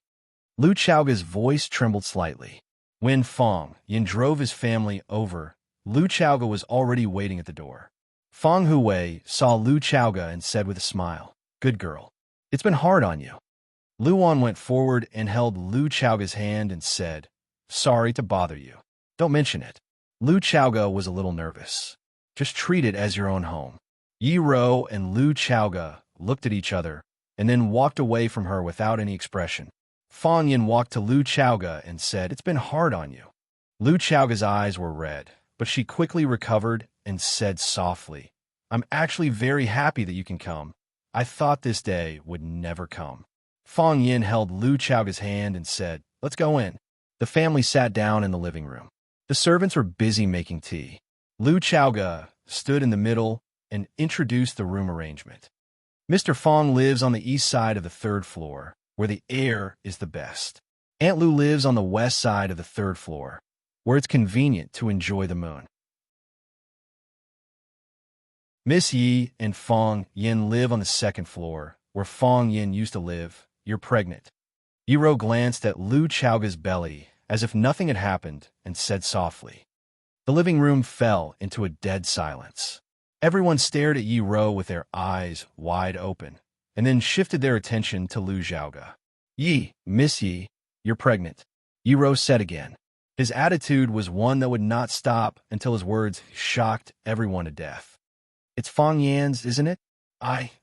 Lu Chaoga's voice trembled slightly. When Fong Yin drove his family over, Lu Chaoga was already waiting at the door. Fong Huwei saw Lu Chaoga and said with a smile, Good girl. It's been hard on you. Lu Wan went forward and held Lu Chaoga's hand and said, Sorry to bother you. Don't mention it. Lu Chaoga was a little nervous. Just treat it as your own home. Yi Ro and Lu Chaoga looked at each other and then walked away from her without any expression. Fong Yin walked to Lu Chaoga and said, It's been hard on you. Lu Chaoga's eyes were red, but she quickly recovered and said softly, I'm actually very happy that you can come. I thought this day would never come. Fong Yin held Lu Chaoga's hand and said, Let's go in. The family sat down in the living room. The servants were busy making tea. Lu Chaoga stood in the middle and introduced the room arrangement. Mr. Fong lives on the east side of the third floor, where the air is the best. Aunt Lu lives on the west side of the third floor, where it's convenient to enjoy the moon. Miss Yi and Fong Yin live on the second floor, where Fong Yin used to live. You're pregnant. Yiro glanced at Lu Chaoga's belly as if nothing had happened and said softly. The living room fell into a dead silence. Everyone stared at Yi Ro with their eyes wide open, and then shifted their attention to Lu Xiaoga. Yi, Miss Yi, you're pregnant, Yi Ro said again. His attitude was one that would not stop until his words shocked everyone to death. It's Fong Yan's, isn't it?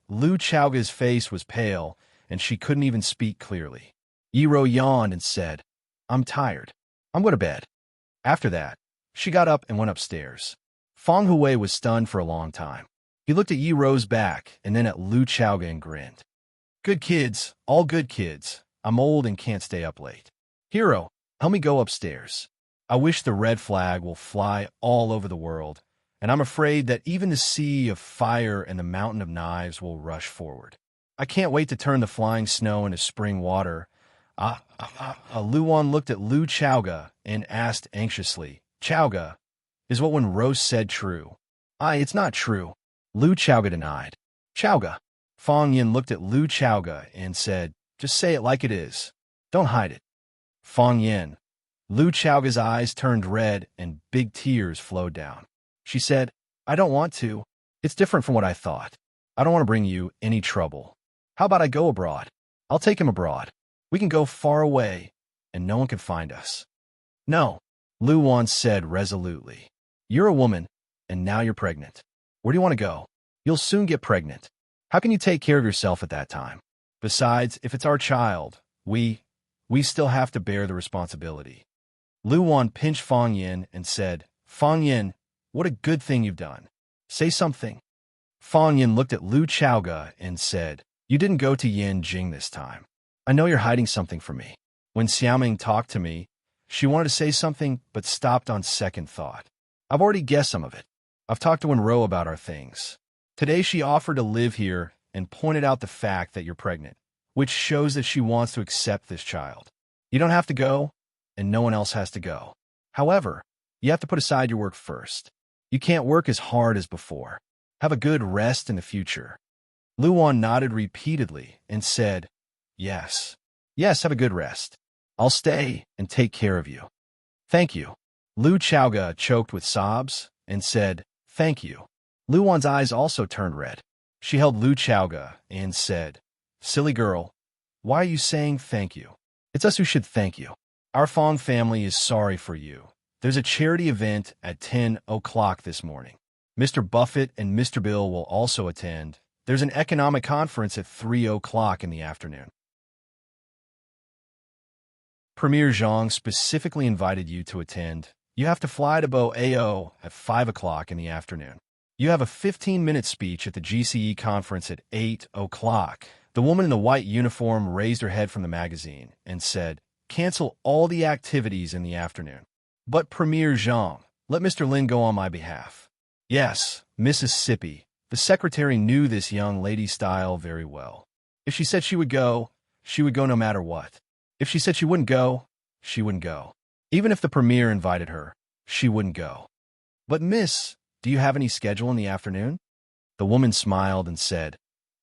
Lu Xiaoga's face was pale, and she couldn't even speak clearly. Yi Ro yawned and said, I'm tired. I'm going to bed. After that, she got up and went upstairs. Fong Huwei was stunned for a long time. He looked at Yi Ro's back and then at Lu Chaoga and grinned. Good kids, all good kids. I'm old and can't stay up late. Hero, help me go upstairs. I wish the red flag will fly all over the world, and I'm afraid that even the sea of fire and the mountain of knives will rush forward. I can't wait to turn the flying snow into spring water. Lu Wan looked at Lu Chaoga and asked anxiously, Chaoga, is what Wen Rose said true? It's not true. Lu Chaoga denied. Chaoga. Fong Yin looked at Lu Chaoga and said, Just say it like it is. Don't hide it. Fong Yin. Lu Chaoga's eyes turned red and big tears flowed down. She said, I don't want to. It's different from what I thought. I don't want to bring you any trouble. How about I go abroad? I'll take him abroad. We can go far away, and no one can find us. No, Lu Wan said resolutely. You're a woman, and now you're pregnant. Where do you want to go? You'll soon get pregnant. How can you take care of yourself at that time? Besides, if it's our child, we still have to bear the responsibility. Lu Wan pinched Fong Yin and said, Fong Yin, what a good thing you've done. Say something. Fong Yin looked at Lu Chaoga and said, You didn't go to Yin Jing this time. I know you're hiding something from me. When Xiaoming talked to me, she wanted to say something but stopped on second thought. I've already guessed some of it. I've talked to Wenro about our things. Today she offered to live here and pointed out the fact that you're pregnant, which shows that she wants to accept this child. You don't have to go, and no one else has to go. However, you have to put aside your work first. You can't work as hard as before. Have a good rest in the future. Lu Wan nodded repeatedly and said, Yes. Yes, have a good rest. I'll stay and take care of you. Thank you. Lu Chaoga choked with sobs and said, Thank you. Lu Wan's eyes also turned red. She held Lu Chaoga and said, Silly girl, why are you saying thank you? It's us who should thank you. Our Fong family is sorry for you. There's a charity event at 10 o'clock this morning. Mr. Buffett and Mr. Bill will also attend. There's an economic conference at 3 o'clock in the afternoon. Premier Zhang specifically invited you to attend. You have to fly to Bo-Ao at 5 o'clock in the afternoon. You have a 15-minute speech at the GCE conference at 8 o'clock. The woman in the white uniform raised her head from the magazine and said, Cancel all the activities in the afternoon. But Premier Zhang, let Mr. Lin go on my behalf. Yes, Mississippi. The secretary knew this young lady's style very well. If she said she would go no matter what. If she said she wouldn't go, she wouldn't go. Even if the premier invited her, she wouldn't go. But miss, do you have any schedule in the afternoon? The woman smiled and said,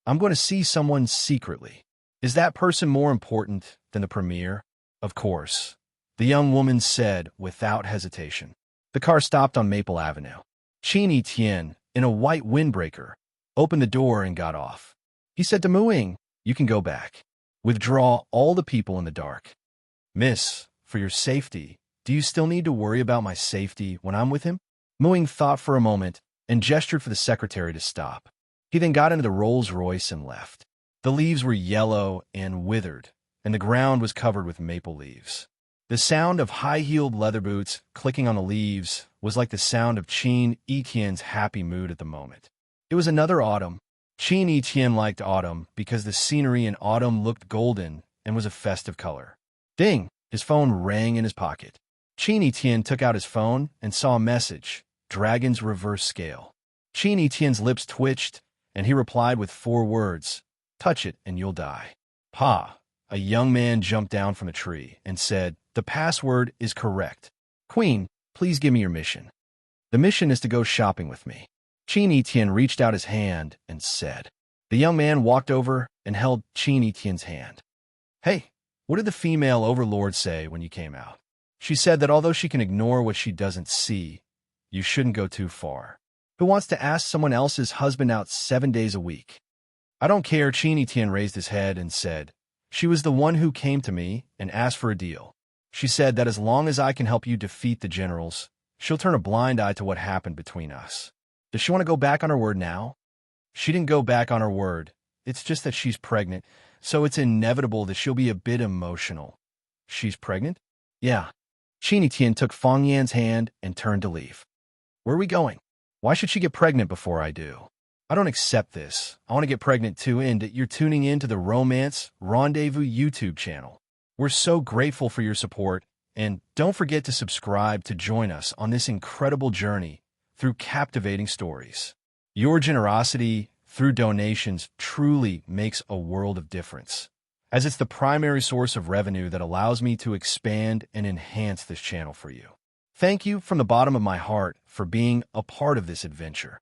I'm going to see someone secretly. Is that person more important than the premier? Of course, the young woman said without hesitation. The car stopped on Maple Avenue. Qin Tian, in a white windbreaker, opened the door and got off. He said to Muing, you can go back. Withdraw all the people in the dark. Miss, for your safety, do you still need to worry about my safety when I'm with him? Muing thought for a moment and gestured for the secretary to stop. He then got into the Rolls-Royce and left. The leaves were yellow and withered, and the ground was covered with maple leaves. The sound of high-heeled leather boots clicking on the leaves was like the sound of Qin Etienne's happy mood at the moment. It was another autumn. Qin Etienne liked autumn because the scenery in autumn looked golden and was a festive color. Ding! His phone rang in his pocket. Qin Etienne took out his phone and saw a message, Dragon's Reverse Scale. Qin Etienne's lips twitched, and he replied with 4 words, touch it and you'll die. Pa! A young man jumped down from a tree and said, the password is correct. Queen, please give me your mission. The mission is to go shopping with me. Qin Etienne reached out his hand and said. The young man walked over and held Qin Etienne's hand. Hey, what did the female overlord say when you came out? She said that although she can ignore what she doesn't see, you shouldn't go too far. Who wants to ask someone else's husband out 7 days a week? I don't care. Qin Etienne raised his head and said, she was the one who came to me and asked for a deal. She said that as long as I can help you defeat the generals, she'll turn a blind eye to what happened between us. Does she want to go back on her word now? She didn't go back on her word. It's just that she's pregnant, so it's inevitable that she'll be a bit emotional. She's pregnant? Yeah. Qin Etienne took Feng Yan's hand and turned to leave. Where are we going? Why should she get pregnant before I do? I don't accept this. I want to get pregnant too, and you're tuning in to the Romance Rendezvous YouTube channel. We're so grateful for your support, and don't forget to subscribe to join us on this incredible journey through captivating stories. Your generosity through donations truly makes a world of difference, as it's the primary source of revenue that allows me to expand and enhance this channel for you. Thank you from the bottom of my heart for being a part of this adventure.